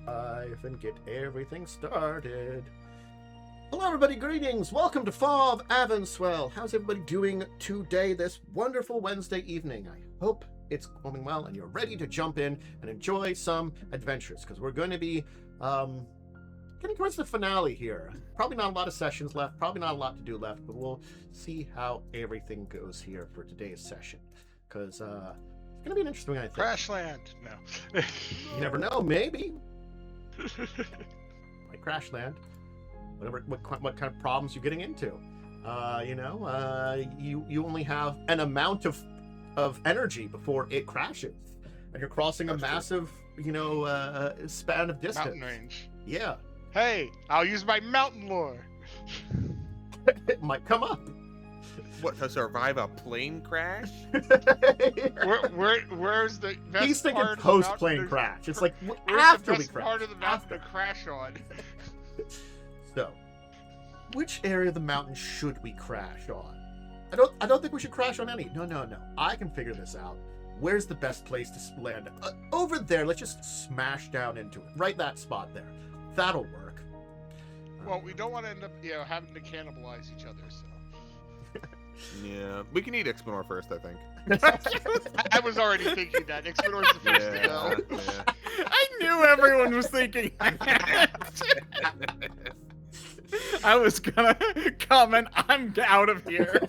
live and get everything started. Hello everybody, greetings! Welcome to Fall of Avanswell. How's everybody doing today, this wonderful Wednesday evening? I hope it's going well and you're ready to jump in and enjoy some adventures, because we're going to be getting towards the finale here. Probably not a lot of sessions left, probably not a lot to do left, but we'll see how everything goes here for today's session, because it's going to be an interesting one, I think. Crashland! No. You never know, maybe. Like Crashland. Whatever, what kind of problems you're getting into. You only have an amount of energy before it crashes. And you're crossing a massive, span of distance. Mountain range. Yeah. Hey, I'll use my mountain lore. It might come up. What, to survive a plane crash? Where's the best He's thinking part post-plane of crash. It's like where's after the we best crash. part of the mountain to crash on? So, which area of the mountain should we crash on? I don't think we should crash on any. No. I can figure this out. Where's the best place to land? Over there. Let's just smash down into it. Right that spot there. That'll work. Well, we don't want to end up, having to cannibalize each other. So. Yeah, we can eat Ixbanor first, I think. I was already thinking that. Ixbanor's the first to go. Yeah. I knew everyone was thinking that. I was gonna comment, I'm out of here.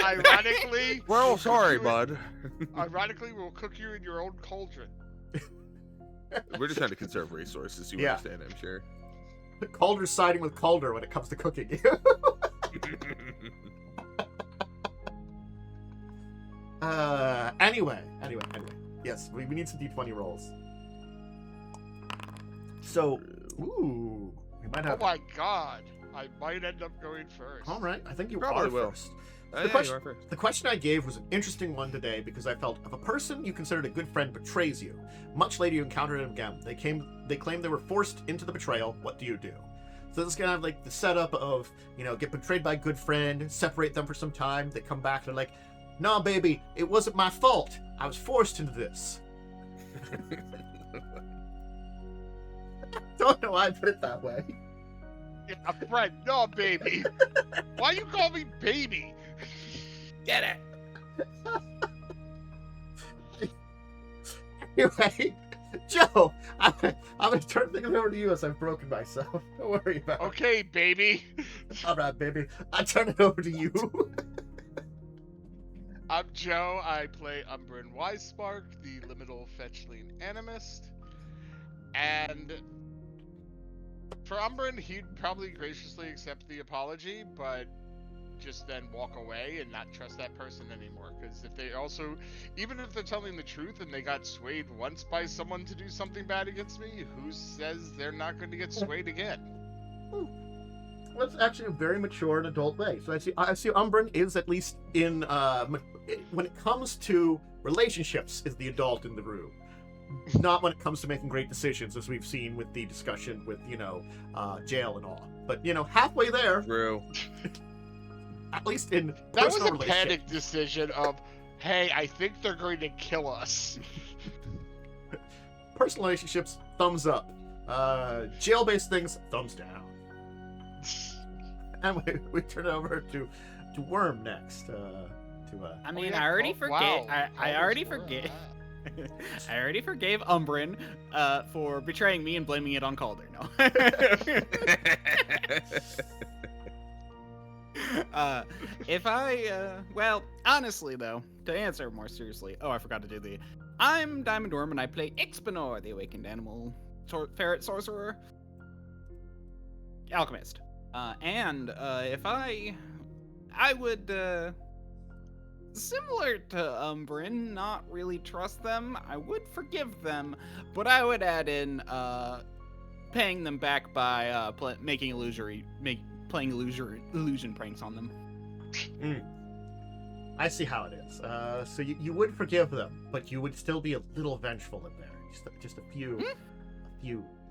Ironically... Well, sorry, bud. Ironically, we'll cook you in your own cauldron. We're just trying to conserve resources, you Yeah. understand, I'm sure. Calder's siding with Calder when it comes to cooking. Anyway. Yes, we need some D20 rolls. So, we might have... Oh my god. I might end up going first. All right, I think you Probably are will. first. Yeah, The question- you are first. The question I gave was an interesting one today because I felt if a person you considered a good friend betrays you, much later you encountered him again, they claimed they were forced into the betrayal, what do you do? So this is kind of like the setup of, get betrayed by a good friend, separate them for some time, they come back, they're like, nah, baby, it wasn't my fault. I was forced into this. Don't know why I put it that way. Yeah, a friend, no baby. Why you call me baby? Get it! Anyway, Joe, I'm going to turn things over to you as I've broken myself. Don't worry about it. Okay, baby. All right, baby. I turn it over to you. I'm Joe. I play Umbrin Wisespark, the Liminal Fetchling Animist. And for Umbrin, he'd probably graciously accept the apology, but just then walk away and not trust that person anymore. Because if they also, even if they're telling the truth and they got swayed once by someone to do something bad against me, who says they're not going to get swayed again? Well, that's actually a very mature and adult way. So I see Umbrin is at least in, when it comes to relationships, is the adult in the room. Not when it comes to making great decisions, as we've seen with the discussion with, jail and all. But, halfway there. True. At least in That was personal a relationships. panic decision of, hey, I think they're going to kill us. Personal relationships, thumbs up. Jail-based things, thumbs down. And we turn it over to Wyrm next. I mean, yeah, I already forgave. wow. I already forgave. I already forgave Umbrin for betraying me and blaming it on Calder. No. Well, honestly though, to answer more seriously, I forgot to do I'm Diamond Wyrm and I play Ixbanor, the awakened animal, Ferret, Sorcerer, Alchemist. If I would, similar to Umbrin, not really trust them. I would forgive them, but I would add in, paying them back by, playing illusion pranks on them. I see how it is. So you would forgive them, but you would still be a little vengeful in there. Just a few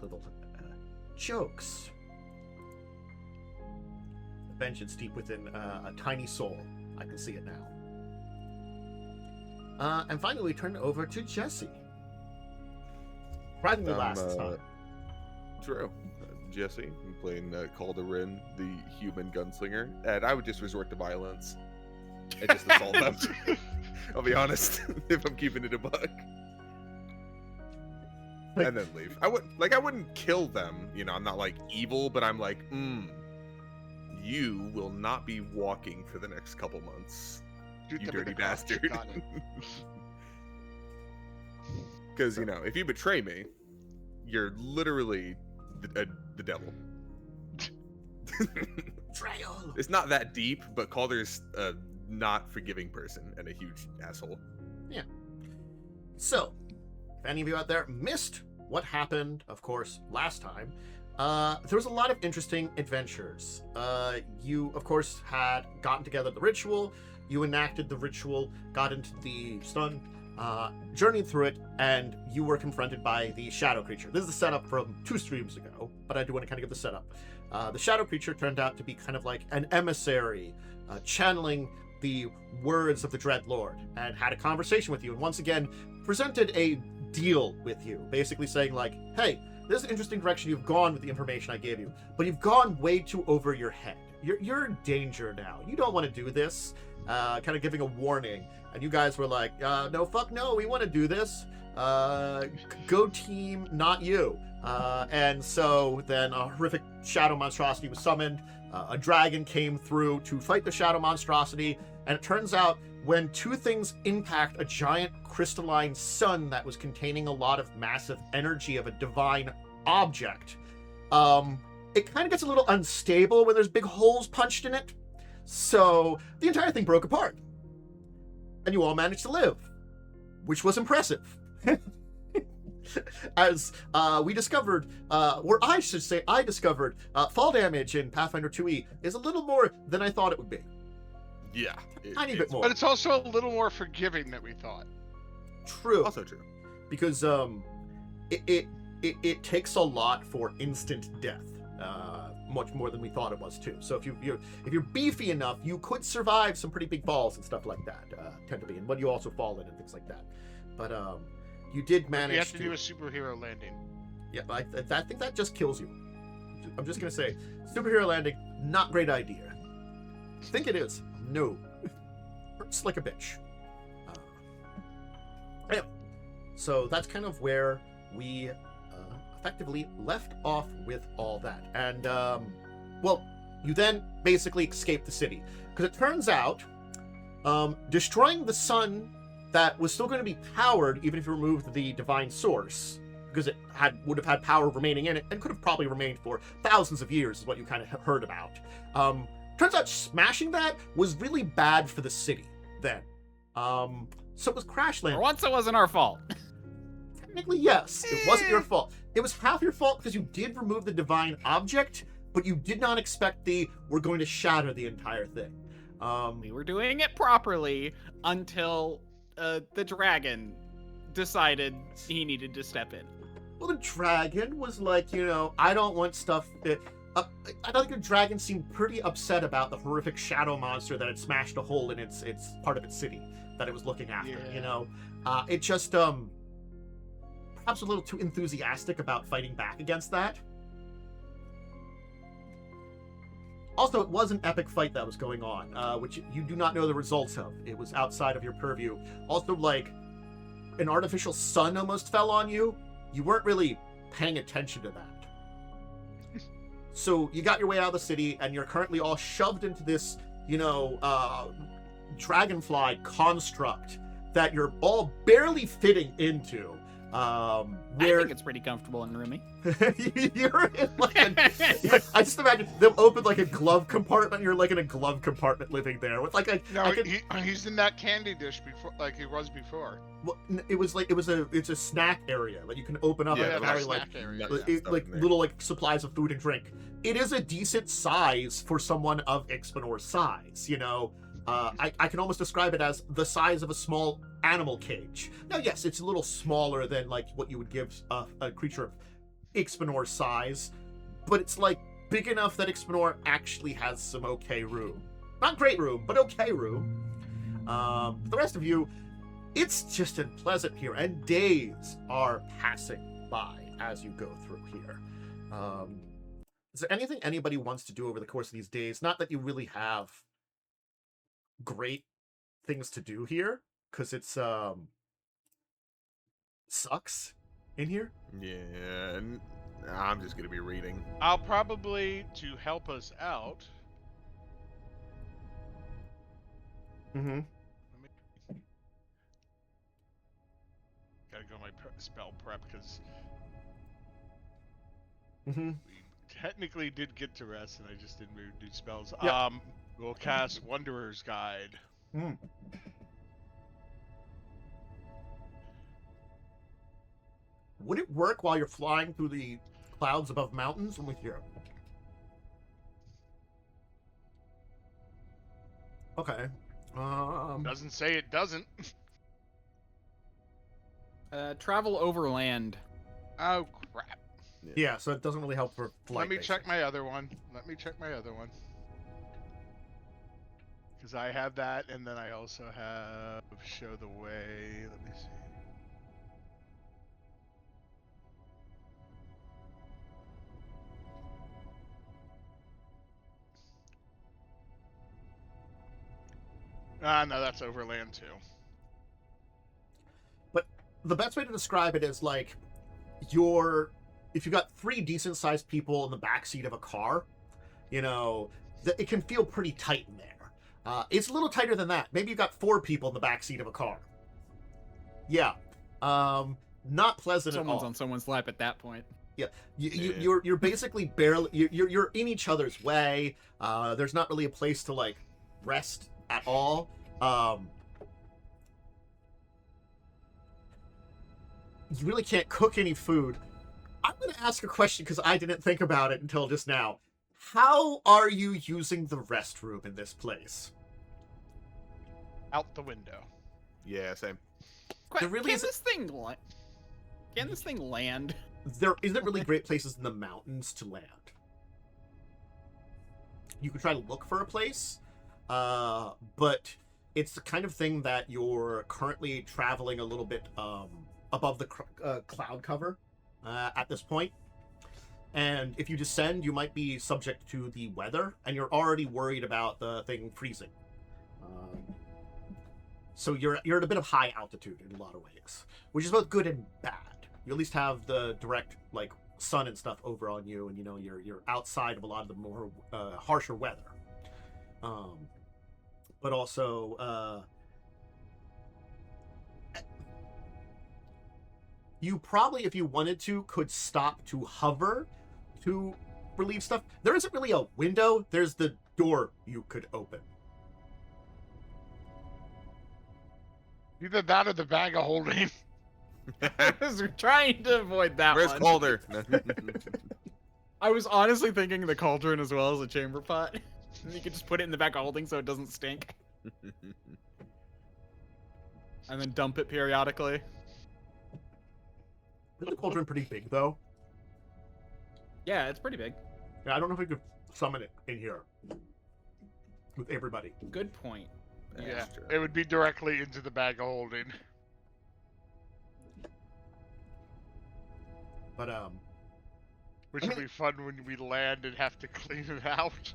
little jokes. Vengeance deep within a tiny soul. I can see it now. And finally, we turn it over to Jessie. surprisingly last time. True. Jessie, I'm playing Calder, Wrynn, the human gunslinger, and I would just resort to violence and just assault them. I'll be honest, if I'm keeping it a buck. And then leave. I wouldn't kill them, you know, I'm not like evil, but I'm like, you will not be walking for the next couple months. Shoot You them in dirty the crotch. bastard. Got it. Because, you know, if you betray me, you're literally the devil. Betrayal. It's not that deep, but Calder's a not forgiving person and a huge asshole. So, if any of you out there missed what happened, of course, last time, there was a lot of interesting adventures. You, of course, had gotten together the ritual, you enacted the ritual, got into the stun, journeyed through it, and you were confronted by the shadow creature. This is the setup from 2 streams ago, but I do want to kind of give the setup. The shadow creature turned out to be kind of like an emissary, channeling the words of the Dread Lord, and had a conversation with you, and once again presented a deal with you, basically saying like, hey, this is an interesting direction you've gone with the information I gave you, but you've gone way too over your head. You're in danger now. You don't want to do this. Kind of giving a warning. And you guys were like, no, fuck no, we want to do this. Go team, not you. And so then a horrific shadow monstrosity was summoned. A dragon came through to fight the shadow monstrosity. And it turns out when 2 things impact a giant crystalline sun that was containing a lot of massive energy of a divine object, it kind of gets a little unstable when there's big holes punched in it. So the entire thing broke apart. And you all managed to live, which was impressive. As we discovered, or I should say I discovered, fall damage in Pathfinder 2e is a little more than I thought it would be. Yeah. Tiny bit more. But it's also a little more forgiving than we thought. True. Also true. Because it takes a lot for instant death. Much more than we thought it was too. So if you're beefy enough, you could survive some pretty big falls and stuff like that. Tend to be, and when you also fall in and things like that. But you did manage. You have to do a superhero landing. Yeah, I think that just kills you. I'm just gonna say, superhero landing, not great idea. Think it is? No. Hurts like a bitch. Yeah. So that's kind of where we effectively left off with all that. And, well, you then basically escape the city. Because it turns out, destroying the sun that was still going to be powered, even if you removed the divine source, because it would have had power remaining in it, and could have probably remained for thousands of years, is what you kind of heard about. Turns out smashing that was really bad for the city then. So it was crash landing. For once, it wasn't our fault. Technically, yes. It wasn't your fault. It was half your fault because you did remove the divine object, but you did not expect we're going to shatter the entire thing. We were doing it properly until the dragon decided he needed to step in. Well, the dragon was like, I don't want stuff that... I don't think the dragon seemed pretty upset about the horrific shadow monster that had smashed a hole in its part of its city that it was looking after, Yeah. It just, perhaps a little too enthusiastic about fighting back against that. Also, it was an epic fight that was going on, which you do not know the results of. It was outside of your purview. Also, like, an artificial sun almost fell on you. You weren't really paying attention to that. So you got your way out of the city, and you're currently all shoved into this, dragonfly construct that you're all barely fitting into. I think it's pretty comfortable and roomy. You're in I just imagine them open like a glove compartment. You're like in a glove compartment living there with like a. No, he's in that candy dish before, like he was before. Well, it's a snack area that you can open up and carry like area. little like supplies of food and drink. It is a decent size for someone of Ixbanor's size. I can almost describe it as the size of a small animal cage. Now, yes, it's a little smaller than like what you would give a creature of Ixbanor's size, but it's like big enough that Ixbanor actually has some okay room. Not great room, but okay room. The rest of you, it's just unpleasant here, and days are passing by as you go through here. Is there anything anybody wants to do over the course of these days? Not that you really have great things to do here, because it's sucks in here. Yeah, I'm just gonna be reading. I'll probably, to help us out. Mm-hmm. Gotta go my spell prep because Mm-hmm. we technically did get to rest and I just didn't really do spells. Yep. We'll cast Wanderer's Guide. Mm. Would it work while you're flying through the clouds above mountains? Let me hear. Okay. Doesn't say it doesn't. Travel overland. Oh crap. Yeah, so it doesn't really help for flight. Let me check basically. my other one. Because I have that, and then I also have Show the Way. Let me see. No, that's Overland too. But the best way to describe it is like if you got 3 decent sized people in the backseat of a car, it can feel pretty tight in there. It's a little tighter than that. Maybe you got 4 people in the backseat of a car. Yeah. Not pleasant Someone's at all. on someone's lap at that point. Yeah, you're basically barely you're in each other's way. There's not really a place to like rest at all. You really can't cook any food. I'm going to ask a question because I didn't think about it until just now. How are you using the restroom in this place? Out the window. Yeah, same. There really Can isn't- this thing land? There isn't really great places in the mountains to land. You could try to look for a place, but it's the kind of thing that you're currently traveling a little bit above the cloud cover at this point. And if you descend, you might be subject to the weather, and you're already worried about the thing freezing. So you're at a bit of high altitude in a lot of ways, which is both good and bad. You at least have the direct like sun and stuff over on you, and you're outside of a lot of the more harsher weather. But also, you probably, if you wanted to, could stop to hover to relieve stuff. There isn't really a window. There's the door you could open. Either that or the bag of holding. I was trying to avoid that Where's one. Calder? I was honestly thinking the cauldron as well as a chamber pot. You could just put it in the back of holding so it doesn't stink. And then dump it periodically. Isn't the cauldron pretty big, though? Yeah, it's pretty big. Yeah, I don't know if we could summon it in here with everybody. Good point. Yeah, That's true. it would be directly into the bag of holding. But Which I would mean- be fun when we land and have to clean it out.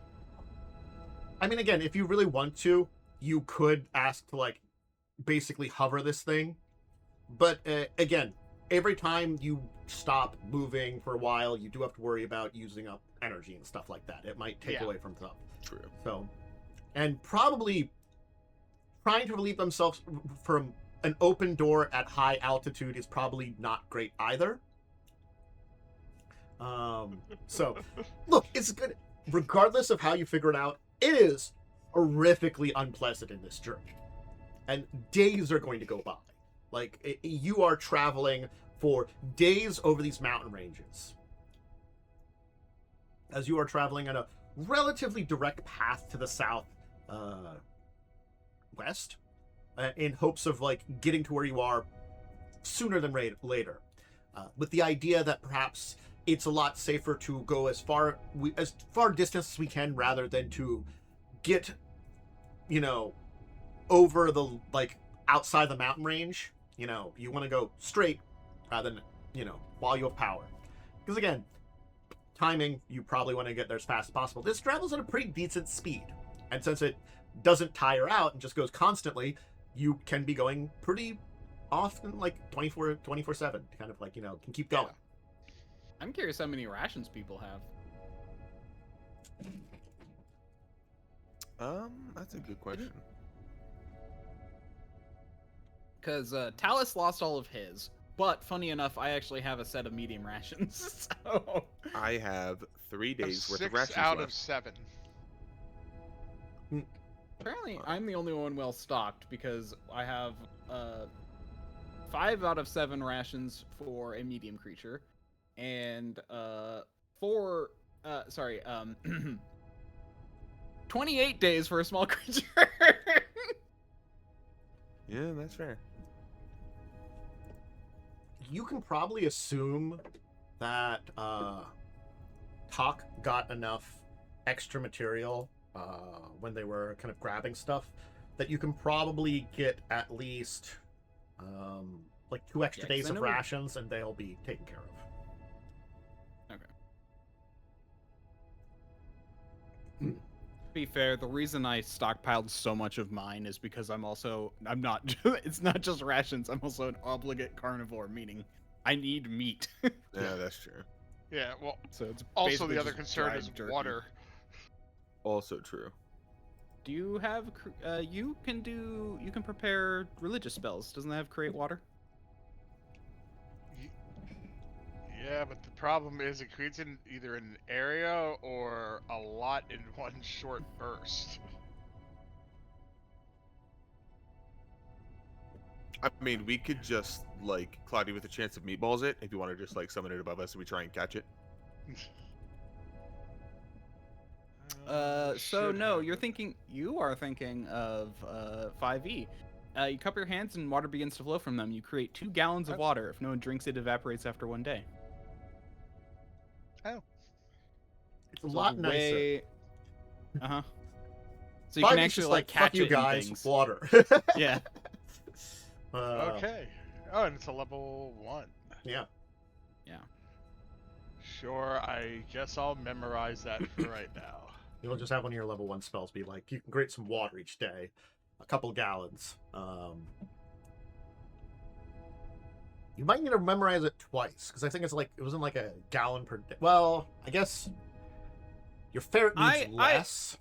I mean, again, if you really want to, you could ask to like basically hover this thing. But again, every time you stop moving for a while, you do have to worry about using up energy and stuff like that. It might take Yeah. away from stuff. True. So, and probably trying to relieve themselves from an open door at high altitude is probably not great either. So, look, it's good. Regardless of how you figure it out, it is horrifically unpleasant in this journey. And days are going to go by. Like, you are traveling for days over these mountain ranges. As you are traveling on a relatively direct path to the south west, in hopes of like getting to where you are sooner than later, with the idea that perhaps it's a lot safer to go as far distance as we can rather than to get over the like outside the mountain range. You want to go straight rather than while you have power. Because again, timing, you probably want to get there as fast as possible. This travels at a pretty decent speed. And since it doesn't tire out and just goes constantly, you can be going pretty often, like 24/7, kind of like, you know, can keep going. I'm curious how many rations people have. That's a good question. Because Talas lost all of his, but funny enough, I actually have a set of medium rations. So I have 3 days worth of 6 rations out left. of 7. apparently I'm the only one well stocked because I have 5 out of 7 rations for a medium creature, and 28 days for a small creature. Yeah, that's fair. You can probably assume that Talk got enough extra material when they were kind of grabbing stuff that you can probably get at least like 2 extra days of rations, and they'll be taken care of. To be fair, the reason I stockpiled so much of mine is because I'm not it's not just rations, I'm also an obligate carnivore, meaning I need meat. Yeah, that's true. Yeah, well, So it's also basically the other just concern dried is jerky. water. Also true. Do you have you can prepare religious spells? Doesn't that have create water? Yeah, but the problem is it creates in either an area or a lot in one short burst. I mean, we could just, like, Cloudy with a chance of meatballs it, if you want to just, like, summon it above us and we try and catch it. So no, you are thinking of 5e. You cup your hands and water begins to flow from them. You create 2 gallons of water. If no one drinks it, evaporates after 1 day. Oh. It's a lot nicer. Uh-huh. So you can 5e actually just like fuck catch you it guys, in things. water. Yeah. Okay. Oh, and it's a level 1. Yeah. Yeah. Sure, I guess I'll memorize that for right now. You'll just have one of your level 1 spells be like, you can create some water each day. A couple gallons. You might need to memorize it twice, because I think it wasn't like a gallon per day. Well, I guess your ferret needs less.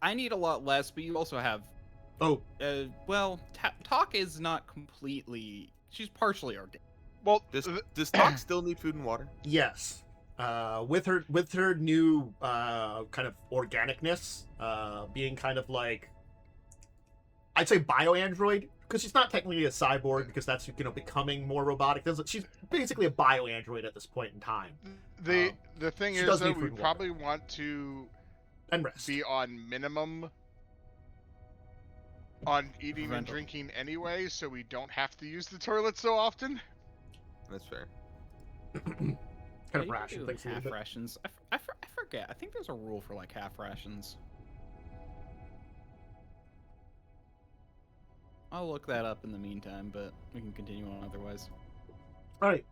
I need a lot less, but you also have... Oh. Well, Talk is not completely... She's partially organic. Well, Does Talk still need food and water? Yes. With her new kind of organicness, being kind of like, I'd say bioandroid, because she's not technically a cyborg, because that's, you know, becoming more robotic. She's basically a bioandroid at this point in time. The thing is, though, we probably want to and rest. be on minimum on eating and drinking anyway, so we don't have to use the toilet so often. That's fair. Kind of ration things. Half rations. I forget. I think there's a rule for like half rations. I'll look that up in the meantime, but we can continue on otherwise. All right.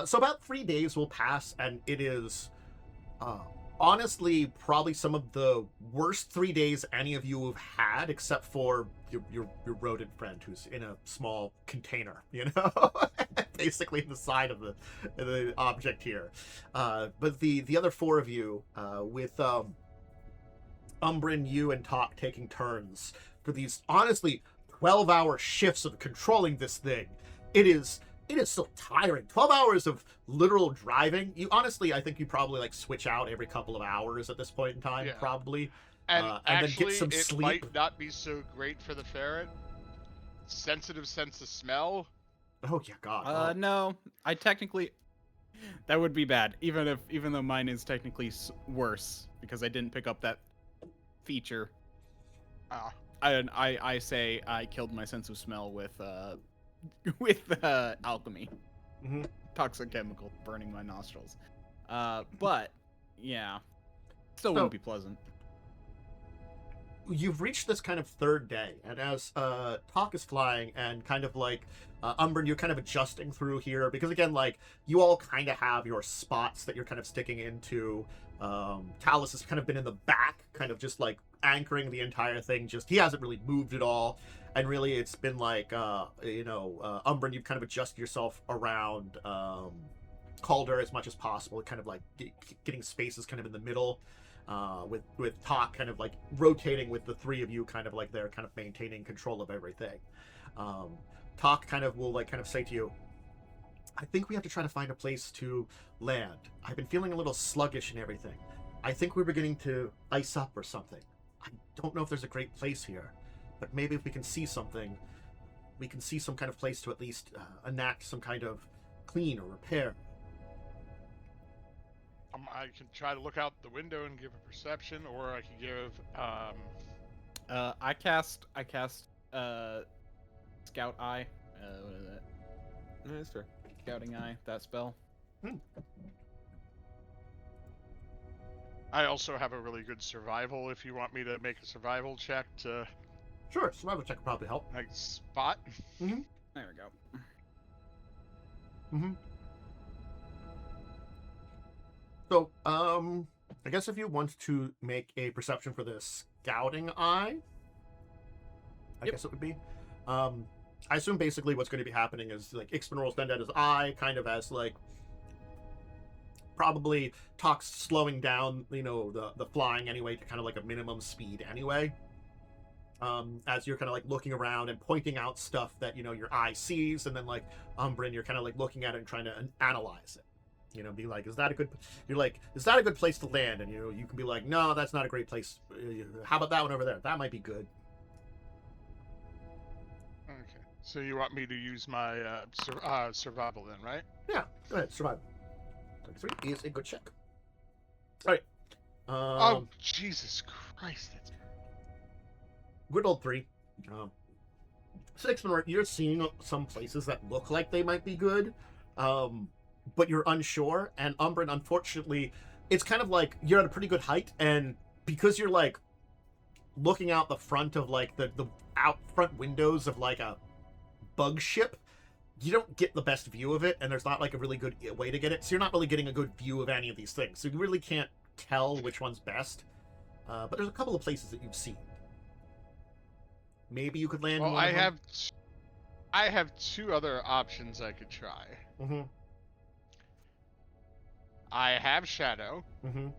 So about 3 days will pass, and it is honestly probably some of the worst 3 days any of you have had, except for your rodent friend who's in a small container, you know, basically in the side of the object here. But the other 4 of you, with Umbrin, you, and Talk taking turns for these honestly 12-hour shifts of controlling this thing. It is so tiring. 12 hours of literal driving. You honestly, I think you probably like switch out every couple of hours at this point in time, probably. And actually, then get some it sleep. might not be so great for the ferret. Sensitive sense of smell. Oh yeah, God. No, I technically, that would be bad. Even though mine is technically worse because I didn't pick up that feature. I say I killed my sense of smell with alchemy. Mm-hmm. Toxic chemical burning my nostrils. But yeah, still wouldn't be pleasant. you've reached this kind of third day, and as talk is flying and kind of like Umbrin, you're kind of adjusting through here because again, like you all kind of have your spots that you're kind of sticking into. Talas has kind of been in the back, kind of just like anchoring the entire thing. Just he hasn't really moved at all, and really it's been like Umbrin, you've kind of adjusted yourself around Calder as much as possible, kind of like getting spaces kind of in the middle. With Talk kind of like rotating with the three of you, kind of like they're kind of maintaining control of everything. Talk kind of will like kind of say to you, I think we have to try to find a place to land. I've been feeling a little sluggish and everything. I think we're beginning to ice up or something. I don't know if there's a great place here, but maybe if we can see something, we can see some kind of place to at least enact some kind of clean or repair. I can try to look out the window and give a perception, or I can give. I cast Scout Eye. What is that? No, that's fair. Scouting Eye. That spell. I also have a really good survival. If you want me to make a survival check to. Sure, survival check would probably help. Like spot. Mm-hmm. There we go. Mm-hmm. So, I guess if you want to make a perception for the Scouting Eye, I guess it would be. I assume basically what's going to be happening is like Ixbanor will send out his eye, kind of as like probably Talk's slowing down, the flying anyway to kind of like a minimum speed anyway. As you're kind of like looking around and pointing out stuff that your eye sees, and then like Umbrin, you're kind of like looking at it and trying to analyze it. Be like, is that a good place to land? And you can be like, no, that's not a great place. How about that one over there? That might be good. Okay. So you want me to use my survival then, right? Yeah, go ahead, survival. 33 is a good check. All right. Oh, Jesus Christ. That's... Good old 3. Ixbanor, you're seeing some places that look like they might be good. But you're unsure, and Umbrin, unfortunately, it's kind of like you're at a pretty good height, and because you're like looking out the front of like the out front windows of like a bug ship, you don't get the best view of it, and there's not like a really good way to get it, so you're not really getting a good view of any of these things, so you really can't tell which one's best. But there's a couple of places that you've seen. Maybe you could land. Well, I have 2 other options I could try. Mm-hmm. I have Shadow. Mm-hmm.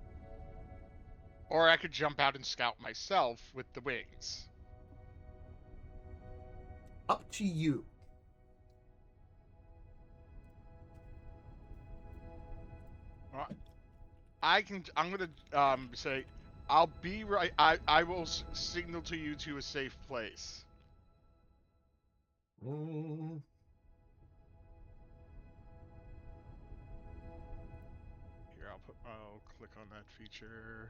Or I could jump out and scout myself with the wings. Up to you. I'm gonna say, I'll be right. I will signal to you to a safe place. Mm. I'll click on that feature.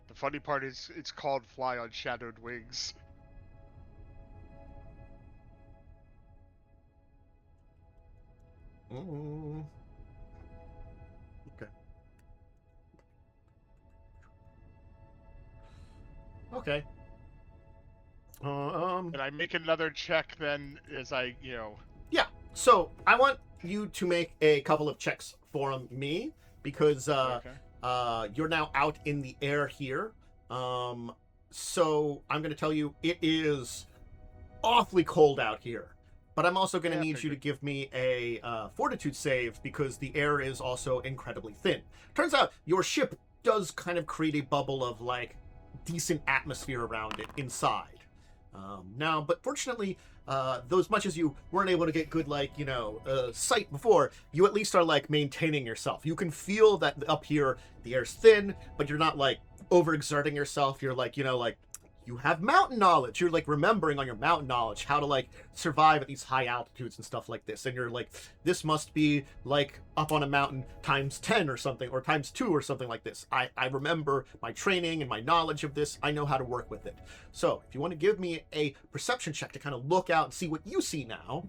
The funny part is it's called Fly on Shadowed Wings. Mm. Okay. Okay. And I make another check then as I, Yeah. So I want you to make a couple of checks for me because you're now out in the air here. So I'm going to tell you it is awfully cold out here. But I'm also going to need you to give me a fortitude save because the air is also incredibly thin. Turns out your ship does kind of create a bubble of like decent atmosphere around it inside. But fortunately, though as much as you weren't able to get good sight before, you at least are like maintaining yourself. You can feel that up here the air's thin, but you're not like overexerting yourself. You're like you have mountain knowledge. You're like remembering on your mountain knowledge how to like survive at these high altitudes and stuff like this. And you're like, this must be like up on a mountain times 10 or something, or times 2 or something like this. I remember my training and my knowledge of this. I know how to work with it. So if you want to give me a perception check to kind of look out and see what you see now,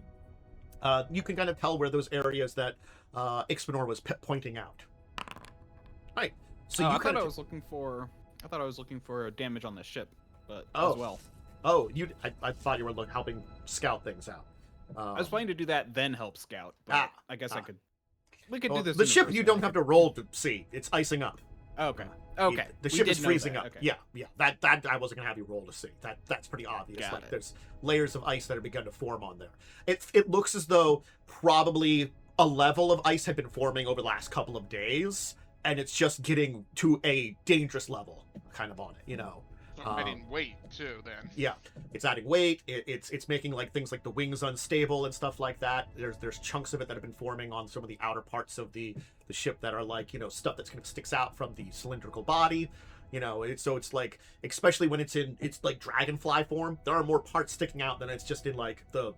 you can kind of tell where those areas that Ixbanor was pointing out. All right. So I you thought kind I of was looking for. I thought I was looking for damage on the ship, but Oh. as well. I thought you were helping scout things out. I was planning to do that, then help scout. But I guess I could. We could do this. The in ship reverse you then. don't have to roll to see. It's icing up. Okay. Okay. The We ship did is know freezing that. up. Okay. Yeah. That I wasn't gonna have you roll to see. That's pretty obvious. Got Like it. there's layers of ice that have begun to form on there. It looks as though probably a level of ice had been forming over the last couple of days, and it's just getting to a dangerous level, kind of on it. Adding weight too. Then. Yeah, it's adding weight. It's making like things like the wings unstable and stuff like that. There's chunks of it that have been forming on some of the outer parts of the ship that are like stuff that's kind of sticks out from the cylindrical body. It's like, especially when it's like dragonfly form, there are more parts sticking out than it's just in like the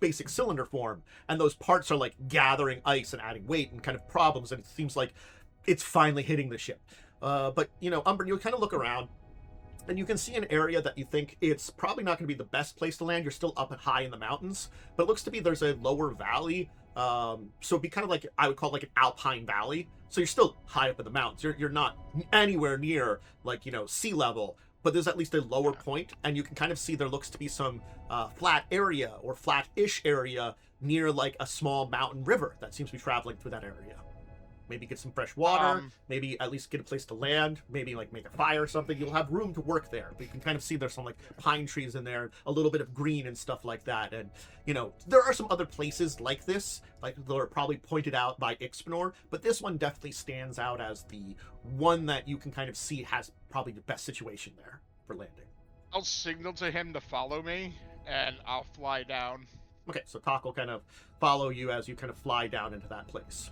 basic cylinder form, and those parts are like gathering ice and adding weight and kind of problems, and it seems like it's finally hitting the ship. But Umbrin, you kind of look around. And you can see an area that you think it's probably not going to be the best place to land. You're still up and high in the mountains, but it looks to be there's a lower valley. So it'd be kind of like, I would call it like an alpine valley. So you're still high up in the mountains. You're not anywhere near like, sea level, but there's at least a lower point, and you can kind of see there looks to be some flat area or flat-ish area near like a small mountain river that seems to be traveling through that area. Maybe get some fresh water, maybe at least get a place to land, maybe like make a fire or something. You'll have room to work there. But you can kind of see there's some like pine trees in there, a little bit of green and stuff like that. And, there are some other places like this, like that are probably pointed out by Ixbanor, but this one definitely stands out as the one that you can kind of see has probably the best situation there for landing. I'll signal to him to follow me, and I'll fly down. Okay, so Talk will kind of follow you as you kind of fly down into that place.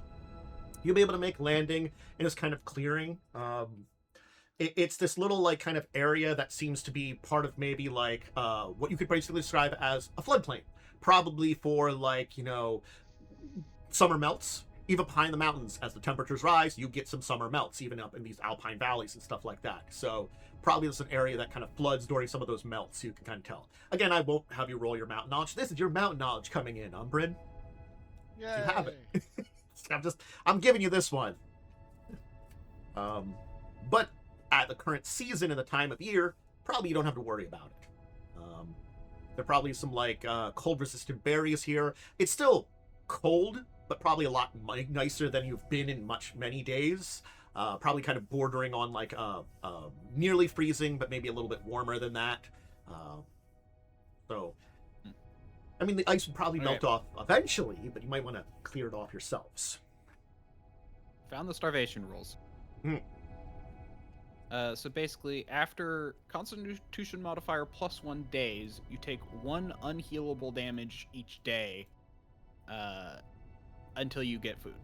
You'll be able to make landing in this kind of clearing. It's this little like kind of area that seems to be part of maybe like what you could basically describe as a floodplain, probably for like summer melts. Even behind the mountains, as the temperatures rise, you get some summer melts, even up in these alpine valleys and stuff like that. So probably this is an area that kind of floods during some of those melts. You can kind of tell. Again, I won't have you roll your mountain knowledge. This is your mountain knowledge coming in, Umbrin. Yay. You have it. I'm giving you this one. But at the current season and the time of year, probably you don't have to worry about it. There are probably some like cold resistant berries here. It's still cold, but probably a lot nicer than you've been in many days. Probably kind of bordering on like nearly freezing, but maybe a little bit warmer than that. I mean, the ice would probably melt off eventually, but you might want to clear it off yourselves. Found the starvation rules. So basically, after Constitution modifier +1 days, you take 1 unhealable damage each day until you get food.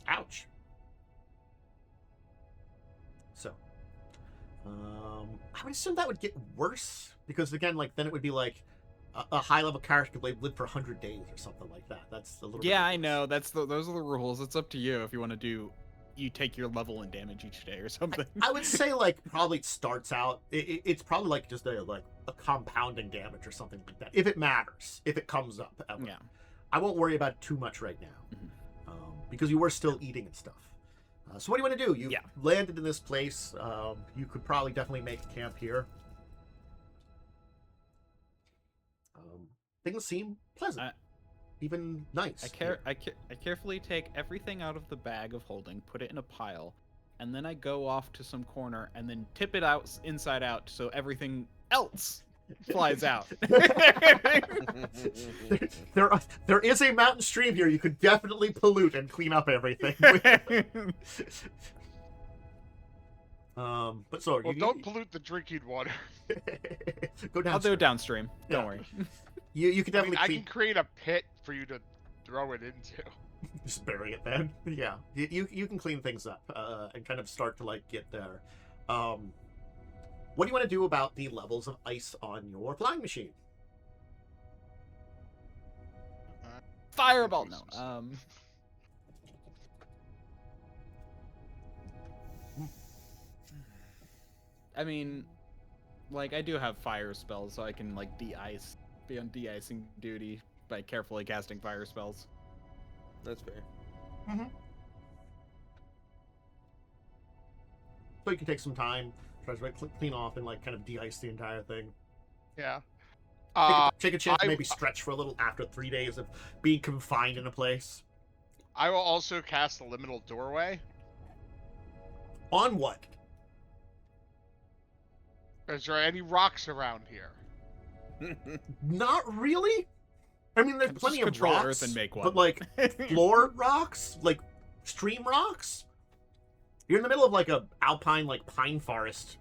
Ouch. So, I would assume that would get worse, because again, like then it would be like a high-level character could live for 100 days or something like that. That's a little bit I know. Those are the rules. It's up to you if you want to do. You take your level in damage each day or something. I would say like probably it starts out. It's probably like just a compounding damage or something like that. If it matters, if it comes up. Ever. Yeah. I won't worry about it too much right now, because you were still eating and stuff. So what do you want to do? You landed in this place. You could probably definitely make a camp here. Things seem pleasant, even nice. I carefully take everything out of the bag of holding, put it in a pile, and then I go off to some corner and then tip it out inside out so everything else flies out. There is a mountain stream here. You could definitely pollute and clean up everything. But so don't pollute the drinking water. Go down. I'll do it downstream. Don't worry. You can definitely. I can create a pit for you to throw it into. Just bury it then. Yeah, you can clean things up and kind of start to like get there. What do you want to do about the levels of ice on your flying machine? Fireball. No. I mean, like I do have fire spells, so I can like de-ice. Be on de-icing duty by carefully casting fire spells. That's fair. So you can take some time, try to like, clean off and like kind of de-ice the entire thing. Yeah. Take a chance to maybe stretch for a little after 3 days of being confined in a place. I will also cast a liminal doorway. On what? Is there any rocks around here? Not really. I mean, there's Just plenty of control rocks, Earth and make one. but like floor rocks, like stream rocks. You're in the middle of like a alpine like pine forest.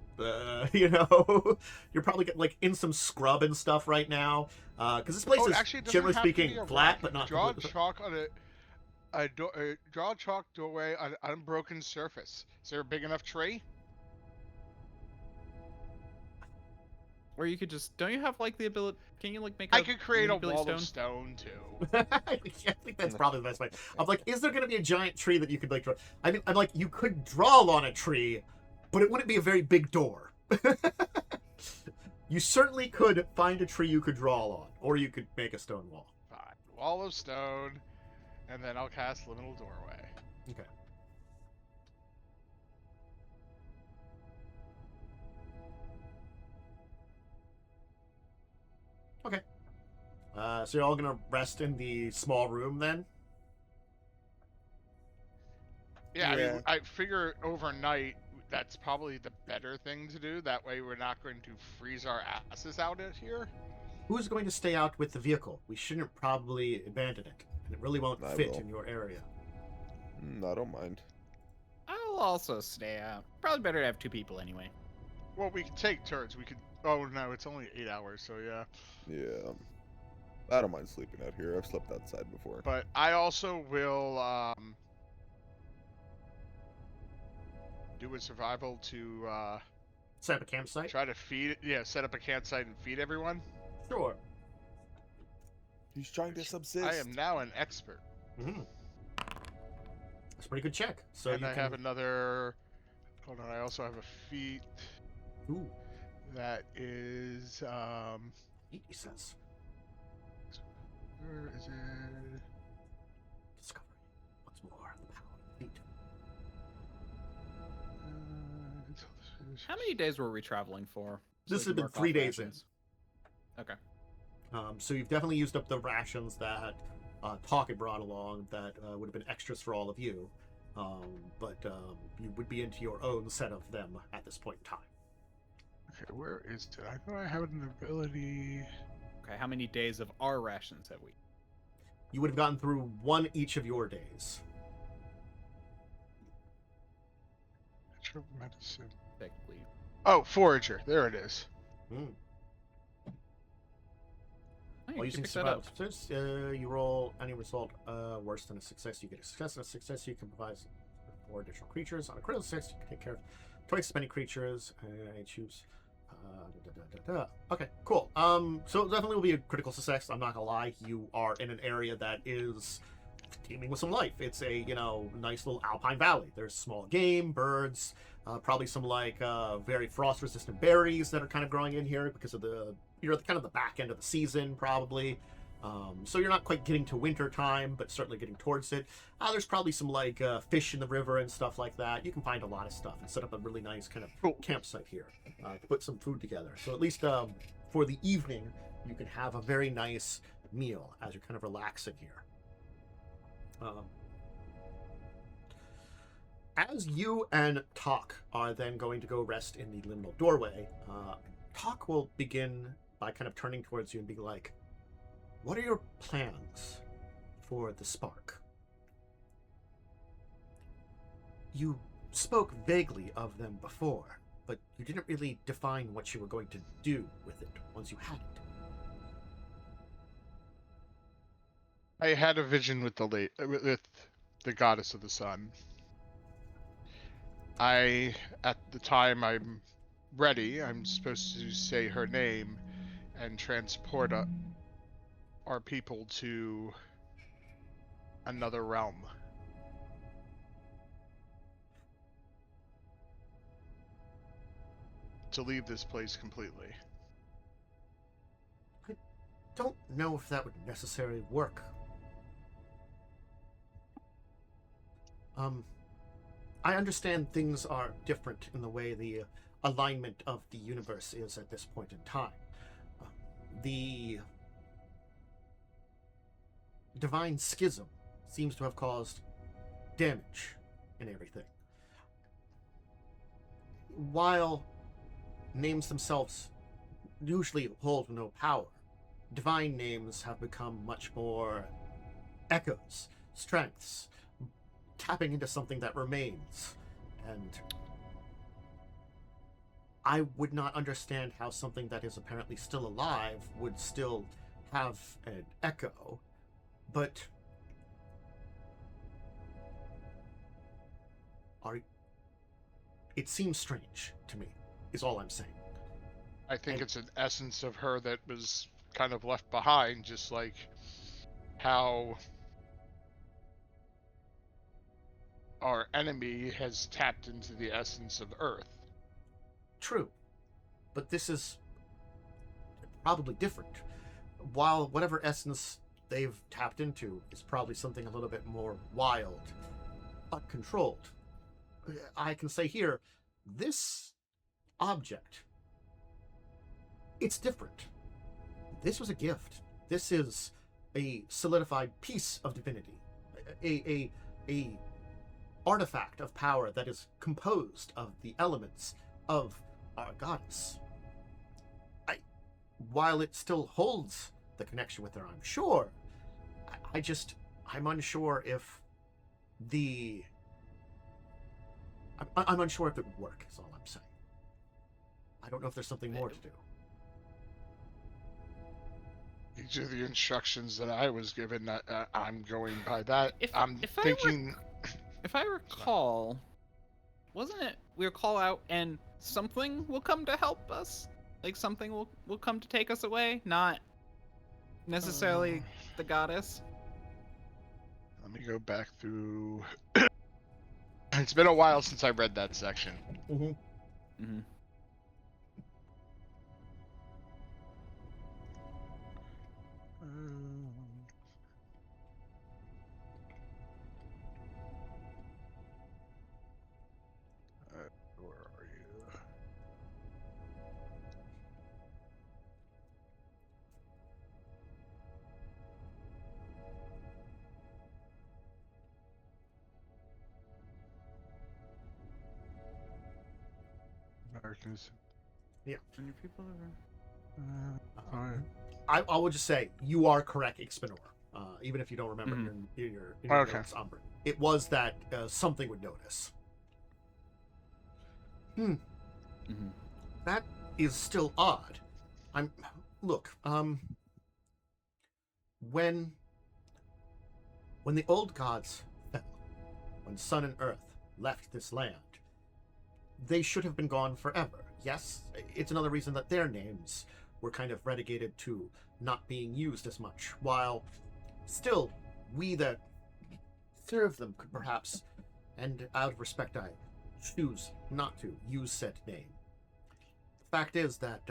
You know, you're probably like in some scrub and stuff right now. Because this place is actually, it doesn't generally have to be speaking a flat, rock. but not Draw completely. chalk on draw a chalk doorway on an unbroken surface. Is there a big enough tree? Or you could just, don't you have like the ability, can you like make I could create a manipulate wall of stone? stone too. I think that's probably the best way. I'm like, is there going to be a giant tree that you could like draw? I mean, I'm like, you could draw on a tree, but it wouldn't be a very big door. You certainly could find a tree you could draw on, or you could make a stone wall. Fine. Wall of stone, and then I'll cast liminal doorway. Okay. Okay. So you're all gonna rest in the small room then? Yeah, I Yeah. mean, I figure overnight that's probably the better thing to do. That way we're not going to freeze our asses out at here. Who's going to stay out with the vehicle? We shouldn't probably abandon it. It really won't I fit will. in your area. I don't mind. I'll also stay out. Probably better to have 2 people anyway. Well, we could take turns. We could. Oh no, it's only 8 hours, so yeah. Yeah. I don't mind sleeping out here. I've slept outside before. But I also will do a survival to Set up a campsite? try to feed. Yeah, set up a campsite and feed everyone. Sure. He's trying to subsist. I am now an expert, Mm-hmm. That's a pretty good check. So and you I can... have another. Hold on, I also have a feat Ooh, that is he says. Where is it? Discovery. What's more, the power of the feet. How many days were we traveling for? This we has can been mark 3 off days in. rations. Okay. So you've definitely used up the rations that Talk had brought along that would have been extras for all of you. But you would be into your own set of them at this point in time. Okay, where is it? I know I have an ability. Okay, how many days of our rations have we? You would have gotten through one each of your days. Natural medicine. Technically. Oh, forager. There it is. Mm. Oh, you While can using pick that up. survival success, you roll any result worse than a success. You get a success. And a success, you can provide 4 additional creatures. On a critical success, you can take care of twice as many creatures. I choose. Okay, cool. So it definitely will be a critical success. I'm not gonna lie. You are in an area that is teeming with some life. It's a nice little alpine valley. There's small game, birds, probably some like very frost-resistant berries that are kind of growing in here because of you're at kind of the back end of the season probably. So you're not quite getting to winter time, but certainly getting towards it. There's probably some like fish in the river and stuff like that. You can find a lot of stuff and set up a really nice kind of campsite here to put some food together. So at least for the evening, you can have a very nice meal as you're kind of relaxing here. As you and Talk are then going to go rest in the liminal doorway, Talk will begin by kind of turning towards you and being like, what are your plans for the spark? You spoke vaguely of them before, but you didn't really define what you were going to do with it once you had it. I had a vision with the goddess of the sun. At the time I'm ready, I'm supposed to say her name and transport our people to another realm. To leave this place completely. I don't know if that would necessarily work. I understand things are different in the way the alignment of the universe is at this point in time. The divine schism seems to have caused damage in everything. While names themselves usually hold no power, divine names have become much more echoes, strengths, tapping into something that remains. And I would not understand how something that is apparently still alive would still have an echo, but it seems strange to me, is all I'm saying. I think it's an essence of her that was kind of left behind, just like how our enemy has tapped into the essence of Earth. True, but this is probably different. While whatever essence they've tapped into is probably something a little bit more wild, but controlled. I can say here, this object, it's different. This was a gift. This is a solidified piece of divinity, a artifact of power that is composed of the elements of our goddess. While it still holds the connection with her, I'm sure, I'm unsure if I'm unsure if it would work, is all I'm saying. I don't know if there's something more to do. These are the instructions that I was given. I'm going by that. If I recall, wasn't it we'll call out and something will come to help us? Like something will come to take us away? Not necessarily the goddess? Let me go back through. It's been a while since I read that section. Mm-hmm. Mm-hmm. Where are you? Darkness. Yeah. And your people I will just say, you are correct, Ixbanor. Even if you don't remember in your Okay. notes, Umbrin. It was that something would notice. That is still odd. Look, when the old gods fell, when sun and earth left this land, they should have been gone forever. Yes, it's another reason that their names were kind of relegated to not being used as much, while still we that serve them could perhaps, and out of respect I choose not to use said name. The fact is that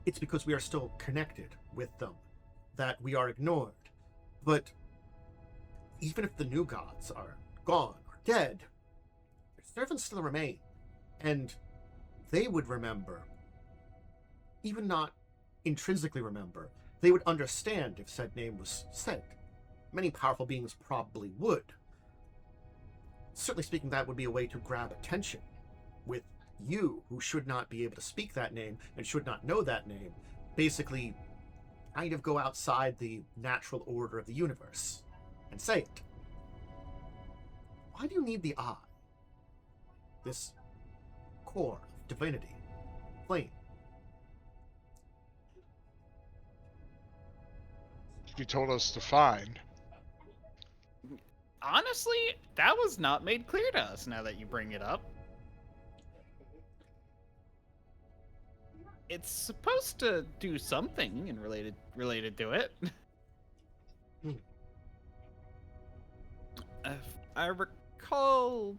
it's because we are still connected with them that we are ignored. But even if the new gods are gone or dead, their servants still remain, and they would remember, even not intrinsically remember, they would understand if said name was said. Many powerful beings probably would. Certainly speaking, that would be a way to grab attention with you, who should not be able to speak that name and should not know that name, basically kind of go outside the natural order of the universe and say it. Why do you need the eye? This core of divinity, flame. You told us to find. Honestly, that was not made clear to us now that you bring it up. It's supposed to do something in related to it. If I recall,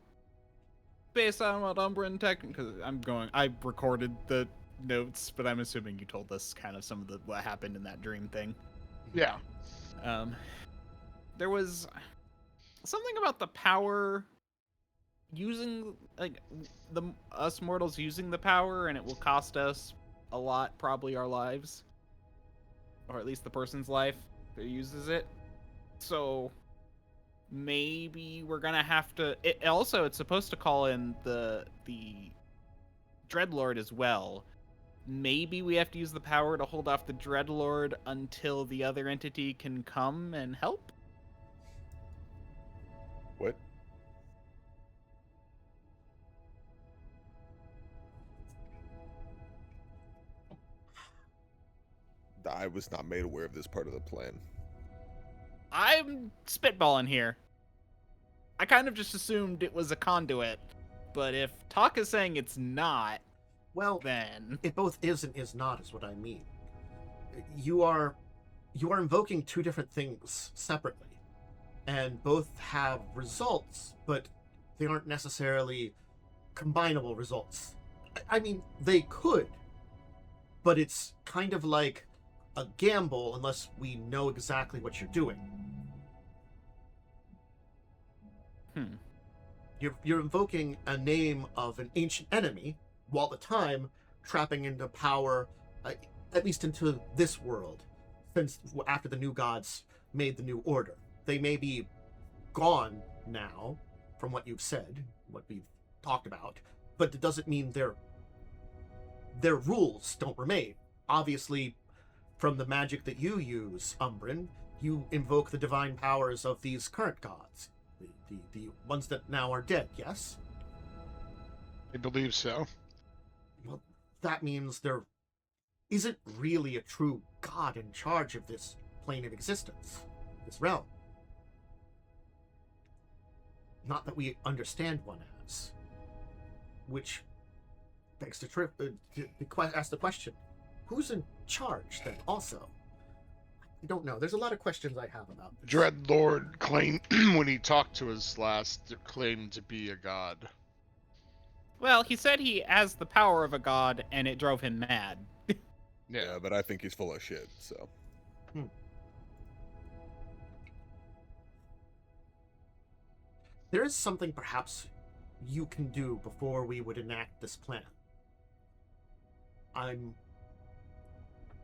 based on what Umbrin because I recorded the notes, but I'm assuming you told us kind of some of what happened in that dream thing. Yeah. There was something about the power using like us mortals using the power, and it will cost us a lot, probably our lives, or at least the person's life that uses it. So maybe we're gonna have to. It's supposed to call in the Dreadlord as well. Maybe we have to use the power to hold off the Dreadlord until the other entity can come and help. What? I was not made aware of this part of the plan. I'm spitballing here. I kind of just assumed it was a conduit, but if Talk is saying it's not, Well, then it both is and is not, is what I mean. You are invoking two different things separately, and both have results, but they aren't necessarily combinable results. I mean, they could, but it's kind of like a gamble unless we know exactly what you're doing. You're invoking a name of an ancient enemy, while at the time trapping into power, at least into this world, since after the new gods made the new order. They may be gone now, from what you've said, what we've talked about, but it doesn't mean their rules don't remain. Obviously, from the magic that you use, Umbrin, you invoke the divine powers of these current gods, the ones that now are dead, yes? I believe so. Well, that means there isn't really a true god in charge of this plane of existence, this realm. Not that we understand one as. Which begs to ask the question, who's in charge then also? I don't know. There's a lot of questions I have about this. Dreadlord claimed, when he talked to us last, claimed to be a god. well, he said he has the power of a god, and it drove him mad. Yeah, but I think he's full of shit, so. There is something perhaps you can do before we would enact this plan.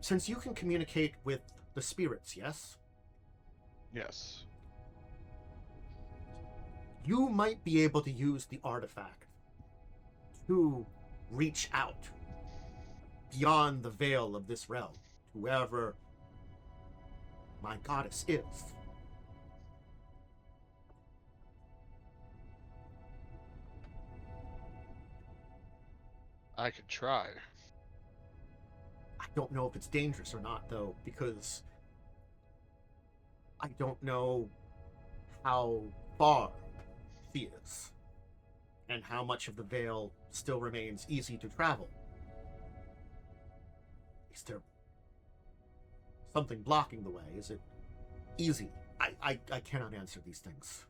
Since you can communicate with the spirits, yes? Yes. You might be able to use the artifact to reach out beyond the veil of this realm, to wherever my goddess is. I could try. I don't know if it's dangerous or not, though, because I don't know how far she is, and how much of the veil still remains easy to travel. Is there something blocking the way? Is it easy? I cannot answer these things.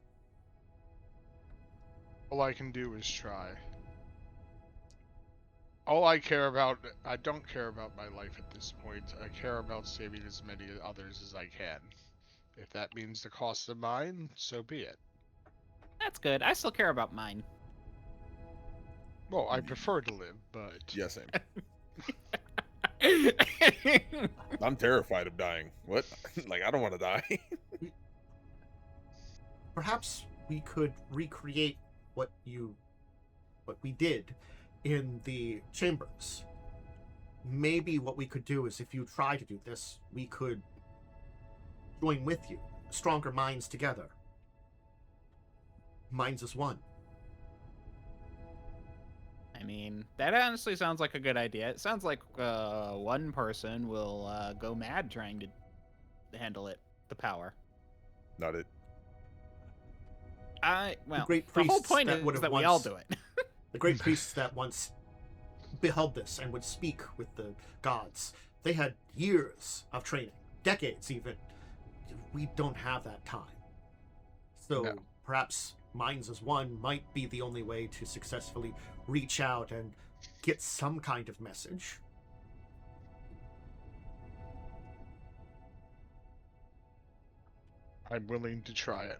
All I can do is try. All I don't care about my life at this point. I care about saving as many others as I can. If that means the cost of mine, so be it. That's good. I still care about mine. Well, I prefer to live, but... Yeah, same. I'm terrified of dying. What? Like, I don't want to die. Perhaps we could recreate what we did in the chambers. Maybe what we could do is, if you try to do this, we could join with you. Stronger minds together. Minds as one. I mean, that honestly sounds like a good idea. It sounds like one person will go mad trying to handle it, the power. Not it. Great the whole priests point that is would have that we once- all do it. The great priests that once beheld this and would speak with the gods, they had years of training, decades even. We don't have that time. So No. perhaps minds as one might be the only way to successfully reach out and get some kind of message. I'm willing to try it.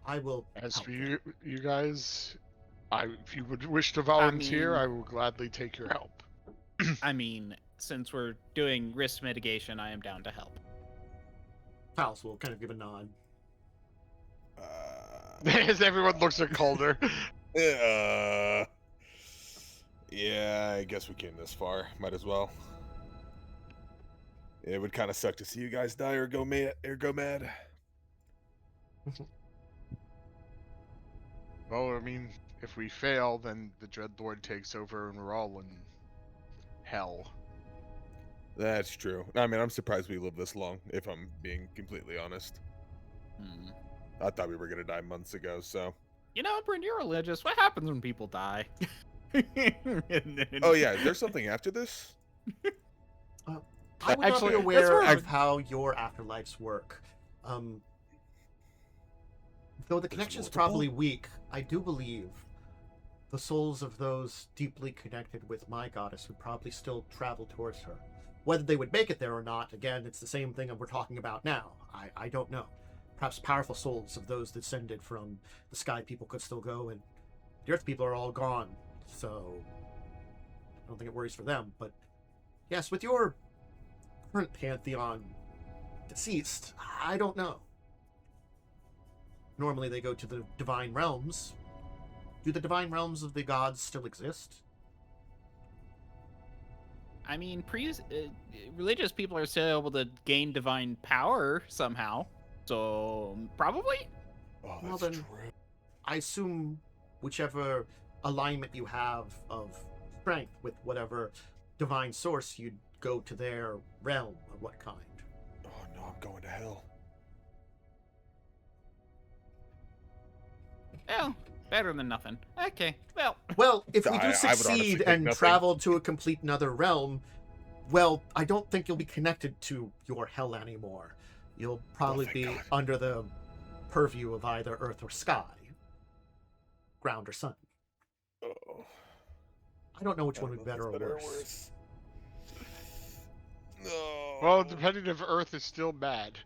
I will. As help for you guys, if you would wish to volunteer, I will gladly take your help. I mean, since we're doing risk mitigation, I am down to help. Talas will kind of give a nod. As everyone looks at Calder. Yeah, I guess we came this far. Might as well. It would kind of suck to see you guys die or go mad. Well, I mean, if we fail, then the Dreadlord takes over and we're all in hell. That's true. I mean, I'm surprised we lived this long, if I'm being completely honest. I thought we were going to die months ago, so... You know, Bryn, you're religious. What happens when people die? Oh, yeah, is there something after this? I would not be aware of how your afterlives work. Though the connection's probably weak, I do believe the souls of those deeply connected with my goddess would probably still travel towards her. Whether they would make it there or not, again, it's the same thing that we're talking about now. I don't know. Perhaps powerful souls of those descended from the sky people could still go, and the earth people are all gone, so I don't think it worries for them. But yes, with your current pantheon deceased, I don't know. Normally they go to the divine realms. Do the divine realms of the gods still exist? I mean, religious people are still able to gain divine power somehow, so probably. Oh, Well, that's then- true. I assume whichever alignment you have of strength with whatever divine source, you'd go to their realm of what kind. Oh, no, I'm going to hell. Well, better than nothing. Okay, well, Well, if we I do would honestly succeed take and nothing. travel to a complete another realm, well, I don't think you'll be connected to your hell anymore. You'll probably thank be God. under the purview of either earth or sky, ground or sun. Oh, I don't know which I one don't would be know if better or it's worse. No. Well, depending if Earth is still mad.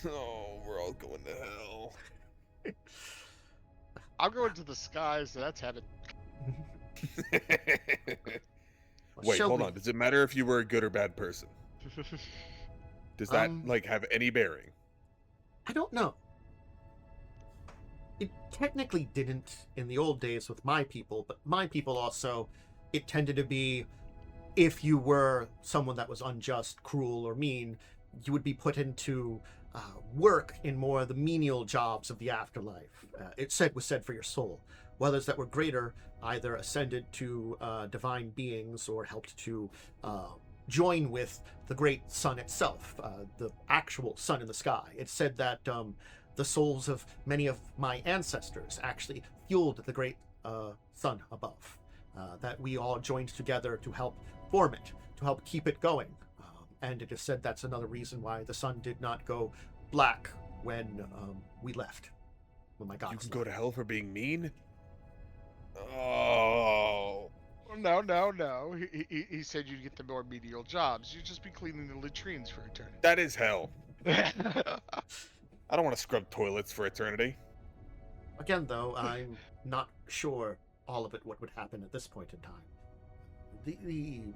No, we're all going to hell. I'm going to the skies, so that's heaven. Wait, Shall hold we- on. Does it matter if you were a good or bad person? Does that Um, have any bearing? I don't know. It technically didn't in the old days with my people, but my people also, it tended to be if you were someone that was unjust, cruel, or mean, you would be put into work in more of the menial jobs of the afterlife. Was said for your soul. While those that were greater either ascended to divine beings or helped to join with the great sun itself, the actual sun in the sky. It's said that the souls of many of my ancestors actually fueled the great sun above. That we all joined together to help form it, to help keep it going. And it is said that's another reason why the sun did not go black when we left. When my You gods can go left. to hell for being mean? Oh. No. He said you'd get the more menial jobs. You'd just be cleaning the latrines for eternity. That is hell. I don't want to scrub toilets for eternity. Again, though, I'm not sure all of it what would happen at this point in time. The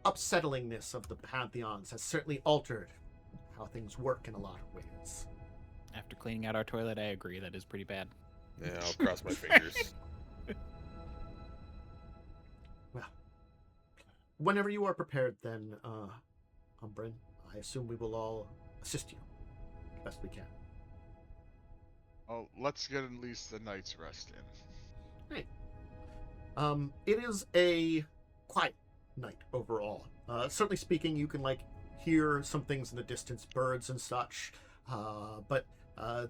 upsettingness of the pantheons has certainly altered how things work in a lot of ways. after cleaning out our toilet, I agree, that is pretty bad. Yeah, I'll cross my fingers. Well, whenever you are prepared, then, Umbrin, I assume we will all assist you as best we can. Oh, let's get at least the night's rest in. It is a quiet night overall. Certainly speaking, you can hear some things in the distance, birds and such. But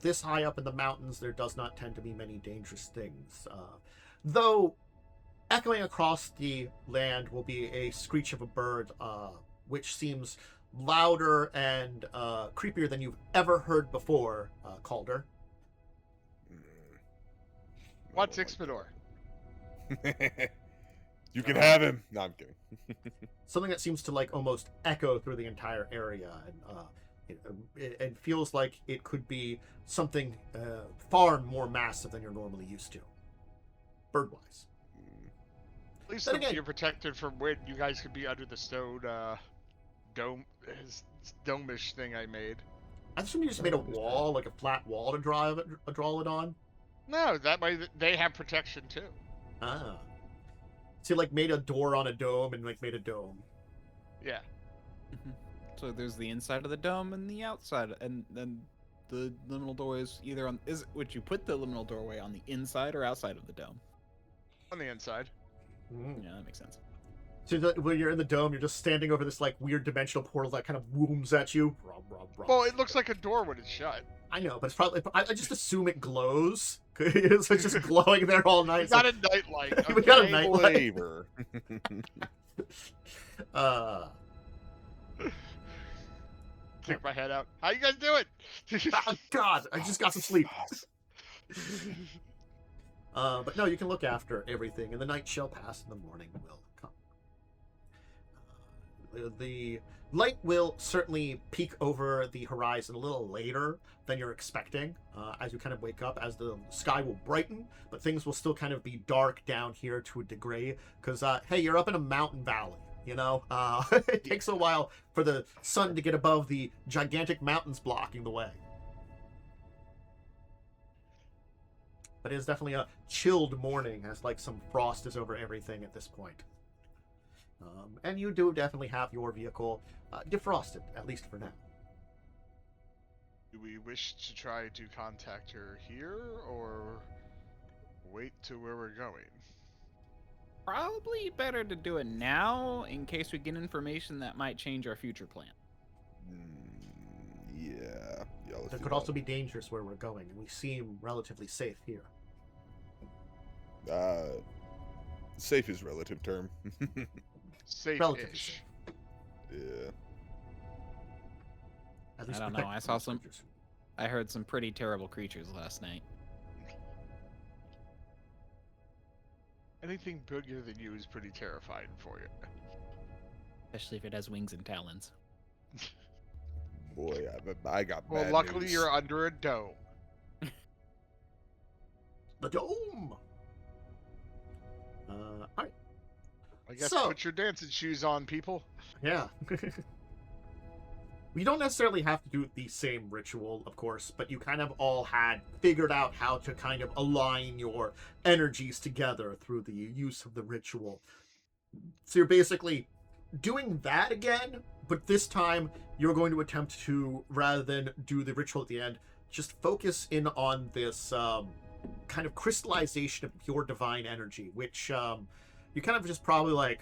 this high up in the mountains, there does not tend to be many dangerous things. Though echoing across the land will be a screech of a bird, which seems louder and creepier than you've ever heard before, Calder. What's Ixbanor? You can have him. No, I'm kidding. Something that seems to almost echo through the entire area, and It feels like it could be something far more massive than you're normally used to, bird-wise. At least Then again- you're protected from when you guys could be under the stone dome-ish thing I made. I assume you just made a wall, like a flat wall, to draw it on. No, that way they have protection too. Ah. So you like made a door on a dome and like made a dome. Yeah. So there's the inside of the dome and the outside, and then the liminal doorway is either on. Would you put the liminal doorway on the inside or outside of the dome? On the inside. Mm. Yeah, that makes sense. So when you're in the dome, you're just standing over this like weird dimensional portal that kind of wooms at you. Well, it looks like a door when it's shut. I know, but it's probably. I just assume it glows. So it's just glowing there all night. We got a nightlight. Okay? We got a nightlight. Flavor. Stick my head out. How you guys doing? Oh, God, I just got some sleep. But no, you can look after everything, and the night shall pass, and the morning will come. The light will certainly peek over the horizon a little later than you're expecting, as you kind of wake up, as the sky will brighten, but things will still kind of be dark down here to a degree, because, hey, you're up in a mountain valley, you know? It takes a while for the sun to get above the gigantic mountains blocking the way. But it is definitely a chilled morning, as like some frost is over everything at this point. And you do definitely have your vehicle defrosted, at least for now. Do we wish to try to contact her here, or wait to where we're going? Probably better to do it now, in case we get information that might change our future plan. Yeah. It could also be dangerous where we're going, and we seem relatively safe here. Safe is relative term. Relatively Safe-ish. Yeah. At I least don't know, protect I from saw those some- creatures. I heard some pretty terrible creatures last night. Anything bigger than you is pretty terrifying for you. Especially if it has wings and talons. Boy, I got Well, bad luckily news. you're under a dome. The dome! Alright. I guess So- put your dancing shoes on, people. Yeah. We don't necessarily have to do the same ritual, of course, but you kind of all had figured out how to kind of align your energies together through the use of the ritual. So you're basically doing that again, but this time you're going to attempt to, rather than do the ritual at the end, just focus in on this kind of crystallization of pure divine energy, which you kind of just probably like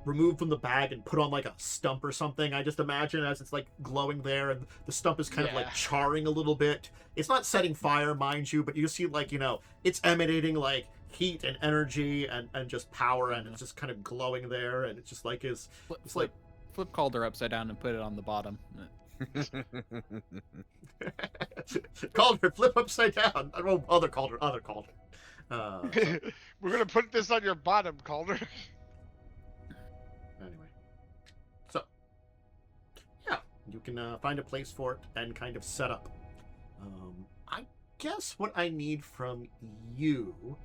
remove from the bag and put on like a stump or something. I just imagine as it's like glowing there, and the stump is kind of like Yeah. charring a little bit. It's not setting fire, mind you, but you see like, you know, it's emanating like heat and energy and just power, and it's just kind of glowing there, and it's just like it's like Flip Calder upside down and put it on the bottom. Calder, flip upside down. Oh, other Calder. We're gonna put this on your bottom, Calder. Anyway, so yeah, you can find a place for it and kind of set up. I guess what I need from you,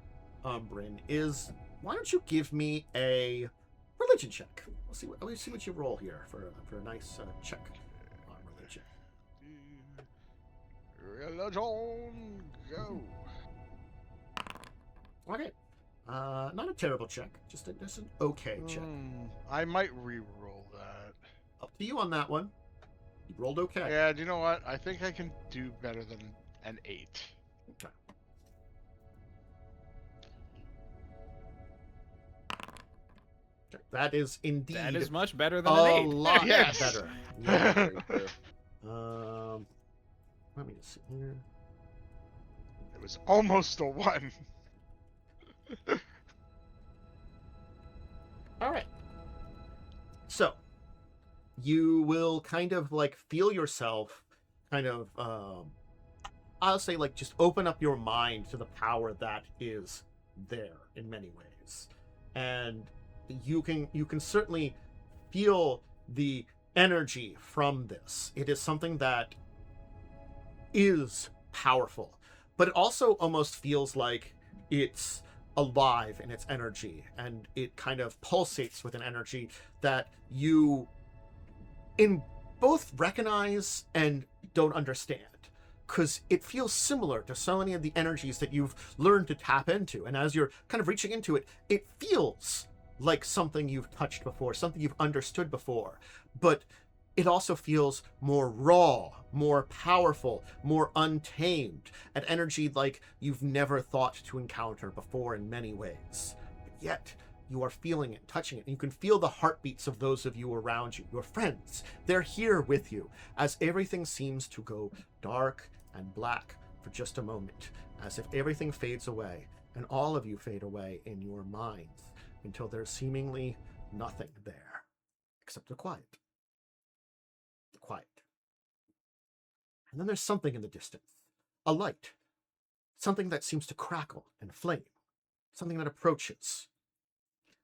Umbrin, is why don't you give me a religion check? We'll see what you roll here for a nice check on religion. Religion, go. Okay, not a terrible check, just an okay check. I might re-roll that. Up to you on that one. You rolled okay. Yeah, do you know what? I think I can do better than an 8. Okay. That is indeed That is much better than a an 8. lot Yes. better. Yeah, right there. Let me just see here. It was almost a 1. All right. So, you will kind of like feel yourself kind of, I'll say like just open up your mind to the power that is there in many ways. And you can certainly feel the energy from this. It is something that is powerful, but it also almost feels like it's alive in its energy, and it kind of pulsates with an energy that you in both recognize and don't understand, because it feels similar to so many of the energies that you've learned to tap into. And as you're kind of reaching into it, it feels like something you've touched before, something you've understood before, but it also feels more raw, more powerful, more untamed, an energy like you've never thought to encounter before in many ways. But yet, you are feeling it, touching it, and you can feel the heartbeats of those of you around you, your friends. They're here with you, as everything seems to go dark and black for just a moment, as if everything fades away, and all of you fade away in your minds, until there's seemingly nothing there, except the quiet. The quiet. And then there's something in the distance, a light, something that seems to crackle and flame, something that approaches.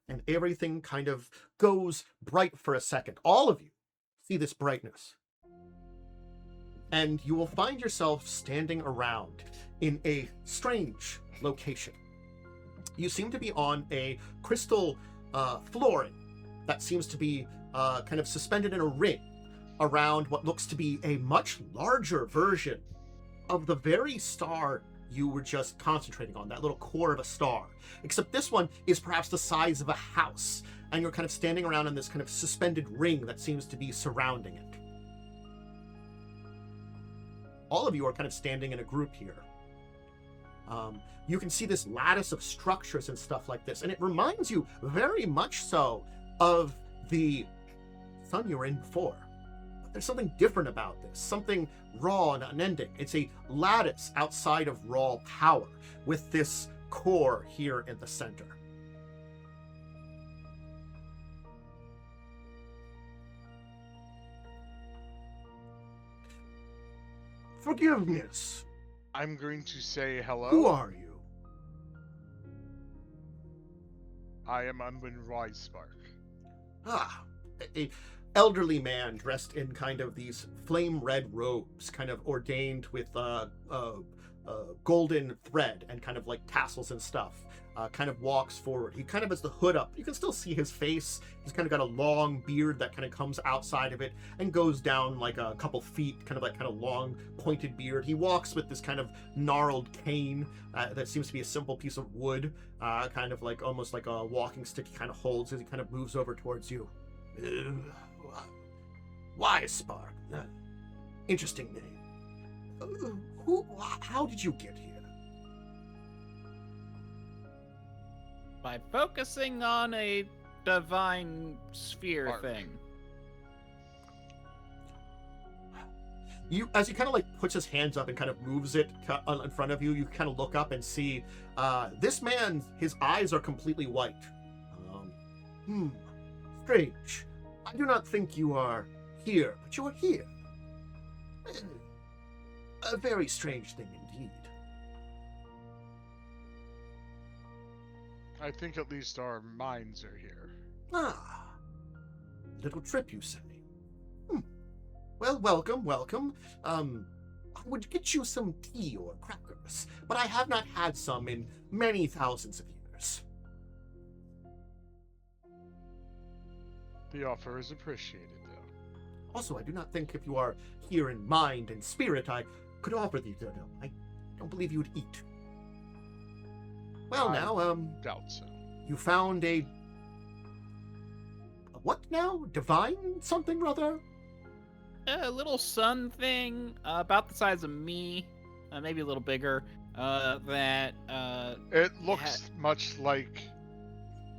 And everything kind of goes bright for a second. All of you see this brightness. And you will find yourself standing around in a strange location. You seem to be on a crystal flooring that seems to be kind of suspended in a ring around what looks to be a much larger version of the very star you were just concentrating on, that little core of a star. Except this one is perhaps the size of a house, and you're kind of standing around in this kind of suspended ring that seems to be surrounding it. All of you are kind of standing in a group here. You can see this lattice of structures and stuff like this, and it reminds you very much so of the sun you were in before. But there's something different about this, something raw and unending. It's a lattice outside of raw power, with this core here in the center. Forgiveness. I'm going to say hello. Who are you? I am Wisespark. Ah, a elderly man dressed in kind of these flame red robes, kind of ordained with golden thread and kind of like tassels and stuff, kind of walks forward. He kind of has the hood up. You can still see his face. He's kind of got a long beard that kind of comes outside of it and goes down like a couple feet, kind of long pointed beard. He walks with this kind of gnarled cane that seems to be a simple piece of wood, kind of like almost like a walking stick he kind of holds as he kind of moves over towards you. Wisespark. Interesting name. How did you get here? By focusing on a divine sphere Arc. thing. As he kind of like puts his hands up and kind of moves it in front of you, you kind of look up and see this man, his eyes are completely white. Strange. I do not think you are here, but you are here. A very strange thing indeed. I think at least our minds are here. Ah, little trip, you say? Well, welcome. I would get you some tea or crackers, but I have not had some in many thousands of years. The offer is appreciated, though. Also, I do not think if you are here in mind and spirit, I could offer thee, though. I don't believe you would eat. Well, I now, doubt so. you found a what now? Divine something, rather? A little sun thing, about the size of me, maybe a little bigger. It looks much like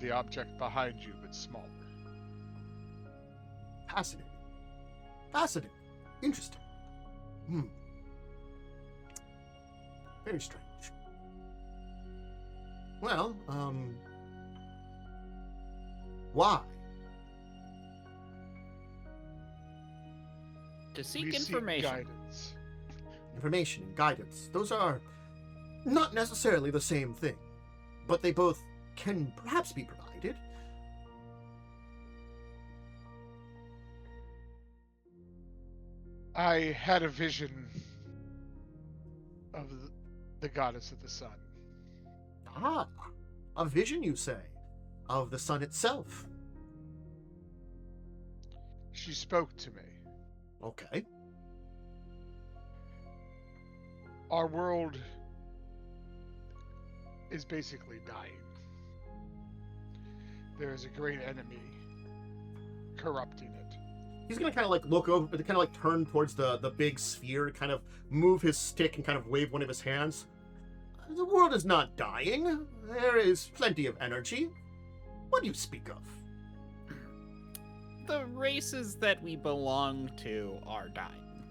the object behind you, but smaller. Fascinating. Interesting. Very strange. Well, why? To seek We seek information. guidance. Information and guidance. Those are not necessarily the same thing, but they both can perhaps be provided. I had a vision of the goddess of the sun. Ah, a vision, you say, of the sun itself. She spoke to me. Okay. Our world is basically dying. There is a great enemy corrupting it. He's gonna kind of like look over, kind of like turn towards the big sphere, kind of move his stick and kind of wave one of his hands. The world is not dying. There is plenty of energy. What do you speak of? The races that we belong to are dying.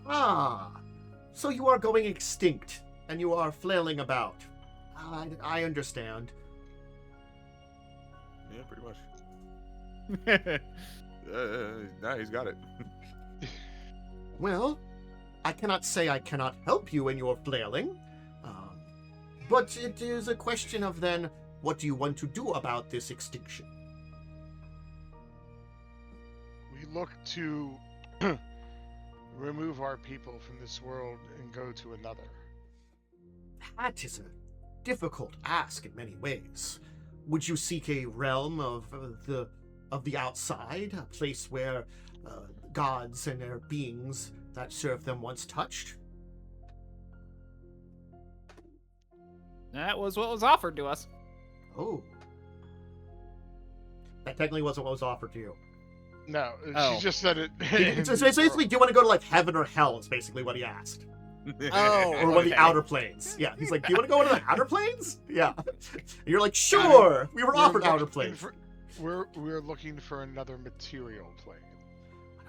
Ah, so you are going extinct, and you are flailing about. I understand. Yeah, pretty much. Nah, he's got it. Well, I cannot say I cannot help you in your flailing. But it is a question of then, what do you want to do about this extinction? We look to remove our people from this world and go to another. That is a difficult ask in many ways. Would you seek a realm of the outside, a place where gods and their beings that serve them once touched? That was what was offered to us. Oh. That technically wasn't what was offered to you. No, Oh. she just said it. So basically, do you want to go to like heaven or hell is basically what he asked. Oh, Or one of the okay. outer planes. Yeah, he's like, do you want to go into the outer planes? Yeah. And you're like, sure, we were offered outer planes. We're looking for another material plane.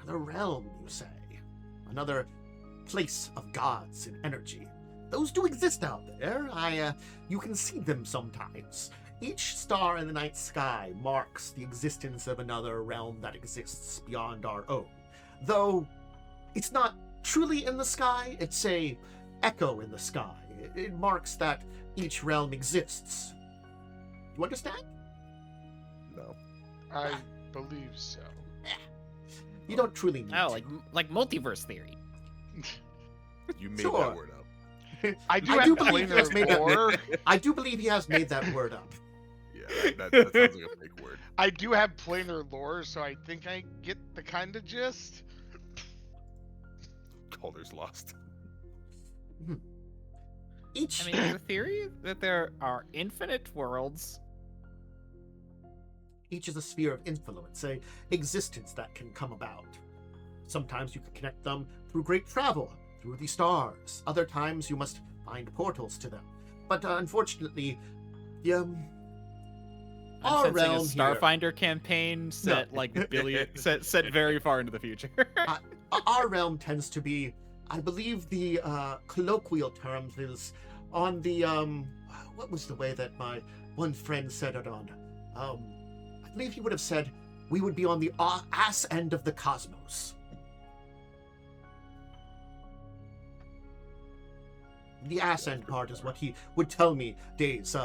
Another realm, you say. Another place of gods and energy. Those do exist out there. You can see them sometimes. Each star in the night sky marks the existence of another realm that exists beyond our own. Though, it's not truly in the sky, it's a echo in the sky. It marks that each realm exists. You understand? No. I believe so. You don't truly need Oh, to. like multiverse theory. You made Sure. that word up. I do I have do believe he has made that- lore. I do believe he has made that word up. Yeah, that sounds like a fake word. I do have planar lore, so I think I get the kind of gist. Calder's lost. Each I mean, there's a theory that there are infinite worlds. Each is a sphere of influence, a existence that can come about. Sometimes you can connect them through great travel, through the stars. Other times you must find portals to them. But unfortunately, our I'm sensing a realm here, Starfinder campaign set like set very far into the future. our realm tends to be, I believe the colloquial term is on the what was the way that my one friend said it on? I believe he would have said we would be on the ass end of the cosmos. The ass end part is what he would tell me days.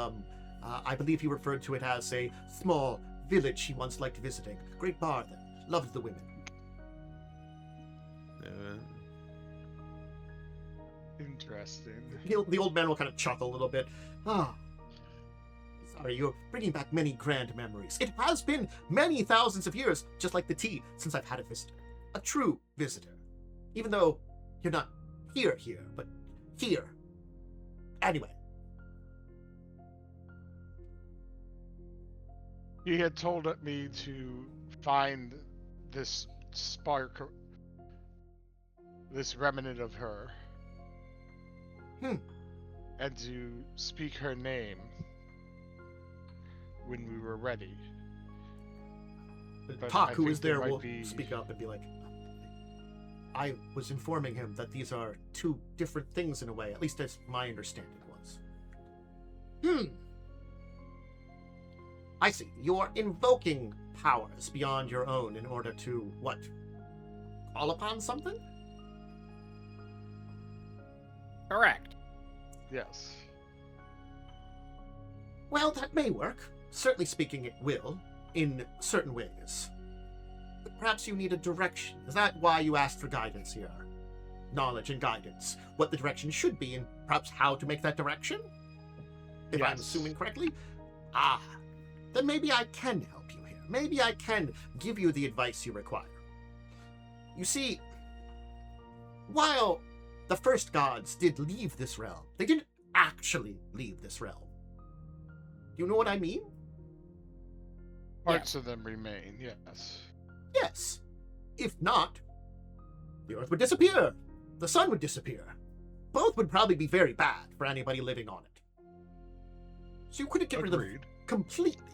I believe he referred to it as a small village he once liked visiting. Great bar there. Loved the women. Interesting. The old man will kind of chuckle a little bit. Ah. Sorry, you're bringing back many grand memories. It has been many thousands of years, just like the tea, since I've had a visitor. A true visitor. Even though you're not here, but here. Anyway. He had told me to find this spark, this remnant of her, and to speak her name when we were ready. But Talk, I who think is there there, might will be- speak up and be like, I was informing him that these are two different things in a way, at least as my understanding was. I see. You're invoking powers beyond your own in order to, what? Call upon something? Correct. Yes. Well, that may work. Certainly speaking, it will, in certain ways. But perhaps you need a direction. Is that why you asked for guidance here? knowledge and guidance, what the direction should be, and perhaps how to make that direction? If I'm Yes. assuming correctly? Then maybe I can help you here. Maybe I can give you the advice you require. You see, while the first gods did leave this realm, they didn't actually leave this realm. Do you know what I mean? Parts of them remain, yes. Yes. If not, the Earth would disappear. The sun would disappear. Both would probably be very bad for anybody living on it. So you couldn't get rid of them Agreed. completely.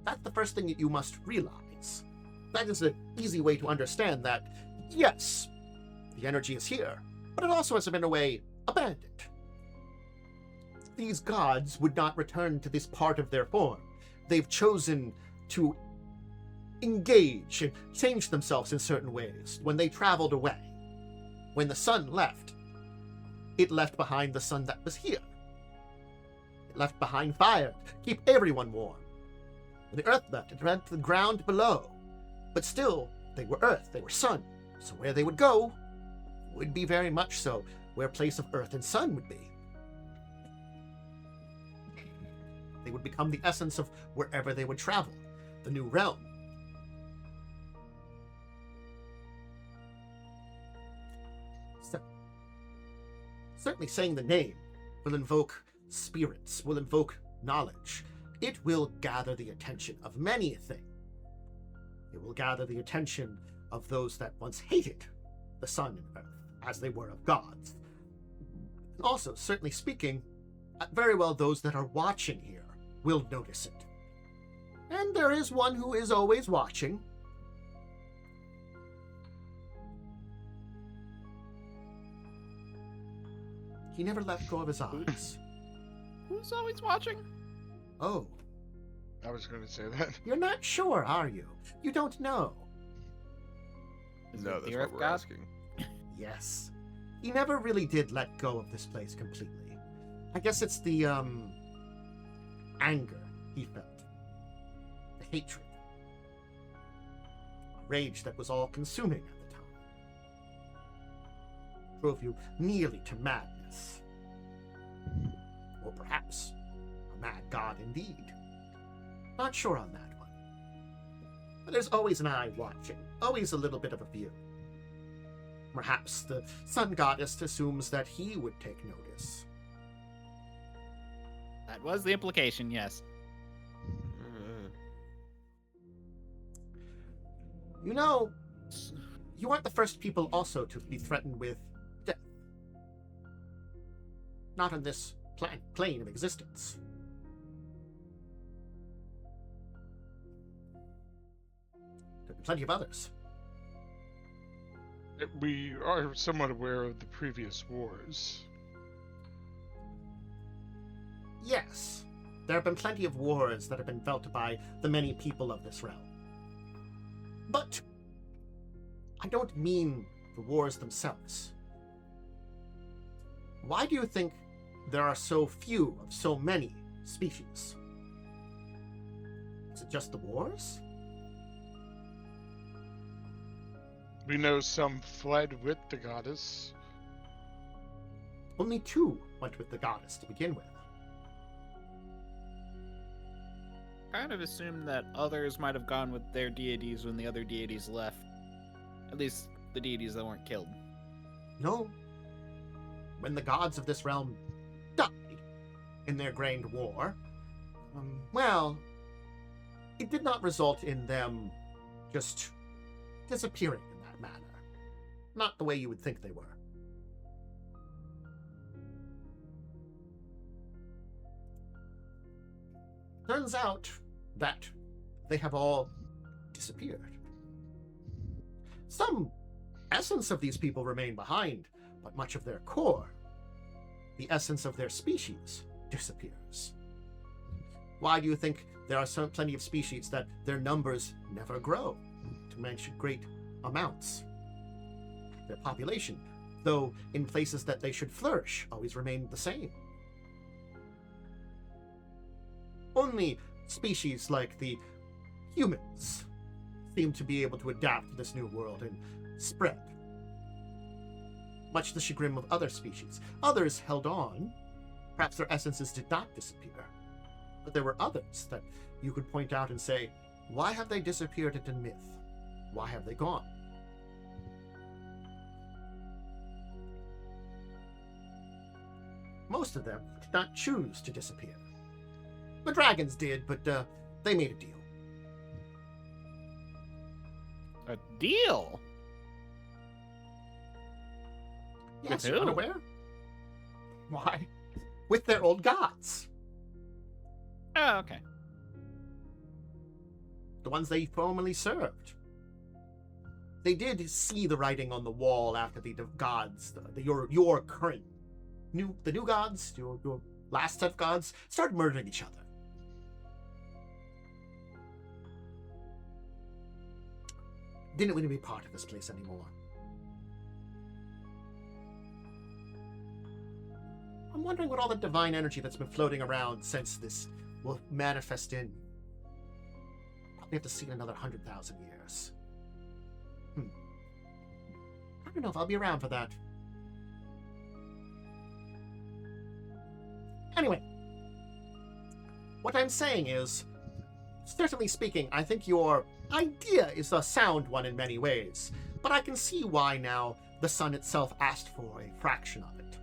That's the first thing that you must realize. That is an easy way to understand that, yes, the energy is here, but it also has been, in a way, abandoned. These gods would not return to this part of their form. They've chosen to engage and change themselves in certain ways. When they traveled away, when the sun left, it left behind the sun that was here. It left behind fire to keep everyone warm. When the earth left, it went to the ground below. But still, they were earth, they were sun. So where they would go would be very much so where a place of earth and sun would be. They would become the essence of wherever they would travel, the new realm. So, certainly saying the name will invoke spirits, will invoke knowledge. It will gather the attention of many a thing. It will gather the attention of those that once hated the sun and earth, as they were of gods. And also, certainly speaking, very well those that are watching here will notice it. And there is one who is always watching. He never let go of his eyes. Who's always watching? Oh, I was going to say that. you're not sure, are you? You don't know. Is No, it that's the what Earth we're God? asking. Yes. He never really did let go of this place completely. I guess it's the, anger he felt. The hatred. A rage that was all-consuming at the time. Drove you nearly to madness. Or perhaps a mad god indeed. Not sure on that one. But there's always an eye watching, always a little bit of a view. Perhaps the sun goddess assumes that he would take notice. That was the implication, yes. You know, you aren't the first people also to be threatened with death. Not on this plane of existence. There are plenty of others. We are somewhat aware of the previous wars. Yes, there have been plenty of wars that have been felt by the many people of this realm. But I don't mean the wars themselves. Why do you think there are so few of so many species? Is it just the wars? We know some fled with the goddess. Only 2 went with the goddess to begin with. Kind of assumed that others might have gone with their deities when the other deities left. At least the deities that weren't killed. No. When the gods of this realm died in their grand war, well, it did not result in them just disappearing in that manner. Not the way you would think they were. Turns out that they have all disappeared. Some essence of these people remain behind, but much of their core, the essence of their species, disappears. Why do you think there are plenty of species that their numbers never grow to mention great amounts? Their population, though in places that they should flourish, always remain the same. Only species like the humans, seemed to be able to adapt to this new world and spread, much to the chagrin of other species. Others held on. Perhaps their essences did not disappear. But there were others that you could point out and say, why have they disappeared into myth? Why have they gone? Most of them did not choose to disappear. The dragons did, but they made a deal. A deal? Yes, With you're who? unaware? Why? With their old gods. Oh, okay. The ones they formerly served. They did see the writing on the wall after the gods, your current, the new gods, your last set of gods, started murdering each other. Didn't want to be part of this place anymore. I'm wondering what all the divine energy that's been floating around since this will manifest in. Probably have to see in another 100,000 years. I don't know if I'll be around for that. Anyway, what I'm saying is, certainly speaking, I think your idea is a sound one in many ways, but I can see why now the sun itself asked for a fraction of it.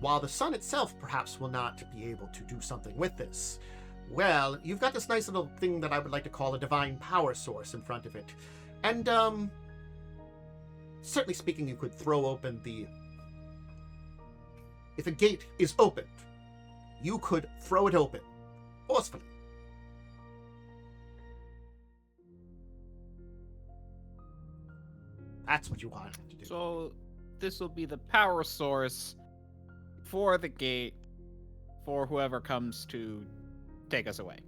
While the sun itself perhaps will not be able to do something with this, well, you've got this nice little thing that I would like to call a divine power source in front of it. And, certainly speaking, you could throw open the... If a gate is opened, you could throw it open, forcefully. That's what you want to do. So this will be the power source for the gate for whoever comes to take us away.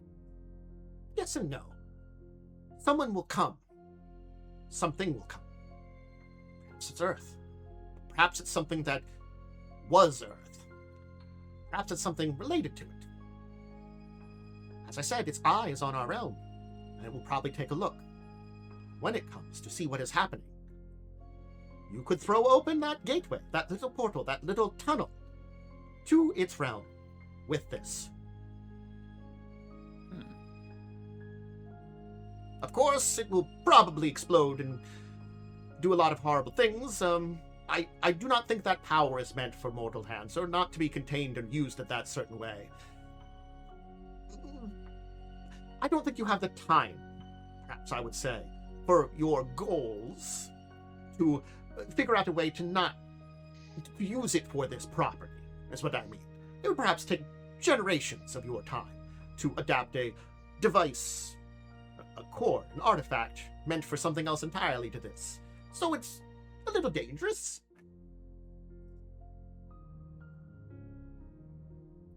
Yes and no. Someone will come. Something will come. Perhaps it's Earth. Perhaps it's something that was Earth. Perhaps it's something related to it. As I said, its eye is on our realm, and it will probably take a look when it comes to see what is happening. You could throw open that gateway, that little portal, that little tunnel to its realm with this. Of course, it will probably explode and do a lot of horrible things. I do not think that power is meant for mortal hands, or not to be contained and used in that certain way. I don't think you have the time, perhaps I would say, for your goals to figure out a way to not use it for this property, is what I mean. It would perhaps take generations of your time to adapt a device, a core, an artifact meant for something else entirely to this. So it's a little dangerous.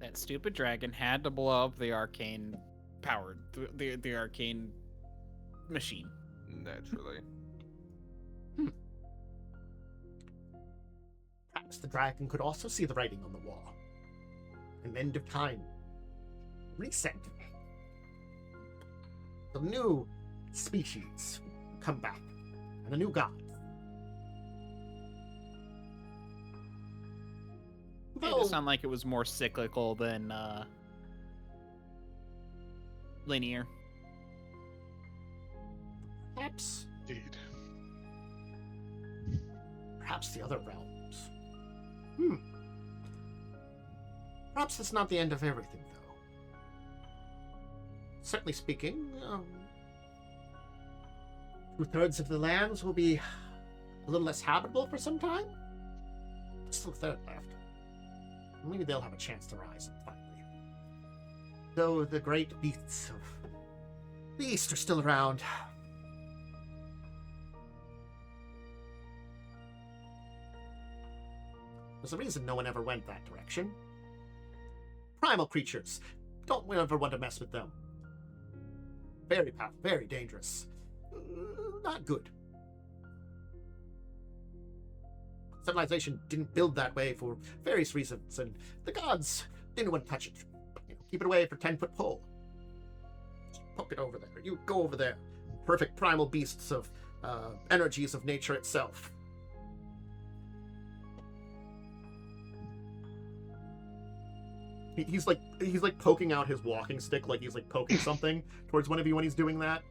That stupid dragon had to blow up the arcane powered, the arcane machine. Naturally. Perhaps the dragon could also see the writing on the wall. An end of time. Reset. The new species come back, and a new god. Made it sound like it was more cyclical than linear. Perhaps Indeed. Perhaps the other realms. Perhaps it's not the end of everything, though. Certainly speaking, 2/3 of the lands will be a little less habitable for some time. Still a third left. Maybe they'll have a chance to rise up finally. Though the great beasts of the East are still around. There's a reason no one ever went that direction. Primal creatures. Don't ever want to mess with them. Very powerful, very dangerous. Not good. Civilization didn't build that way for various reasons, and the gods didn't want to touch it. Keep it away for 10-foot pole. Just poke it over there. You go over there. perfect primal beasts of energies of nature itself. He's like poking out his walking stick, like he's like poking something towards one of you when he's doing that.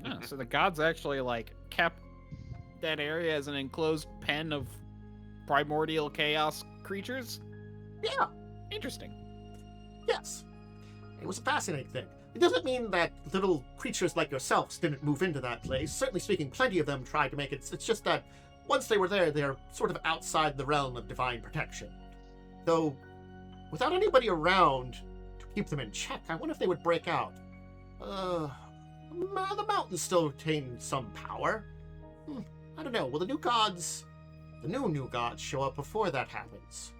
Oh, so the gods actually like kept that area as an enclosed pen of primordial chaos creatures? Yeah. Interesting. Yes. It was a fascinating thing. It doesn't mean that little creatures like yourselves didn't move into that place. Certainly speaking, plenty of them tried to make it. It's just that once they were there, they're sort of outside the realm of divine protection. Though, without anybody around to keep them in check, I wonder if they would break out. The mountains still retain some power. I don't know. Will the new gods show up before that happens?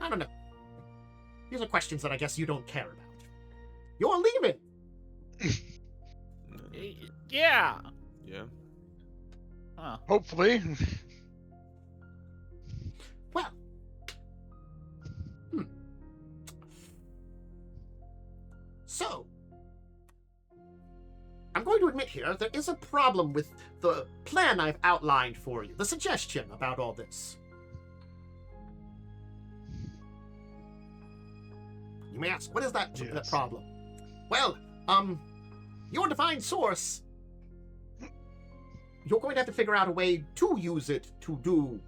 I don't know. These are questions that I guess you don't care about. You're leaving! Yeah. Yeah. Huh. Hopefully. Well. So, I'm going to admit here, there is a problem with the plan I've outlined for you, the suggestion about all this. You may ask, what is that problem? Well, your divine source, you're going to have to figure out a way to use it to do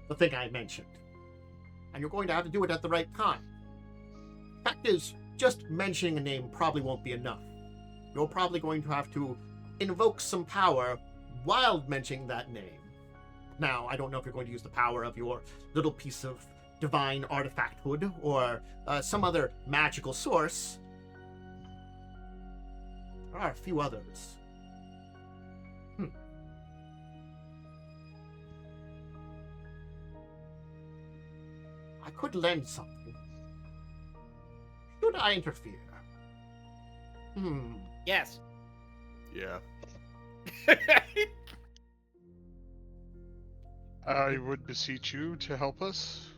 the thing I mentioned. And you're going to have to do it at the right time. Fact is, just mentioning a name probably won't be enough. You're probably going to have to invoke some power while mentioning that name. Now, I don't know if you're going to use the power of your little piece of divine artifacthood or some other magical source. There are a few others. I could lend something. Should I interfere? Yes. Yeah. I would beseech you to help us.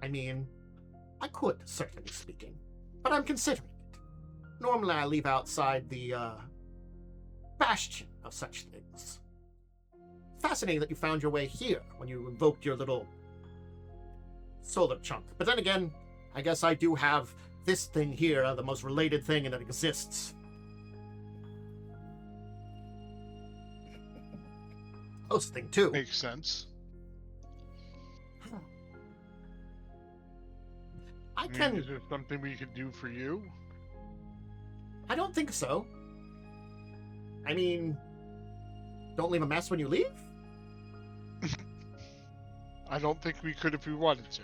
I mean, I could, certainly speaking, but I'm considering it. Normally I leave outside the, bastion of such things. Fascinating that you found your way here when you invoked your little solar chunk. But then again, I guess I do have this thing here, the most related thing that exists. Close thing, too. Makes sense. I can... Is there something we could do for you? I don't think so. I mean, don't leave a mess when you leave? I don't think we could if we wanted to.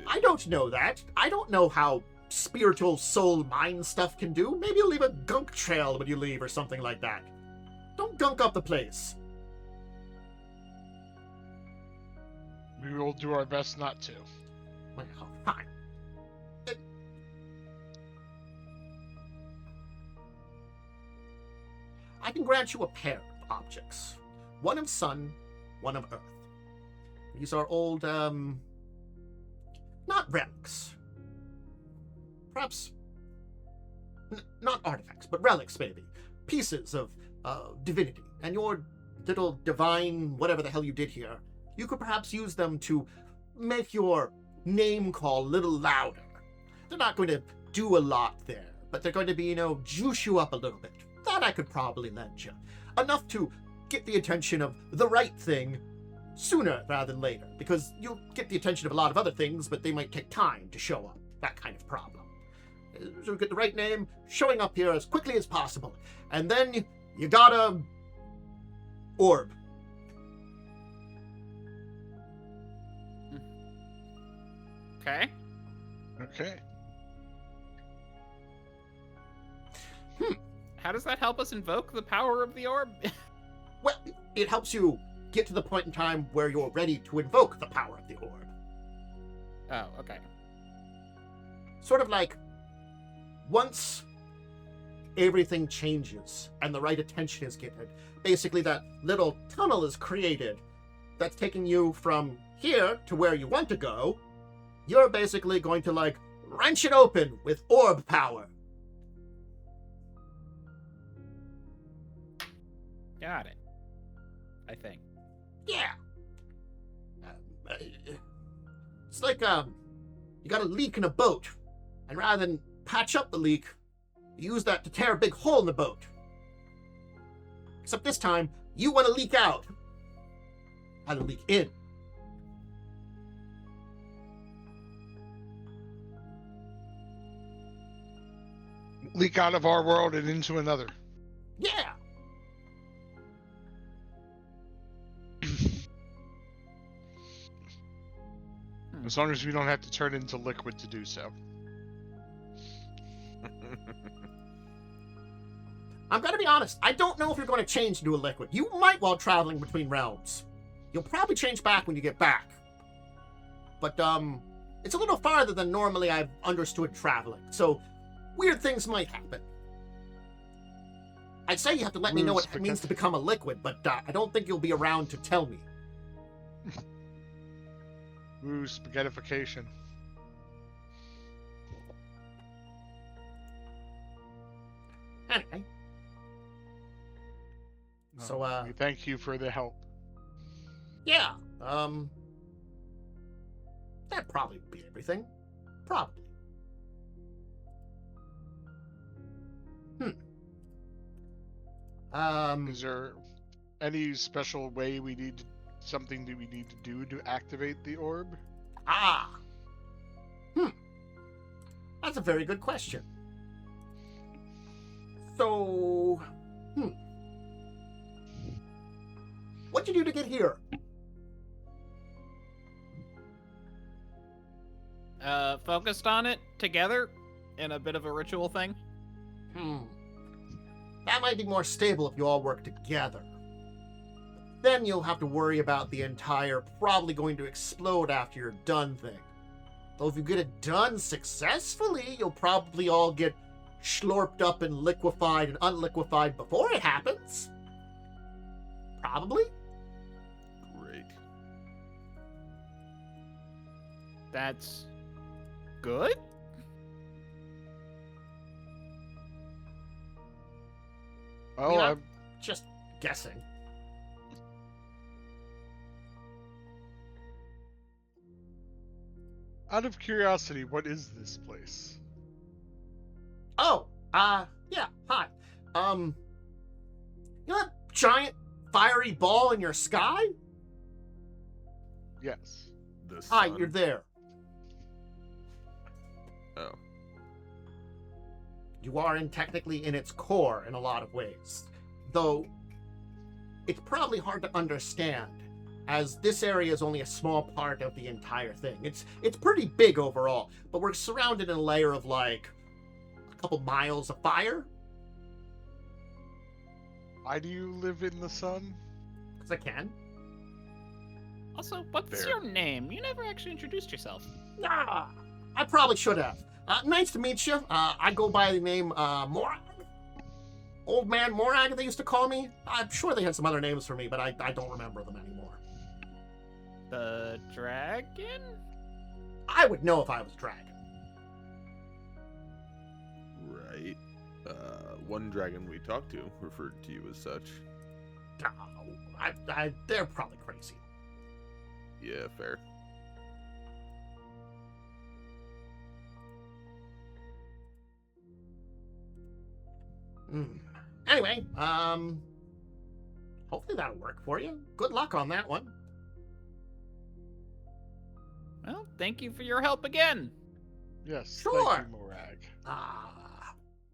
I don't know that. I don't know how spiritual soul mind stuff can do. Maybe you'll leave a gunk trail when you leave or something like that. Don't gunk up the place. We will do our best not to. Well, fine. I can grant you a pair of objects. One of sun, one of earth. These are old, not relics. Perhaps, not artifacts, but relics, maybe. Pieces of divinity. And your little divine, whatever the hell you did here, you could perhaps use them to make your name call a little louder. They're not going to do a lot there, but they're going to be, juice you up a little bit. That I could probably lend you. Enough to get the attention of the right thing sooner rather than later, because you'll get the attention of a lot of other things, but they might take time to show up. That kind of problem. So get the right name showing up here as quickly as possible. And then you got a orb. Okay. Okay. How does that help us invoke the power of the orb? Well, it helps you get to the point in time where you're ready to invoke the power of the orb. Oh, okay. Sort of like, once everything changes and the right attention is given, basically that little tunnel is created that's taking you from here to where you want to go, you're basically going to, wrench it open with orb power. Got it. I think. Yeah. It's like, you got a leak in a boat, and rather than patch up the leak, you use that to tear a big hole in the boat. Except this time, you want to leak out. How to leak in. Leak out of our world and into another. Yeah. As long as we don't have to turn into liquid to do so. I'm gonna be honest, I don't know if you're going to change into a liquid. You might while traveling between realms. You'll probably change back when you get back. But, it's a little farther than normally I've understood traveling, so weird things might happen. I'd say you have to let me know what it means to become a liquid, but I don't think you'll be around to tell me. Ooh, spaghettification. Anyway. So, we thank you for the help. yeah, that'd probably be everything. Probably. Is there any special way we need something that we need to do to activate the orb? That's a very good question. So, what'd you do to get here? Focused on it together in a bit of a ritual thing. That might be more stable if you all work together. Then you'll have to worry about the entire probably going to explode after you're done thing. Though if you get it done successfully, you'll probably all get schlorped up and liquefied and unliquefied before it happens. Probably. Great. That's good? Oh, mean, I'm just guessing. out of curiosity, what is this place? Oh, yeah, hi. You know that giant fiery ball in your sky? Yes. The Hi, sun? you're there. Oh. You are technically in its core in a lot of ways. Though, it's probably hard to understand, as this area is only a small part of the entire thing. It's pretty big overall, but we're surrounded in a layer of, like, a couple miles of fire. Why do you live in the sun? Because I can. Also, what's Fair. your name? You never actually introduced yourself. Ah, I probably should have. Nice to meet you. I go by the name, Morag. Old Man Morag, they used to call me. I'm sure they had some other names for me, but I don't remember them anymore. The dragon? I would know if I was dragon. Right. One dragon we talked to referred to you as such. Oh, they're probably crazy. Yeah, fair. Anyway, hopefully that'll work for you. Good luck on that one. Well, thank you for your help again. Yes. Sure. Thank you, Morag.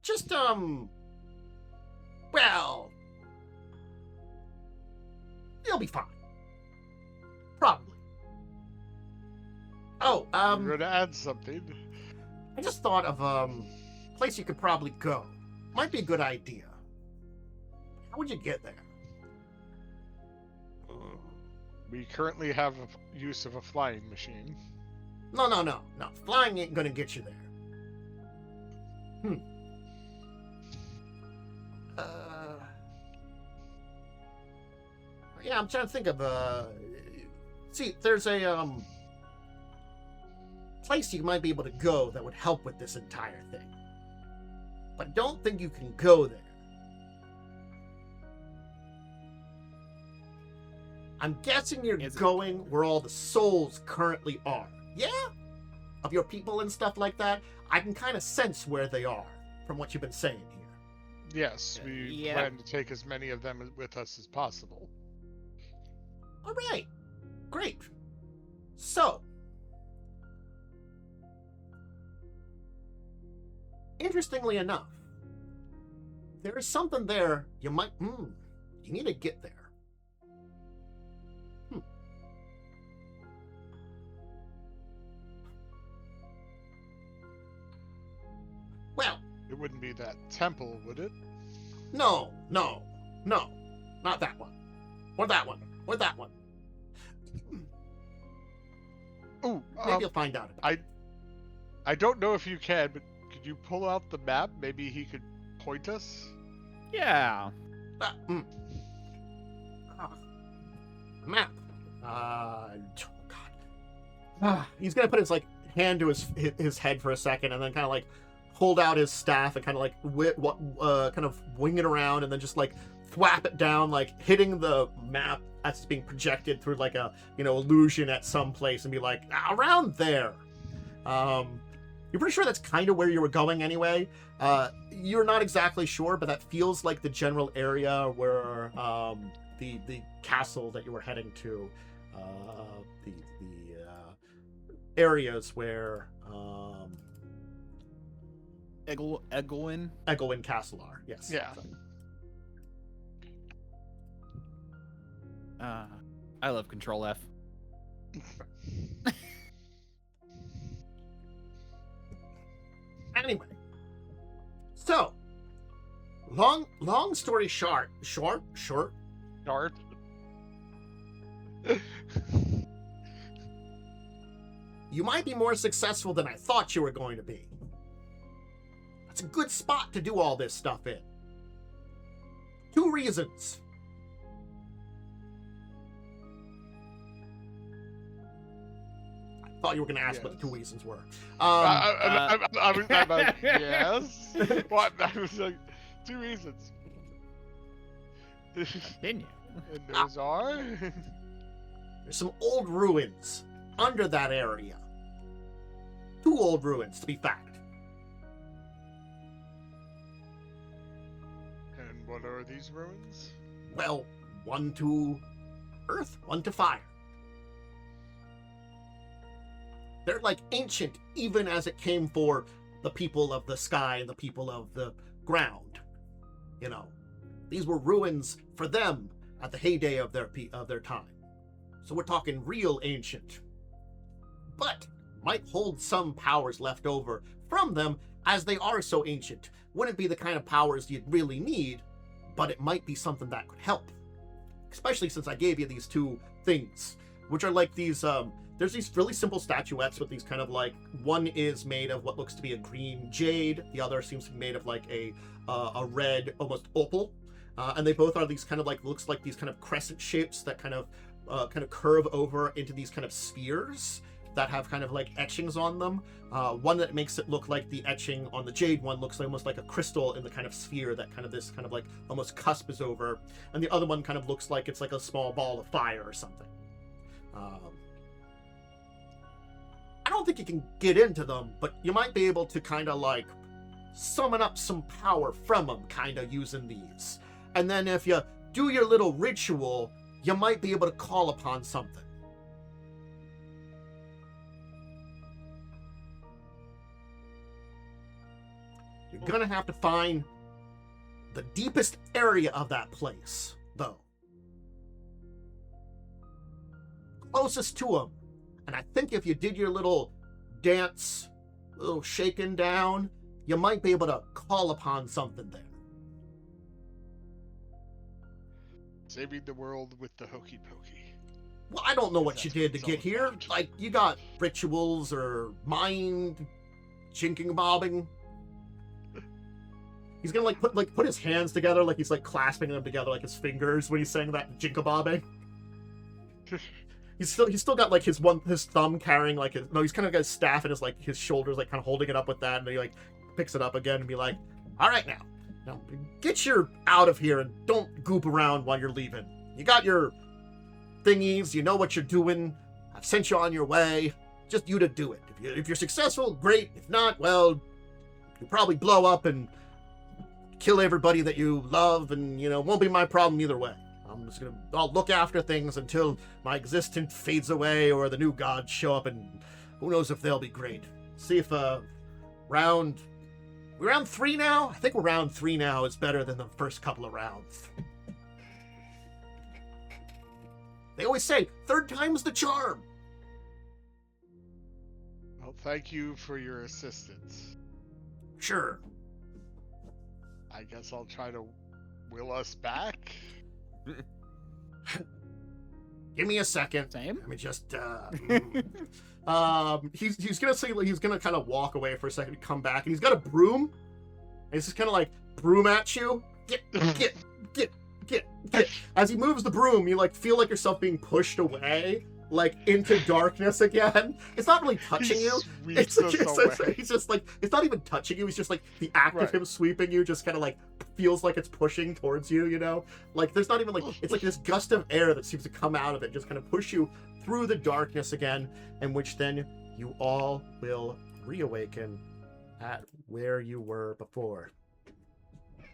Just, well, you'll be fine. Probably. Oh, You're gonna add something. I just thought of, a place you could probably go. Might be a good idea. How would you get there? We currently have use of a flying machine. No. Flying ain't gonna get you there. Yeah, I'm trying to think of, see, there's place you might be able to go that would help with this entire thing. But I don't think you can go there. I'm guessing you're going where all the souls currently are. Yeah? Of your people and stuff like that? I can kind of sense where they are from what you've been saying here. Yes, we plan to take as many of them with us as possible. All right. Great. So, interestingly enough, there is something there you might... you need to get there. Well... It wouldn't be that temple, would it? No. Not that one. Or that one. Or that one. Oh, maybe you'll find out about it. I don't know if you can, but could you pull out the map? Maybe he could point us? Yeah. Map. Oh, God. He's gonna put his hand to his head for a second, and then kind of hold out his staff and kind of wing it around, and then just thwap it down, hitting the map that's being projected through a illusion at some place, and be like, around there. You're pretty sure that's kind of where you were going anyway. You're not exactly sure, but that feels like the general area where the castle that you were heading to, the areas where Egwin Castle are. Yes. Yeah. I love Control F. Anyway, so long story short. You might be more successful than I thought you were going to be. That's a good spot to do all this stuff in. 2 reasons. I thought you were going to ask what the 2 reasons were. I was like, yes. What? I was like, 2 reasons. Continue. And those are? There's some old ruins under that area. 2 old ruins, to be fact. And what are these ruins? Well, 1 to earth, 1 to fire. They're ancient, even as it came for the people of the sky and the people of the ground. These were ruins for them at the heyday of their time. So we're talking real ancient. But might hold some powers left over from them, as they are so ancient. Wouldn't be the kind of powers you'd really need, but it might be something that could help. Especially since I gave you these 2 things, which are these, there's these really simple statuettes with these kind of one is made of what looks to be a green jade, the other seems to be made of a red, almost opal, and they both are these kind of looks like these kind of crescent shapes that kind of curve over into these kind of spheres that have kind of etchings on them. One that makes it look like the etching on the jade one looks almost like a crystal in the kind of sphere that kind of this kind of almost cusp is over, and the other one kind of looks like it's a small ball of fire or something. I don't think you can get into them, but you might be able to kind of summon up some power from them, kind of using these. And then if you do your little ritual, you might be able to call upon something. You're gonna have to find the deepest area of that place, though. Closest to them. And I think if you did your little dance, little shaking down, you might be able to call upon something there. Saving the world with the hokey pokey. Well, I don't know what you That's did to what get it's all here. about. You got rituals or mind jinking bobbing. He's gonna put his hands together, he's clasping them together like his fingers when he's saying that jinkabobbing. he's still got like his thumb carrying like he's kind of got his staff and his shoulders like kind of holding it up with that, and he like picks it up again and be like, all right, now get your out of here and don't goop around while you're leaving. You got your thingies, you know what you're doing. I've sent you on your way. Just you to do it. If you're successful, great. If not, well, you'll probably blow up and kill everybody that you love, and it won't be my problem either way. I'll look after things until my existence fades away or the new gods show up, and who knows if they'll be great. See if we're round 3 now? I think round 3 now is better than the first couple of rounds. They always say, 3rd time's the charm. Well, thank you for your assistance. Sure. I guess I'll try to will us back. Give me a second. Same. Let me just he's gonna say he's gonna kind of walk away for a second, come back, and he's got a broom. And he's just kind of like broom at you. Get. As he moves the broom, you like feel like yourself being pushed away, like into darkness again. It's not really touching you. It's just like it's not even touching you. It's just like the act of him sweeping you just kind of like feels like it's pushing towards you. Like there's not even like it's like this gust of air that seems to come out of it, just kind of push you through the darkness again, in which then you all will reawaken at where you were before.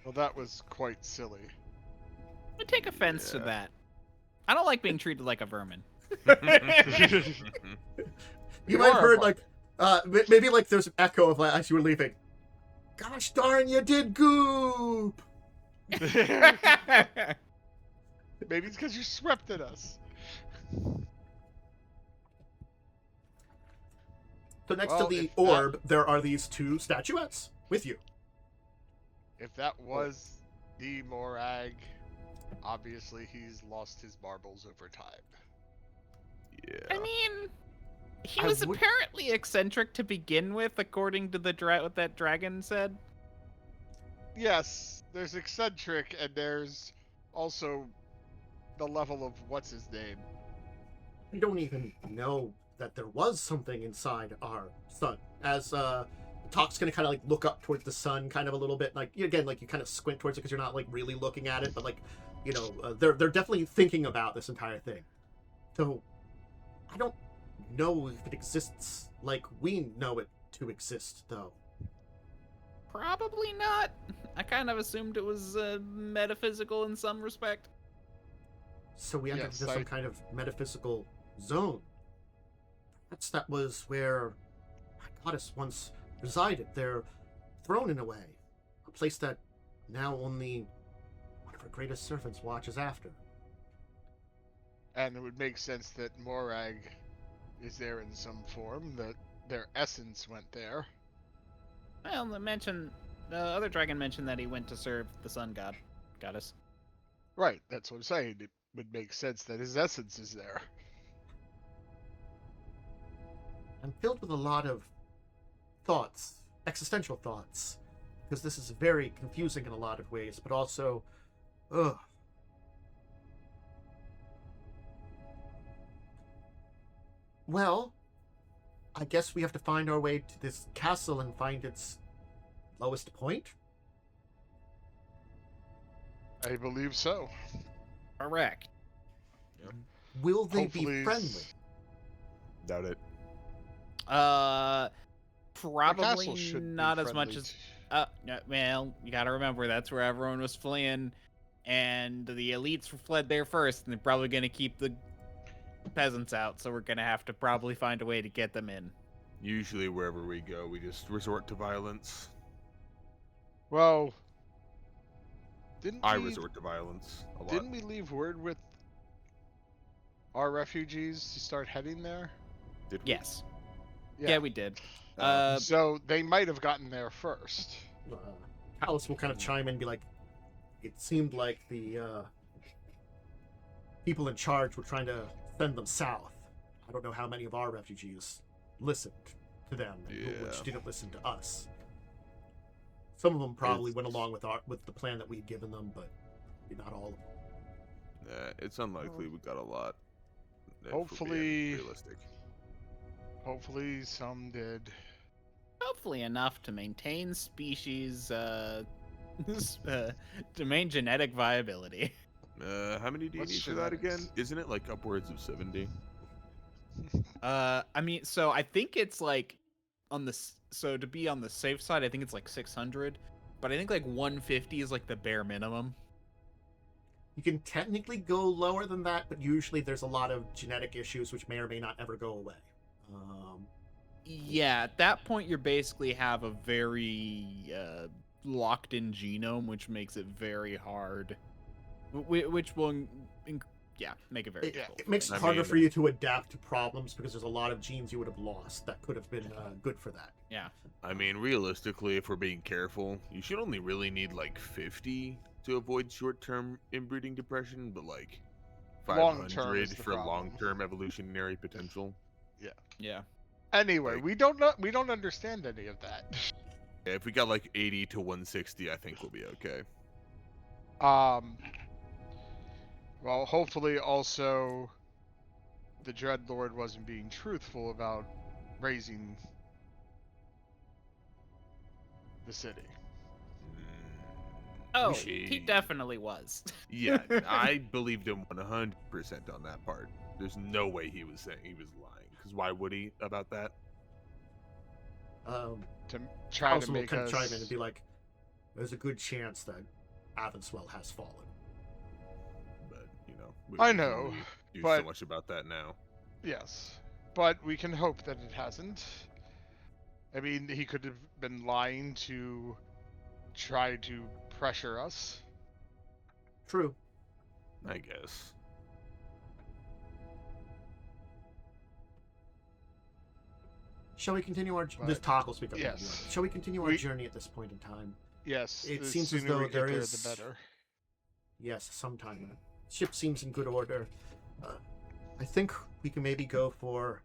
Well, that was quite silly. I take offense to that. I don't like being treated like a vermin. You might have heard like maybe like there's an echo of like as you were leaving. Gosh darn, you did goop. Maybe it's because you swept at us. So next to the orb, there are these 2 statuettes with you. If that was the Morag, obviously he's lost his marbles over time. Yeah. I mean, he was apparently eccentric to begin with, according to what that dragon said. Yes, there's eccentric, and there's also the level of what's his name. We don't even know that there was something inside our sun. As Talk's gonna kind of like look up towards the sun, kind of a little bit, like again, like you kind of squint towards it because you're not like really looking at it, but like they're definitely thinking about this entire thing. So I don't know if it exists like we know it to exist, though. Probably not. I kind of assumed it was metaphysical in some respect. So we entered into some kind of metaphysical zone. Perhaps that was where my goddess once resided, their throne in a way. A place that now only one of her greatest servants watches after. And it would make sense that Morag is there in some form, that their essence went there. Well, the other dragon mentioned that he went to serve the sun goddess. Right, that's what I'm saying. It would make sense that his essence is there. I'm filled with a lot of thoughts, existential thoughts, because this is very confusing in a lot of ways, but also, Well, I guess we have to find our way to this castle and find its lowest point? I believe so. Correct. Yep. Will they be friendly? Doubt it. Probably not as much as... well, you gotta remember, that's where everyone was fleeing, and the elites fled there first, and they're probably gonna keep the peasants out, so we're gonna have to probably find a way to get them in. Usually wherever we go, we just resort to violence. Well, I resort to violence a lot. Didn't we leave word with our refugees to start heading there? Did we? Yes. Yeah, we did. So they might have gotten there first. Talas will kind of chime in and be like, it seemed like the people in charge were trying to send them south. I don't know how many of our refugees listened to them, which didn't listen to us. Some of them probably went along with the plan that we'd given them, but not all of them. It's unlikely we got a lot. if we're being Hopefully- realistic. Hopefully some did. Hopefully enough to maintain species, to maintain genetic viability. How many do you What's need for that again? genetics? Isn't it like upwards of 70? I mean, so I think it's like so to be on the safe side, I think it's like 600, but I think like 150 is like the bare minimum. You can technically go lower than that, but usually there's a lot of genetic issues which may or may not ever go away. Yeah, at that point you basically have a very locked in genome, which makes it very hard. Which will, make it very difficult. It makes it I harder mean- for you to adapt to problems because there's a lot of genes you would have lost that could have been good for that. Yeah. I mean, realistically, if we're being careful, you should only really need like 50 to avoid short-term inbreeding depression, but like Long-term 500 is the for problem. long-term evolutionary potential. Yeah. Anyway, Like- we don't understand any of that. Yeah, if we got like 80 to 160, I think we'll be okay. Well, hopefully also the Dreadlord wasn't being truthful about raising the city. Oh, She- he definitely was. Yeah, I believed him 100% on that part. There's no way he was saying he was lying. Because why would he about that? To try Charles to will make kind of us. chime in and be like, "There's a good chance that Avanswell has fallen." But, you know, I can know, only do but- so much about that now. Yes, but we can hope that it hasn't. I mean, he could have been lying to try to pressure us. True. I guess. Shall we continue our But- this talk will speak up? yes. Shall we continue our We- journey at this point in time? Yes, It the seems as sooner we though get there there, is- the better. Yes, sometime. Ship seems in good order. I think we can maybe go for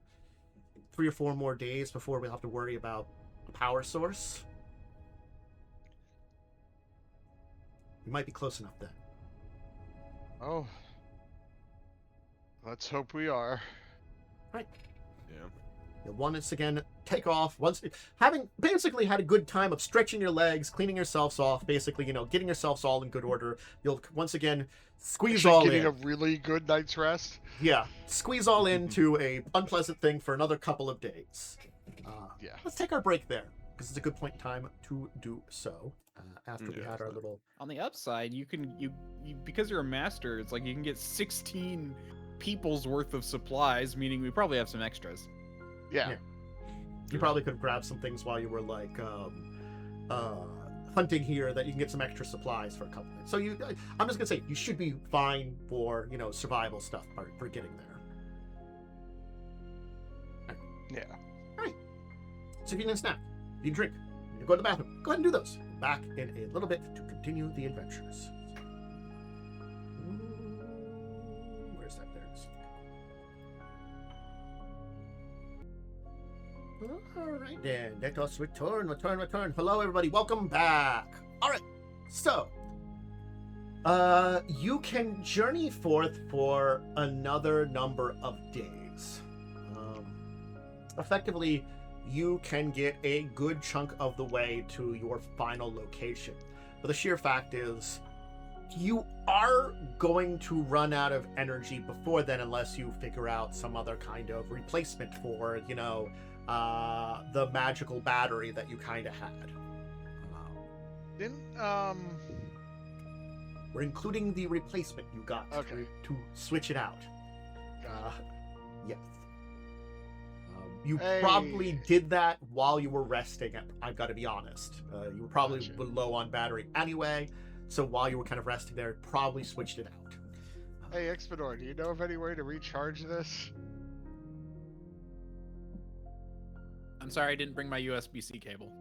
3 or 4 more days before we'll have to worry about a power source. We might be close enough then. Oh, let's hope we are. Right. Yeah. You'll once again take off once having basically had a good time of stretching your legs, cleaning yourselves off, basically, getting yourselves all in good order. You'll once again squeeze Actually all getting in. a really good night's rest. Yeah, squeeze all into a unpleasant thing for another couple of days. Yeah. Let's take our break there because it's a good point in time to do so. After we Yeah, had our so- little On the upside, you because you're a master, it's like you can get 16 people's worth of supplies, meaning we probably have some extras. Yeah. You probably could grab some things while you were like hunting here that you can get some extra supplies for a couple days. So I'm just gonna say you should be fine for survival stuff for getting there. Yeah. So if you need a snack, if you drink, if you go to the bathroom, go ahead and do those. Back in a little bit to continue the adventures. Where's that? There it is. Alright then, let us return. Hello everybody, welcome back. Alright, so you can journey forth for another number of days. Effectively, you can get a good chunk of the way to your final location. But the sheer fact is, you are going to run out of energy before then unless you figure out some other kind of replacement for, the magical battery that you kind of had. Didn't We're including the replacement you got Okay. to switch it out. Yes. You Hey. probably did that while you were resting. I've got to be honest. You were probably Gotcha. low on battery anyway, so while you were kind of resting there, probably switched it out. Hey, Ixbanor, do you know of any way to recharge this? I'm sorry I didn't bring my USB-C cable.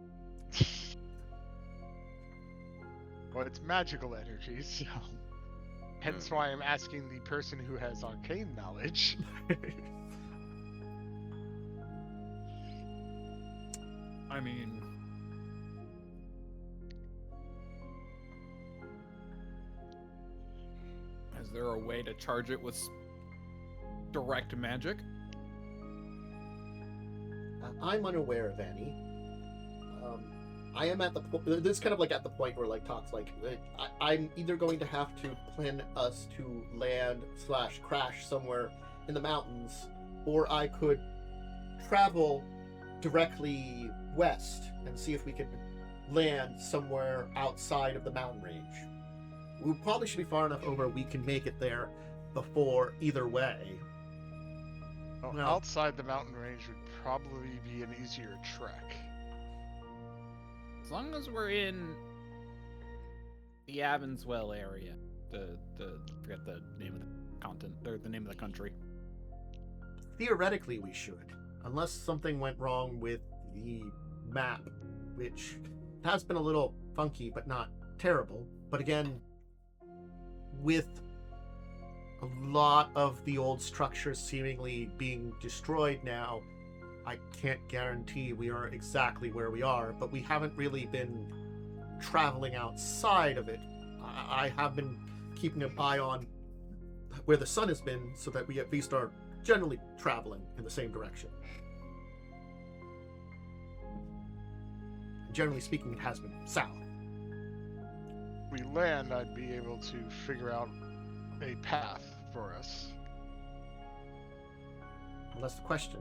Well, it's magical energy, so. Hence why I'm asking the person who has arcane knowledge. I mean, is there a way to charge it with direct magic. I'm unaware of any. I am at the this is kind of like at the point where like talks like I'm either going to have to plan us to land / crash somewhere in the mountains, or I could travel directly west and see if we could land somewhere outside of the mountain range. We probably should be far enough over we can make it there before either way. Well, No. outside the mountain range would probably be an easier trek. As long as we're in the Avanswell area, the forget the name of the continent or the name of the country. Theoretically, we should, unless something went wrong with the map, which has been a little funky, but not terrible. But again, with a lot of the old structures seemingly being destroyed now, I can't guarantee we are exactly where we are, but we haven't really been traveling outside of it. I have been keeping an eye on where the sun has been so that we at least are generally traveling in the same direction. Generally speaking, it has been south. We land, I'd be able to figure out a path for us. Well, that's the question.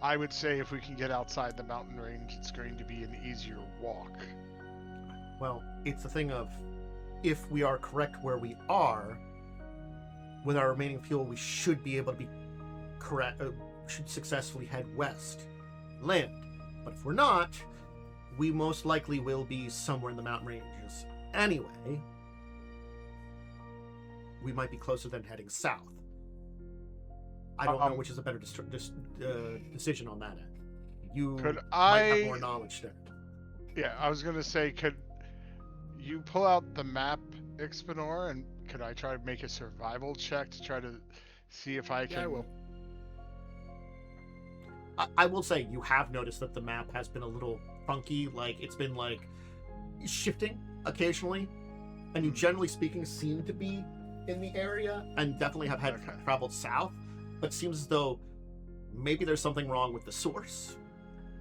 I would say if we can get outside the mountain range, it's going to be an easier walk. Well, it's a thing of, if we are correct where we are, with our remaining fuel, we should be able to be correct. Should successfully head west, land. But if we're not, we most likely will be somewhere in the mountain ranges anyway. We might be closer than heading south. I don't know which is a better decision on that end. You might have more knowledge there. Yeah, I was going to say, could you pull out the map, Ixbanor, and could I try to make a survival check to try to see if I can... Yeah, I will. I will say, you have noticed that the map has been a little funky, like it's been like shifting occasionally, and you generally speaking seem to be in the area and definitely have had traveled south, but it seems as though maybe there's something wrong with the source,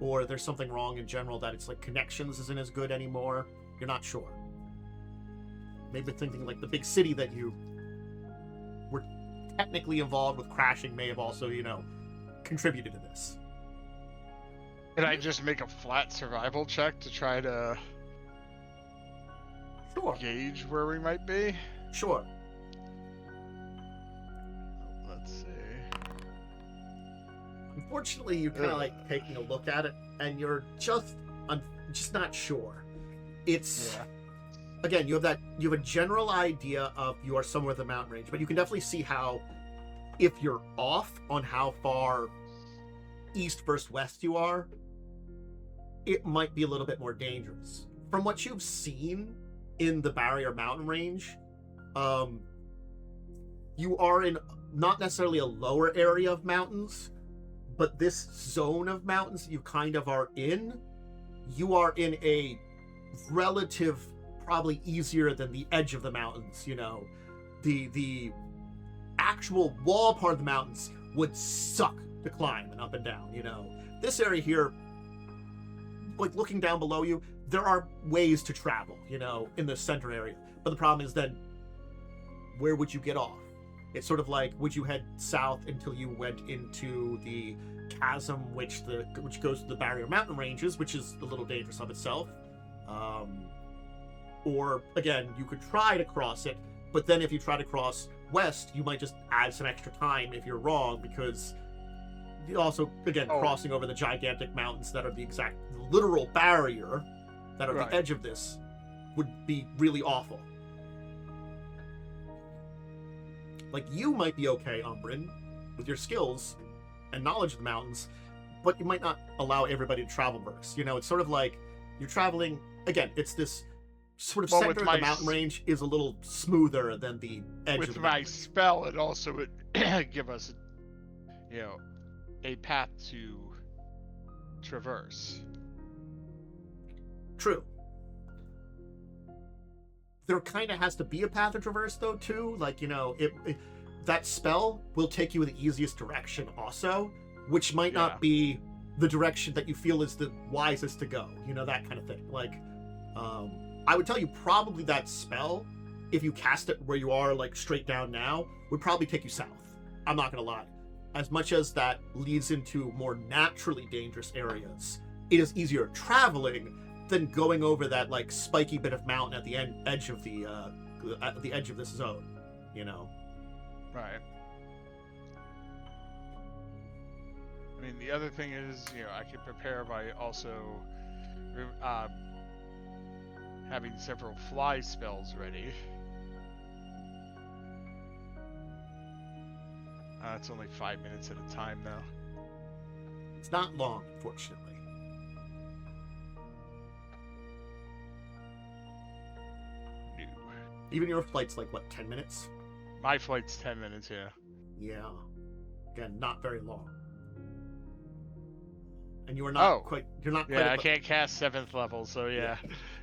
or there's something wrong in general that it's like connections isn't as good anymore. You're not sure. Maybe thinking like the big city that you were technically involved with crashing may have also, contributed to this. Can I just make a flat survival check to try to gauge where we might be? Sure. Let's see. Unfortunately, you're kind of like taking a look at it, and you're just not sure. It's again, you have a general idea of you are somewhere in the mountain range, but you can definitely see how, if you're off on how far east versus west you are, it might be a little bit more dangerous. From what you've seen in the Barrier Mountain Range, you are in not necessarily a lower area of mountains, but this zone of mountains you kind of are in, you are in a relative, probably easier than the edge of the mountains, the actual wall part of the mountains would suck to climb and up and down, This area here, like looking down below you, there are ways to travel, in the center area. But the problem is then, where would you get off? It's sort of like, would you head south until you went into the chasm which goes to the Barrier Mountain Ranges, which is a little dangerous of itself. Or, again, you could try to cross it, but then if you try to cross west, you might just add some extra time if you're wrong, because you also, again, crossing over the gigantic mountains that are the exact literal barrier that are the edge of this would be really awful. Like, you might be okay, Umbrin, with your skills and knowledge of the mountains, but you might not allow everybody to travel verse. It's sort of like you're traveling, again, it's this sort of center of the mountain range is a little smoother than the edge of the mountain. With my spell, it also would give us, a path to traverse. True. There kind of has to be a path to traverse, though, too. Like, that spell will take you in the easiest direction also, which might Yeah. not be the direction that you feel is the wisest to go, that kind of thing. Like, I would tell you probably that spell, if you cast it where you are, like straight down now, would probably take you south. I'm not gonna lie. As much as that leads into more naturally dangerous areas, it is easier traveling than going over that like spiky bit of mountain at the edge of this zone, Right. I mean, the other thing is, I can prepare by also having several fly spells ready. It's only 5 minutes at a time, though. It's not long, unfortunately. Even your flight's like, what, 10 minutes? My flight's 10 minutes, yeah. Yeah. Again, not very long. And you are not quite... You're not quite... Yeah, I can't cast 7th level, so yeah.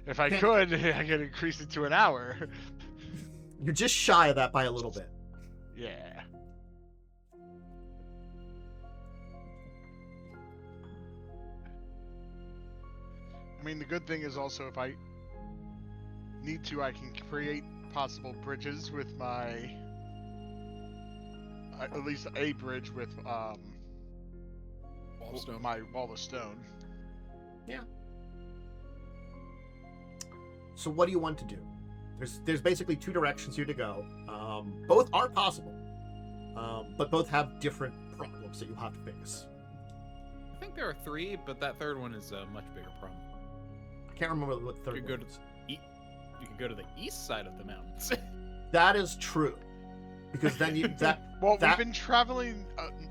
If I could, I could increase it to an hour. You're just shy of that by a little bit. Yeah. I mean, the good thing is also if I need to, I can create possible bridges with my... at least a bridge with Wall of stone. my wall of stone. Yeah. So what do you want to do? There's basically two directions here to go. Both are possible, but both have different problems that you have to face. I think there are 3, but that third one is a much bigger problem. I can't remember what the third You could one is. You could go to the east side of the mountains. That is true, because then you Well, that- we've been traveling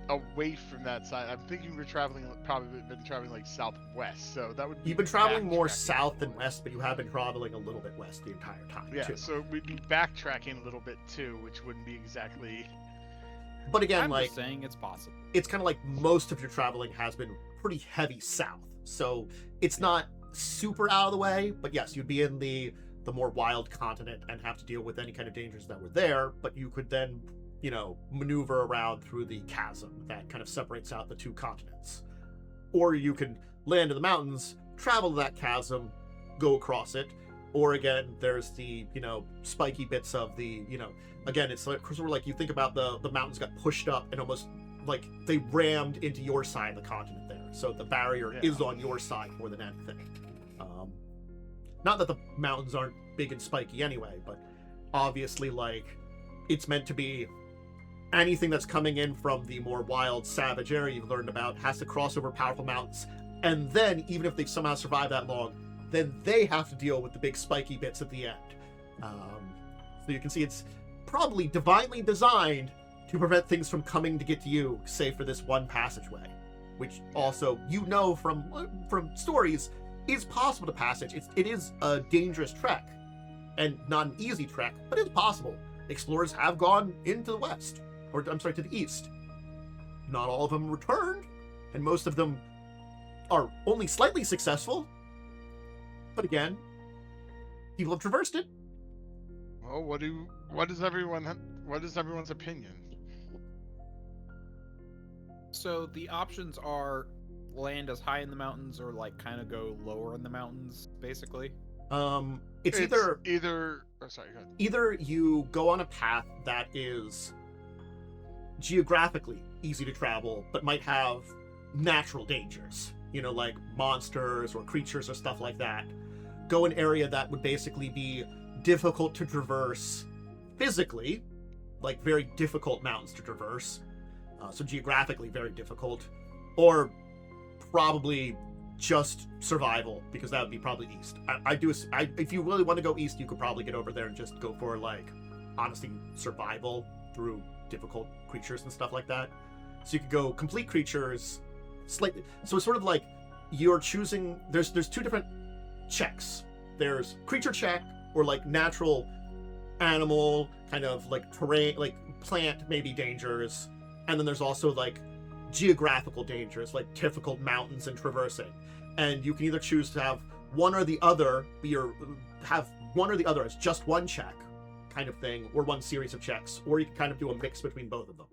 away from that side. I'm thinking we're probably been traveling like southwest, so that would be you've been traveling more backtracking south a than little. west, but you have been traveling a little bit west the entire time Yeah, too. so we'd be backtracking a little bit too, which wouldn't be exactly. But again, I'm like just saying it's possible. it's kind of like most of your traveling has been pretty heavy south, so it's not super out of the way. But yes, you'd be in the more wild continent and have to deal with any kind of dangers that were there, but you could then maneuver around through the chasm that kind of separates out the two continents. Or you can land in the mountains, travel to that chasm, go across it. Or again, there's the spiky bits of the again, it's like sort of like you think about the mountains got pushed up and almost like they rammed into your side of the continent there, so the barrier is on your side more than anything. Not that the mountains aren't big and spiky anyway, but obviously like it's meant to be anything that's coming in from the more wild, savage area you've learned about has to cross over powerful mountains, and then even if they somehow survive that long, then they have to deal with the big spiky bits at the end. So you can see it's probably divinely designed to prevent things from coming to get to you, save for this one passageway, which also from stories is possible to passage. It is a dangerous trek, and not an easy trek, but it's possible. Explorers have gone into the west, or I'm sorry, to the east. Not all of them returned, and most of them are only slightly successful. But again, people have traversed it. Well, what is everyone's opinion? So the options are land as high in the mountains or like kind of go lower in the mountains, basically. It's either Oh, sorry, go ahead. either you go on a path that is geographically easy to travel, but might have natural dangers, like monsters or creatures or stuff like that. Go an area that would basically be difficult to traverse physically, like very difficult mountains to traverse, so geographically very difficult, or probably just survival, because that would be probably east. If you really want to go east, you could probably get over there and just go for like honestly survival through difficult creatures and stuff like that. So you could go complete creatures, slightly. So it's sort of like you're choosing. There's two different checks. There's creature check, or like natural animal kind of like terrain, like plant maybe dangers, and then there's also like geographical dangers, like difficult mountains and traversing. And you can either choose to have one or the other as just one check, kind of thing, or one series of checks, or you can kind of do a mix between both of them.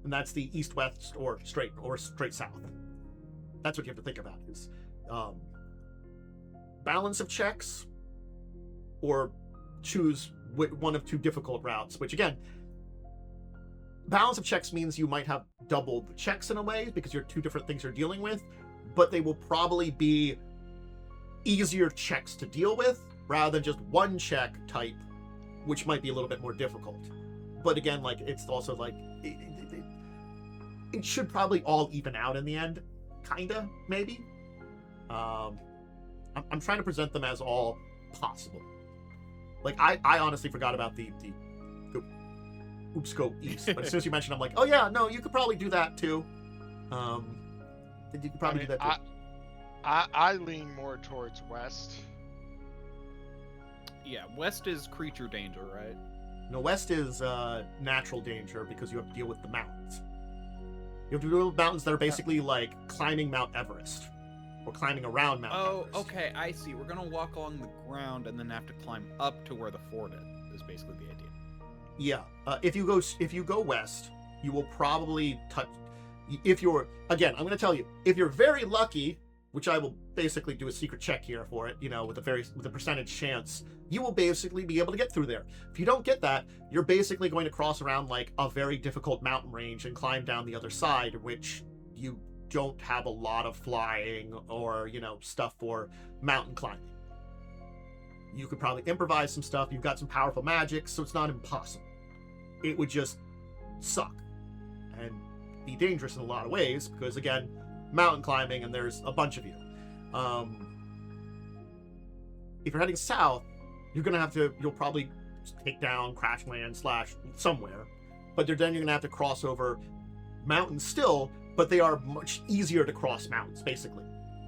And that's the east-west or straight south. That's what you have to think about, is balance of checks, or choose one of two difficult routes, which again, balance of checks means you might have double the checks in a way, because you're two different things you're dealing with, but they will probably be easier checks to deal with, rather than just one check type, which might be a little bit more difficult. But again, like, it's also like, it should probably all even out in the end, kinda, maybe. I'm trying to present them as all possible. Like, I honestly forgot about the Oops Go East, but as soon as you mentioned, I'm like, oh yeah, no, you could probably do that too. You could probably do that too. I lean more towards west. Yeah, west is creature danger, right? No, west is natural danger, because you have to deal with the mountains. You have to deal with mountains that are basically like climbing Mount Everest, or climbing around Mount Everest. Oh, okay, I see. We're gonna walk along the ground and then have to climb up to where the fort is basically the idea. Yeah, if you go west, you will probably touch. Again, I'm going to tell you, if you're very lucky, which I will basically do a secret check here for it, with a percentage chance, you will basically be able to get through there. If you don't get that, you're basically going to cross around like a very difficult mountain range and climb down the other side, which you don't have a lot of flying or stuff for mountain climbing. You could probably improvise some stuff. You've got some powerful magic, so it's not impossible. It would just suck and be dangerous in a lot of ways, because again, mountain climbing, and there's a bunch of you. If you're heading south, you'll probably take down crash land / somewhere, but then you're gonna have to cross over mountains still, but they are much easier to cross mountains, basically,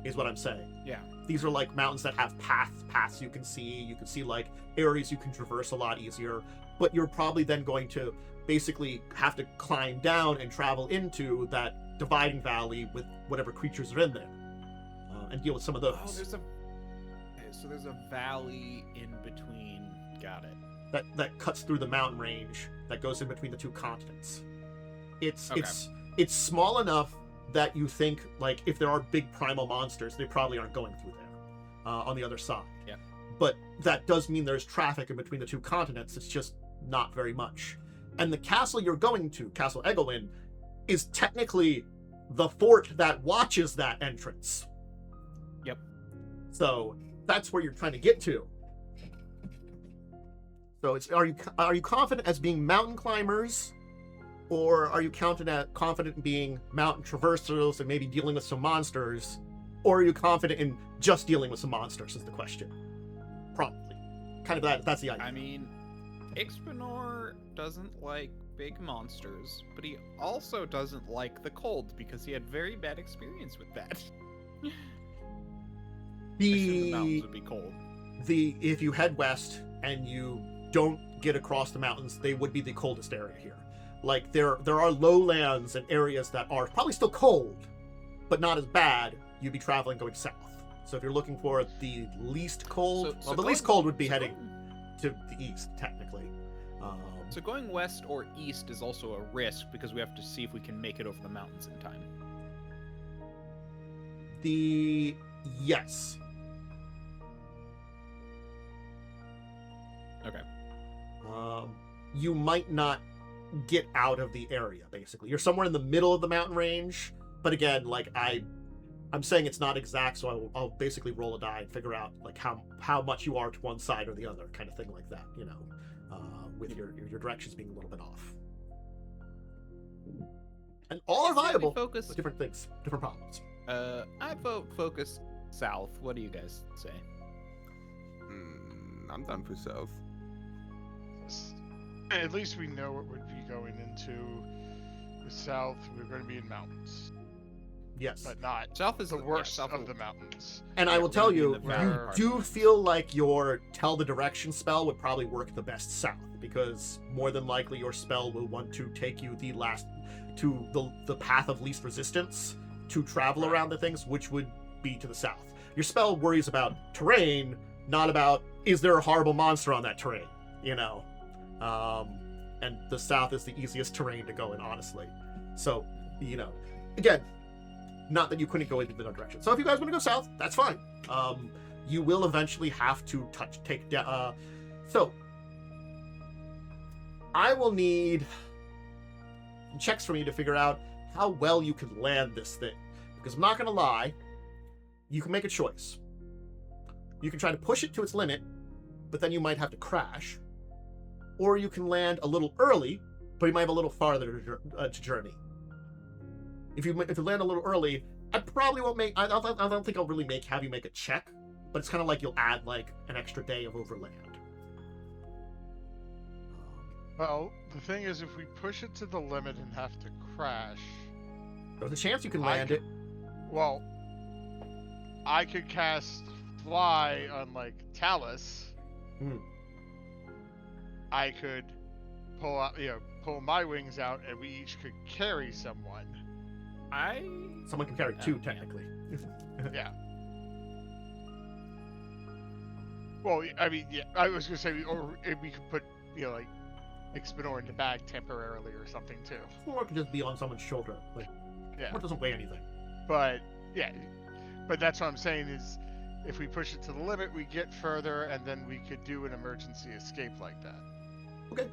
is what I'm saying. Yeah. These are like mountains that have paths you can see like areas you can traverse a lot easier, but you're probably then going to basically have to climb down and travel into that dividing valley with whatever creatures are in there, and deal with some of those. So there's a valley in between. Got it. That cuts through the mountain range that goes in between the two continents. It's small enough that you think, like, if there are big primal monsters, they probably aren't going through there on the other side. Yeah. But that does mean there's traffic in between the two continents. It's just not very much. And the castle you're going to, Castle Egelwin, is technically the fort that watches that entrance. Yep. So that's where you're trying to get to. So are you confident as being mountain climbers, or are you confident in being mountain traversals and maybe dealing with some monsters, or are you confident in just dealing with some monsters? Is the question. Probably. Kind of that's the idea. I mean, Ixbanor doesn't like big monsters, but he also doesn't like the cold, because he had very bad experience with that. The mountains would be cold. If you head west and you don't get across the mountains, they would be the coldest area here. Like, there are lowlands and areas that are probably still cold, but not as bad. You'd be traveling going south. So if you're looking for the least cold, the least cold would be heading to the east, technically. So going west or east is also a risk, because we have to see if we can make it over the mountains in time. Yes. Okay. You might not get out of the area, basically. You're somewhere in the middle of the mountain range, but again, like, I'm saying it's not exact, so I'll basically roll a die and figure out like how much you are to one side or the other, kind of thing like that, with your directions being a little bit off. And all are viable, focus... but different things, different problems. I vote focus south. What do you guys say? I'm done for south. At least we know what would be going into the south. We're going to be in mountains. Yes. But not south is the worst south of the mountains. And I will tell you, you do mountains. feel like your tell the direction spell would probably work the best south, because more than likely your spell will want to take you the path of least resistance to travel around the things, which would be to the south. Your spell worries about terrain, not about, is there a horrible monster on that terrain, And the south is the easiest terrain to go in, honestly. So, again, not that you couldn't go in the other direction. So if you guys want to go south, that's fine. You will eventually have to so I will need checks from you to figure out how well you can land this thing. Because I'm not going to lie, you can make a choice. You can try to push it to its limit, but then you might have to crash. Or you can land a little early, but you might have a little farther to journey. If you land a little early, I probably won't make. I don't think I'll really have you make a check, but it's kind of like you'll add like an extra day of overland. Well, the thing is, if we push it to the limit and have to crash, There's a chance you can land it. Well, I could cast Fly on like Talas. I could pull my wings out, and we each could carry someone. Someone can carry two, technically. Yeah. Well, I mean, yeah, I was gonna say, or we could put, like, Ixbanor in the bag temporarily or something too. Or it could just be on someone's shoulder. Like, Yeah. it doesn't weigh anything. But yeah, but that's what I'm saying is, if we push it to the limit, we get further, and then we could do an emergency escape like that. Okay.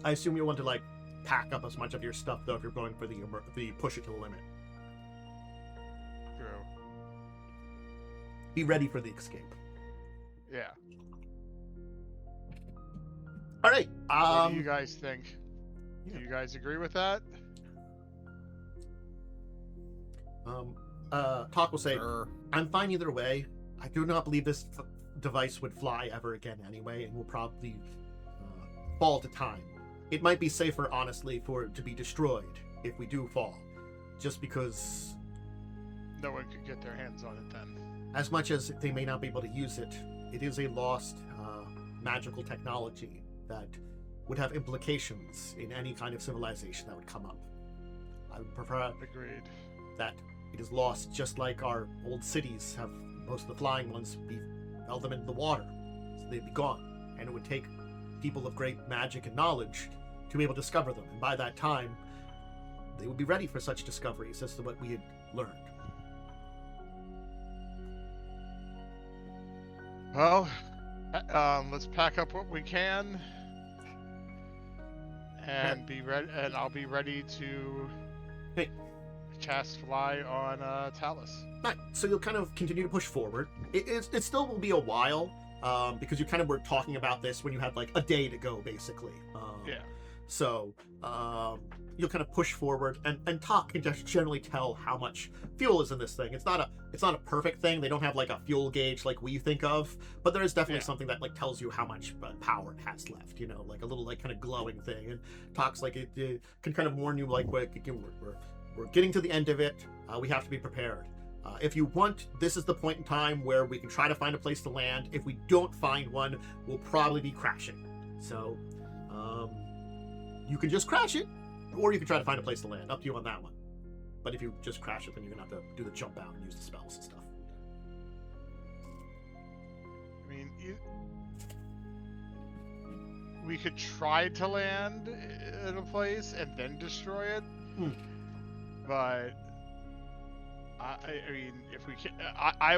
I assume you want to like pack up as much of your stuff though if you're going for the push it to the limit. True. Be ready for the escape. Yeah. All right. What do you guys think? yeah. Do you guys agree with that? Talk will say, Sure. I'm fine either way. I do not believe this device would fly ever again anyway, and will probably fall to time. It might be safer, honestly, for it to be destroyed if we do fall, just because No one could get their hands on it then. as much as they may not be able to use it, it is a lost magical technology that would have implications in any kind of civilization that would come up. I would prefer Agreed. that it is lost, just like our old cities have. Most of the flying ones, we held them into the water, so they'd be gone, and it would take people of great magic and knowledge to be able to discover them, and by that time they would be ready for such discoveries as to what we had learned. Well, let's pack up what we can, and be ready. And I'll be ready to Hey. cast Fly on Talas. Right, so you'll kind of continue to push forward. It still will be a while, because you kind of were talking about this when you had like a day to go, basically. Yeah. So you'll kind of push forward and talk and just generally tell how much fuel is in this thing. It's not a perfect thing. They don't have like a fuel gauge like we think of, but there is definitely something that like tells you how much power it has left. Like a little like kind of glowing thing, and talks like it can kind of warn you like we're getting to the end of it. We have to be prepared. If you want, this is the point in time where we can try to find a place to land. If we don't find one, we'll probably be crashing. So, you can just crash it, or you can try to find a place to land. Up to you on that one. But if you just crash it, then you're going to have to do the jump out and use the spells and stuff. I mean, we could try to land in a place and then destroy it, but I mean, if we can, I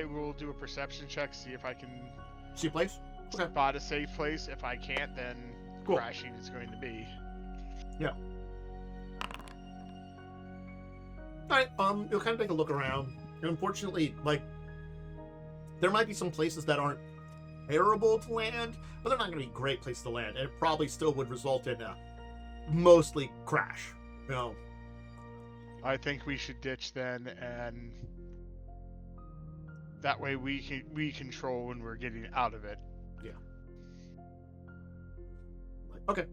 will do a perception check, see if I can See a place? Okay. spot a safe place. If I can't, then Cool. crashing is going to be. Yeah. Alright, you'll kind of take a look around. And unfortunately, like, there might be some places that aren't terrible to land, but they're not going to be great places to land. And it probably still would result in a mostly crash. I think we should ditch then, and that way we control when we're getting out of it. Okay.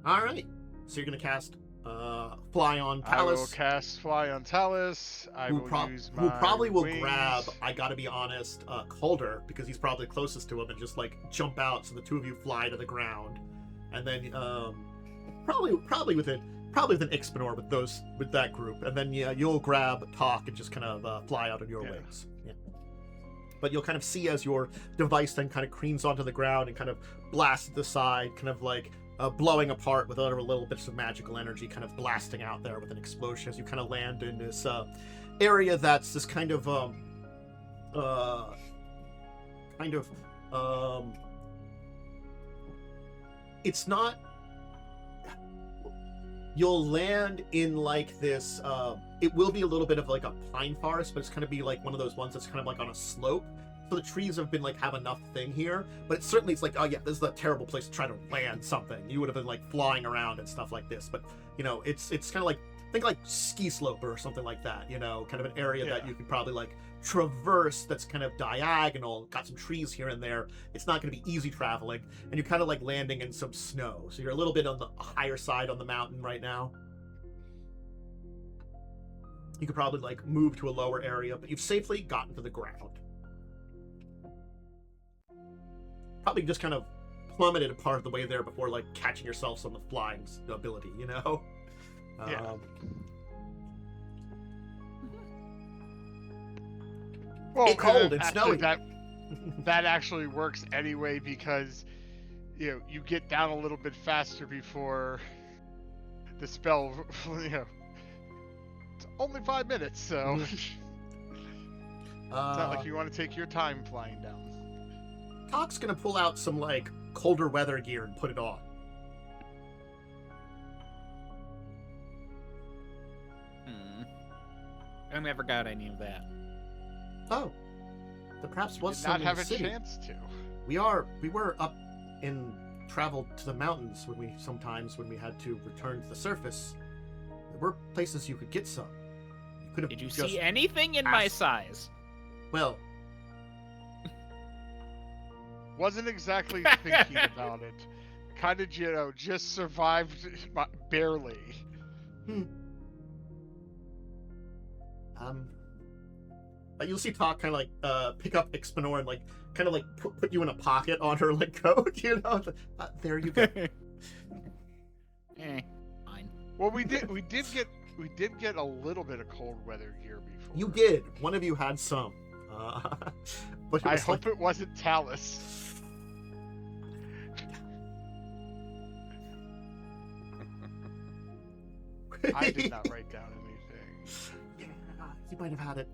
Alright. So you're going to cast Fly on Talas. I will cast Fly on Talas. I will use my who probably will wings. grab, I gotta be honest, Calder, because he's probably closest to him, and just like jump out so the two of you fly to the ground. And then probably within Ixbanor with that group. And then you'll grab Talk and just kind of fly out on your Yeah. wings. Yeah. but you'll kind of see as your device then kind of creams onto the ground and kind of blasts to the side, kind of like blowing apart with other little bits of magical energy kind of blasting out there with an explosion as you kind of land in this area that's this kind of it's not, you'll land in like this it will be a little bit of like a pine forest, but it's kind of be like one of those ones that's kind of like on a slope, so the trees have been like have enough thing here, but it's certainly, it's like, oh yeah, this is a terrible place to try to land something. You would have been like flying around and stuff like this, but you know, it's kind of like, think like ski slope or something like that, you know, kind of an area that you could probably like traverse, that's kind of diagonal, got some trees here and there. It's not going to be easy traveling, and you're kind of like landing in some snow, so you're a little bit on the higher side on the mountain right now. You could probably like move to a lower area, but you've safely gotten to the ground. Probably just kind of plummeted a part of the way there before like catching yourselves on the flying ability, you know? Yeah. Well, it's cold and actually, snowy. That actually works anyway, because you know, you get down a little bit faster before the spell, you know, it's only 5 minutes, so it's not like you want to take your time flying down. Talk's gonna pull out some like colder weather gear and put it on. I never got any of that. Oh, there perhaps was Did some not in have the a city. chance to. We were up in traveled to the mountains when we had to return to the surface. There were places you could get some. You could have. Did you just see anything in my asked. size? Well, Wasn't exactly thinking about it. Kind of, you know, just survived barely. But you'll see Talk kind of like pick up Ixbanor and like kind of like put you in a pocket on her like coat, you know. There you go. Fine. Well, we did get a little bit of cold weather gear before. You did. One of you had some. But it I was hope like, it wasn't Talas. I did not write down anything. Yeah, you might have had it.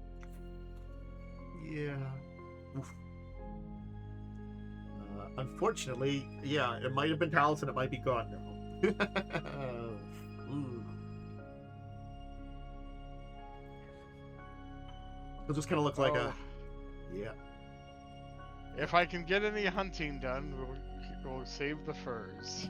Yeah. Oof. Unfortunately, yeah, it might have been Talas and it might be gone now. Ooh. It'll just kind of look like a... Yeah. If I can get any hunting done, we'll save the furs.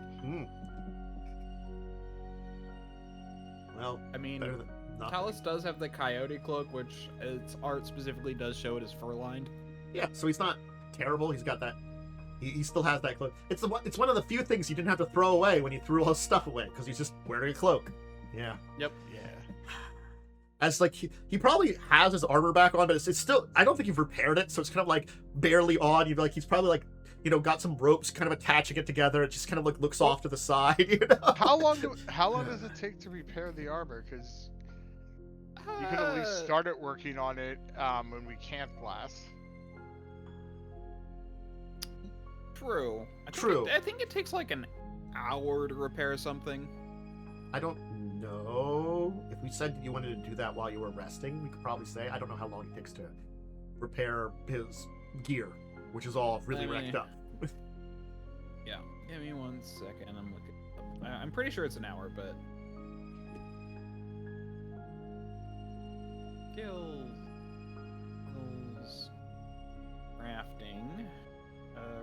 Well, I mean, better than nothing. Talas does have the coyote cloak, which its art specifically does show it as fur-lined. Yeah, so he's not terrible. He's got that. He still has that cloak. It's one of the few things you didn't have to throw away when you threw all his stuff away, because he's just wearing a cloak. Yeah. Yep. Yeah. As like he probably has his armor back on, but it's still, I don't think you've repaired it, so it's kind of like barely on. You'd like, he's probably like, you know, got some ropes kind of attaching it together. It just kind of like looks off to the side, you know. How long does it take to repair the armor? Because you can at least start it working on it when we can't blast. True. I think it takes like an hour to repair something. I don't know. If we said you wanted to do that while you were resting, we could probably say. I don't know how long it takes to repair his gear, which is all really wrecked up. Yeah. Give me 1 second. I'm looking. I'm pretty sure it's an hour, but skills, crafting,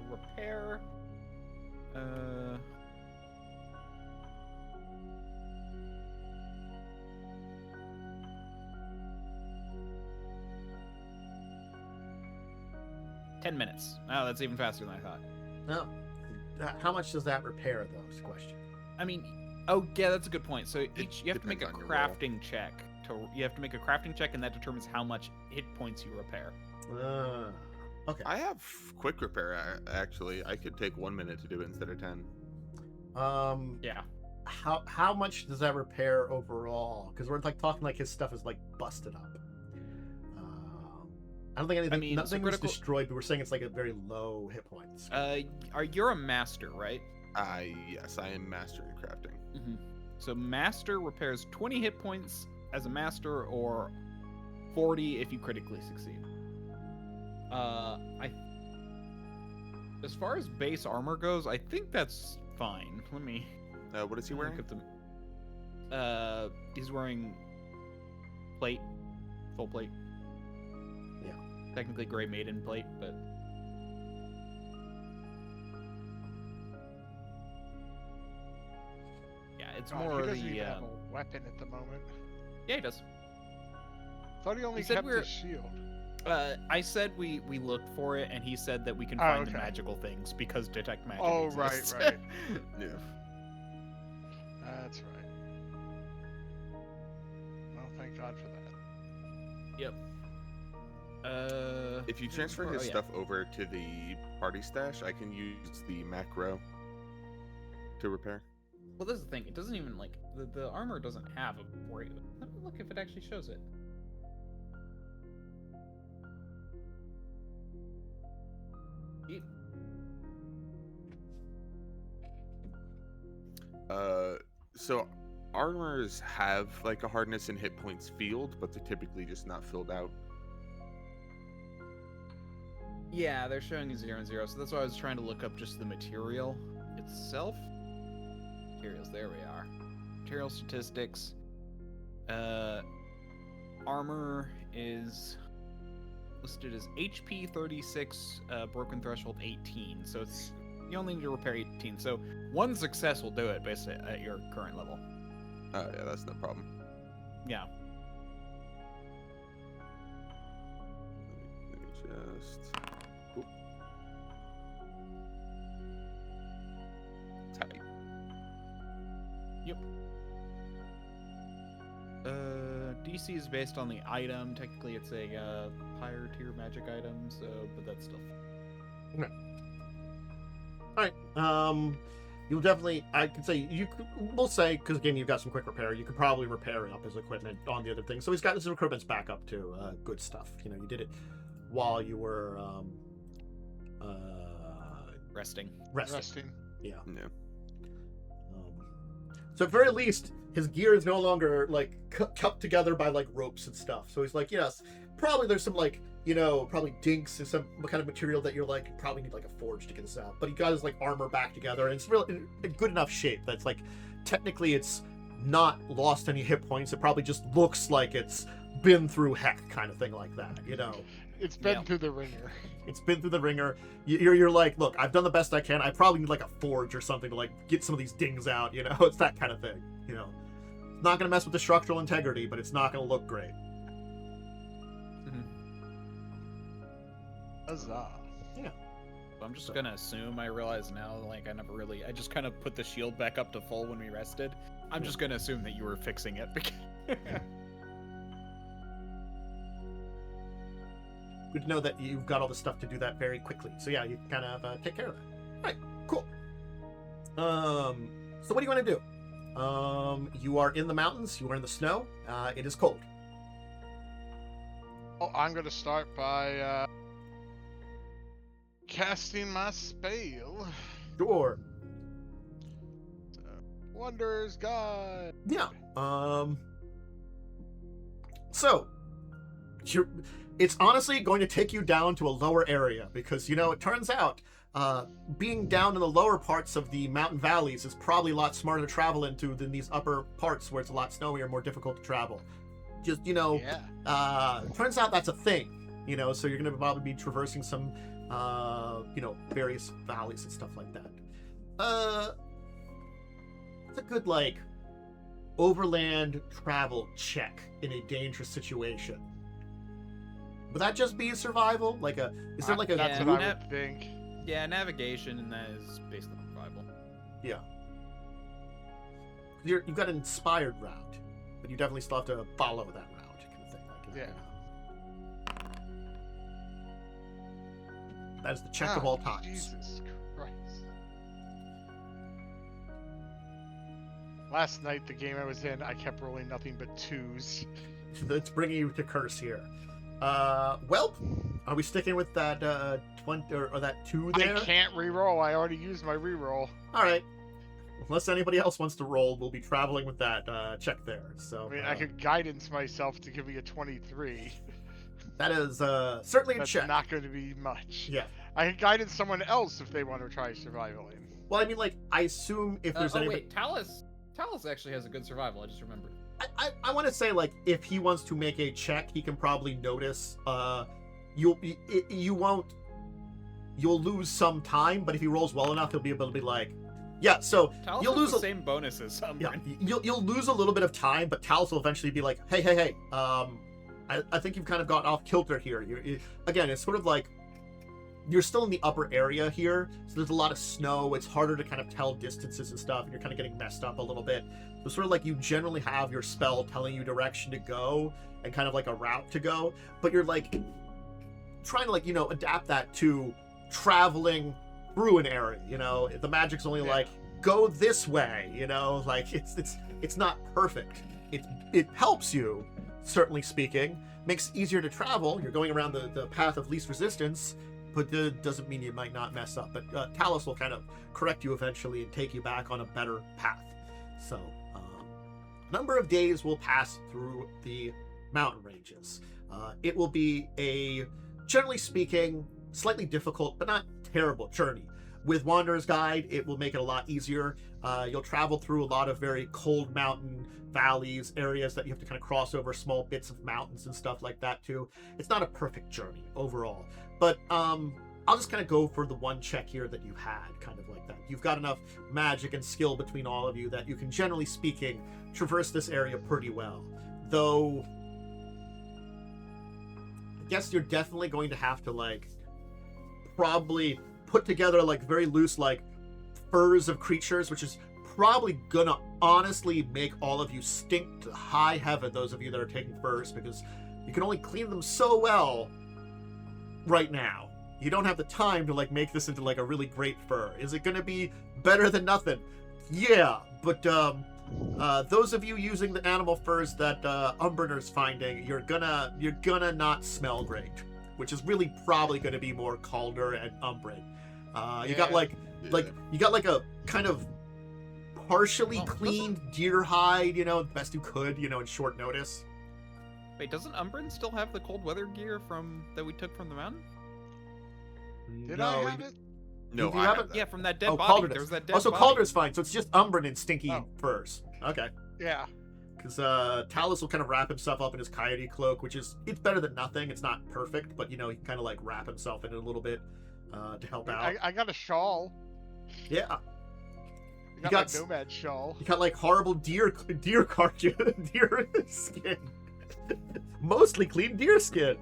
repair, $10 minutes. Oh, that's even faster than I thought. No. How much does that repair, though, is the question. I mean, oh yeah, that's a good point. So you have to make a depends on your roll. crafting check. You have to make a crafting check, and that determines how much hit points you repair. Okay. I have quick repair, actually. I could take 1 minute to do it instead of 10. Yeah. How much does that repair overall? Because we're like talking like his stuff is like busted up. I don't think anything. I mean, nothing was critical- destroyed, but we're saying it's like a very low hit points. You're a master, right? Yes, I am master in crafting. Mm-hmm. So master repairs 20 hit points as a master, or 40 if you critically succeed. As far as base armor goes, I think that's fine. Let me What is he wearing? look at the. He's wearing plate, full plate. Yeah. Technically gray maiden plate, but. Yeah, it's God, more he doesn't the. even have a weapon at the moment. Yeah, he does. Thought he only said kept we're- his shield. I said we looked for it, and he said that we can Oh, find the okay. magical things because detect magic Oh, exists. right. Yeah. That's right. Well, thank God for that. Yep. If you transfer his yeah. stuff over to the party stash, I can use the macro to repair. Well, this is the thing. It doesn't even like the armor doesn't have a break. Let me look if it actually shows it. So armors have like a hardness and hit points field, but they're typically just not filled out. Yeah, they're showing a 0 and 0, so that's why I was trying to look up just the material itself. Materials, there we are. Material statistics. Armor is listed as HP 36, broken threshold 18. So it's you only need to repair 18. So one success will do it based at your current level. Yeah, that's no problem. Yeah. Let me just. Oop. Tight. Yep. DC is based on the item. Technically, it's a higher tier magic item, so but that's still. All right. You'll definitely. I could say you. We'll say because again, you've got some quick repair. You could probably repair up his equipment on the other thing. So he's got his equipment's back up to good stuff. You know, you did it while you were Resting. Resting. Yeah. No. So at very least, his gear is no longer like cupped together by like ropes and stuff. So he's like, yes, probably there's some like, you know, probably dinks and some kind of material that you're like, probably need like a forge to get this out. But he got his like armor back together, and it's really in good enough shape that's like, technically it's not lost any hit points. It probably just looks like it's been through heck, kind of thing like that, you know. It's been Yeah. through the ringer. It's been through the ringer. You're like, look, I've done the best I can. I probably need like a forge or something to like get some of these dings out, you know. It's that kind of thing, you know. It's not gonna mess with the structural integrity, but it's not gonna look great. Huzzah. I'm just gonna assume. I realize now, like I just kind of put the shield back up to full when we rested. I'm just gonna assume that you were fixing it. Good to know that you've got all the stuff to do that very quickly. So yeah, you can kind of take care of that. All right, cool. So what do you want to do? You are in the mountains. You are in the snow. It is cold. Oh, I'm gonna start by casting my spell. Sure. Wonders God. Yeah. So it's honestly going to take you down to a lower area because, you know, it turns out being down in the lower parts of the mountain valleys is probably a lot smarter to travel into than these upper parts where it's a lot snowier, more difficult to travel. Just, you know, Yeah. turns out that's a thing, you know, so you're going to probably be traversing some, you know, various valleys and stuff like that. It's a good, like, overland travel check in a dangerous situation. Would that just be survival? Like a, is there like a, That's Yeah, what I that- would think. Yeah, navigation, and that is basically survival. yeah. You've got an inspired route, but you definitely still have to follow that route, kind of thing. Like, Yeah. That is the check of Oh, all times. Jesus Christ. Last night, the game I was in, I kept rolling nothing but twos. That's bringing you to curse here. Well, are we sticking with that 20 or that 2 there? I can't re-roll. I already used my re-roll. All right. Unless anybody else wants to roll, we'll be traveling with that check there. So I mean, I could guidance myself to give me a 23. that is certainly a That's check. not going to be much. Yeah. I could guidance someone else if they want to try survivaling. Well, I mean, like, I assume if there's anybody... wait, Talas actually has a good survival. I just remembered. I want to say, like, if he wants to make a check, he can probably notice. You'll lose some time, but if he rolls well enough, he'll be able to be like, yeah. So Talas you'll has lose the same bonuses. yeah, you'll lose a little bit of time, but Talas will eventually be like, hey. I think you've kind of gotten off kilter here. Again, it's sort of like you're still in the upper area here, so there's a lot of snow. It's harder to kind of tell distances and stuff, and you're kind of getting messed up a little bit. So sort of like you generally have your spell telling you direction to go and kind of like a route to go, but you're like trying to like, adapt that to traveling through an area. The magic's only like go this way. Like it's not perfect. It helps you, certainly speaking, makes it easier to travel. You're going around the path of least resistance, but doesn't mean you might not mess up. But Talas will kind of correct you eventually and take you back on a better path. So, a number of days will pass through the mountain ranges. It will be a, generally speaking, slightly difficult, but not terrible journey. With Wanderer's Guide, it will make it a lot easier. You'll travel through a lot of very cold mountain valleys, areas that you have to kind of cross over, small bits of mountains and stuff like that too. It's not a perfect journey overall, but I'll just kind of go for the one check here that you had, kind of like that. You've got enough magic and skill between all of you that you can, generally speaking, traverse this area pretty well. Though, I guess you're definitely going to have to, like, probably put together, like, very loose, like, furs of creatures, which is probably gonna honestly make all of you stink to high heaven, those of you that are taking furs, because you can only clean them so well right now. You don't have the time to like make this into like a really great fur. Is it gonna be better than nothing? Yeah, but those of you using the animal furs that Umbriner's finding, you're gonna not smell great, which is really probably gonna be more Calder and Umbrin. You got like a kind of partially cleaned deer hide, best you could, in short notice. Wait, doesn't Umbrin still have the cold weather gear that we took from the mountain? Did I have it? No, you I have have it? that. Yeah, from that dead Oh, body. Calder There does. was that dead Oh, so body. Calder's fine. So it's just Umbrin and stinky furs. Okay. Yeah. Because Talas will kind of wrap himself up in his coyote cloak, it's better than nothing. It's not perfect, but he can kind of like wrap himself in it a little bit to help out. I got a shawl. Yeah. I got my nomad shawl. You got like horrible deer carcass, deer skin. Mostly clean deer skin.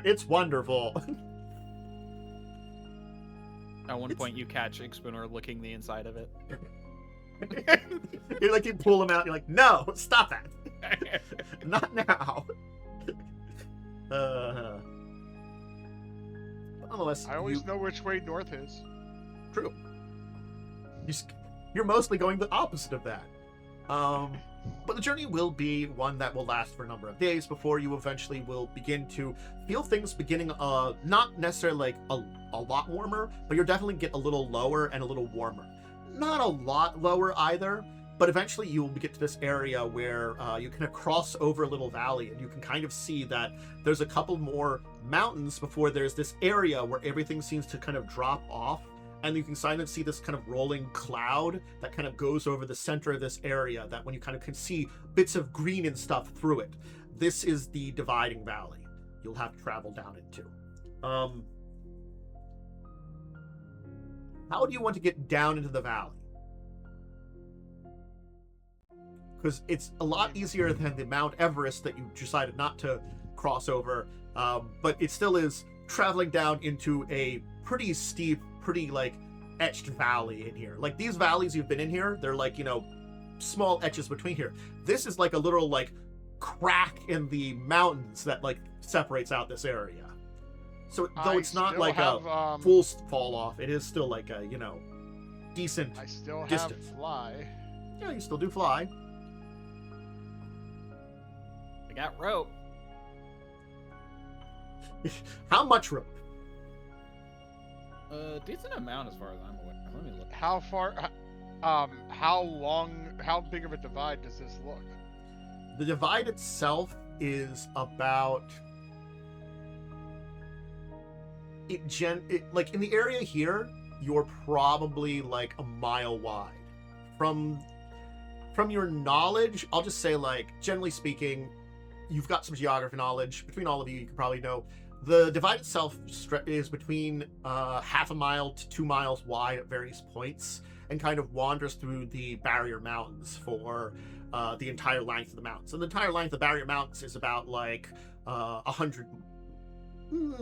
It's wonderful. At one point, you catch Ixbanor licking the inside of it. You pull him out. You're like, no, stop that. Not now. But nonetheless, I always know which way north is. True. You're mostly going the opposite of that. But the journey will be one that will last for a number of days before you eventually will begin to feel things beginning, not necessarily like a lot warmer, but you'll definitely get a little lower and a little warmer. Not a lot lower either, but eventually you will get to this area where you can cross over a little valley, and you can kind of see that there's a couple more mountains before there's this area where everything seems to kind of drop off. And you can kind of see this kind of rolling cloud that kind of goes over the center of this area, that when you kind of can see bits of green and stuff through it. This is the dividing valley you'll have to travel down into. How do you want to get down into the valley? Because it's a lot easier than the Mount Everest that you decided not to cross over, but it still is traveling down into a pretty steep, pretty like etched valley in here. Like these valleys you've been in here, they're like, small etches between here. This is like a literal like crack in the mountains that like separates out this area. So though it's not like a full fall off, it is still like a, decent I still distance. have fly. Yeah, you still do fly. I got rope. How much rope? A decent amount as far as I'm aware. Let me look. How far? How long? How big of a divide does this look? The divide itself is about like in the area here, you're probably like a mile wide. From your knowledge, I'll just say, like, generally speaking, you've got some geography knowledge. Between all of you, you can probably know the divide itself is between half a mile to 2 miles wide at various points, and kind of wanders through the barrier mountains for the entire length of the mountains. And the entire length of the barrier mountains is about like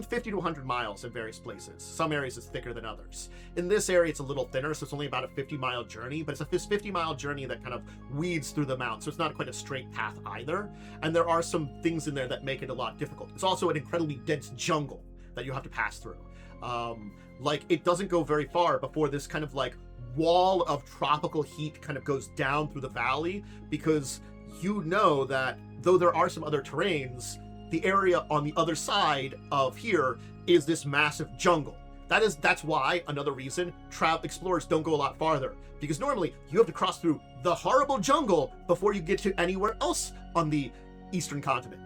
50 to 100 miles in various places. Some areas it's thicker than others. In this area, it's a little thinner, so it's only about a 50-mile journey, but it's a 50-mile journey that kind of weeds through the mountains, so it's not quite a straight path either. And there are some things in there that make it a lot difficult. It's also an incredibly dense jungle that you have to pass through. Like, it doesn't go very far before this kind of like wall of tropical heat kind of goes down through the valley, because you know that though there are some other terrains, the area on the other side of here is this massive jungle. That's why, another reason, explorers don't go a lot farther, because normally you have to cross through the horrible jungle before you get to anywhere else on the eastern continent.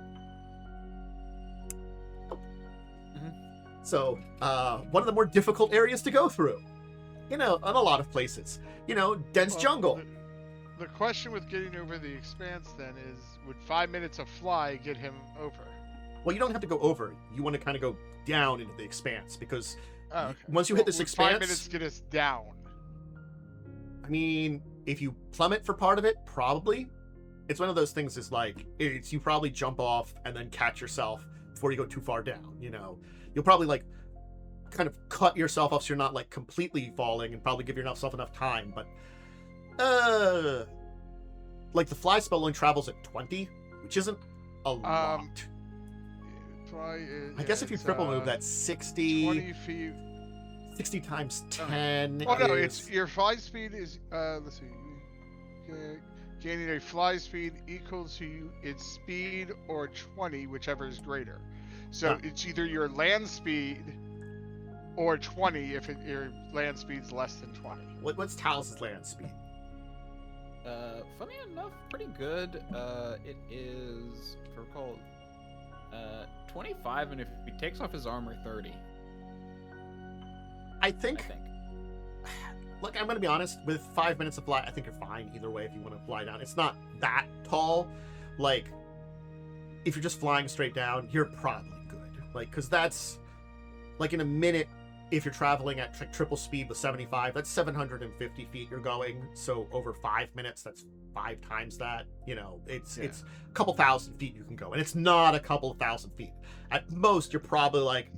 So, one of the more difficult areas to go through, in a lot of places. Dense jungle. The question with getting over the expanse then is, would 5 minutes of fly get him over? Well, you don't have to go over. You want to kind of go down into the expanse, because Okay. once you hit this Would expanse... 5 minutes get us down? I mean, if you plummet for part of it, probably. It's one of those things, is like, you probably jump off and then catch yourself before you go too far down, You'll probably, like, kind of cut yourself off so you're not, like, completely falling, and probably give yourself enough time, but... like, the fly spell only travels at 20, which isn't a lot. Fly is, I guess if you triple move, that's 60... 20 feet. 60 times 10 Oh no, is... it's your fly speed is let's see. Gaining a fly speed equal to its speed or 20, whichever is greater. So it's either your land speed or 20 if your land speed's less than 20. What's Talas' land speed? Funny enough, pretty good. It is, if I recall, 25, and if he takes off his armor, 30. I think. Look, I'm gonna be honest. With 5 minutes of fly, I think you're fine either way if you want to fly down. It's not that tall. Like, if you're just flying straight down, you're probably good. Like, because that's like in a minute. If you're traveling at triple speed with 75, that's 750 feet you're going. So over 5 minutes, that's 5 times that. It's a couple thousand feet you can go, and it's not a couple of thousand feet. At most, you're probably like,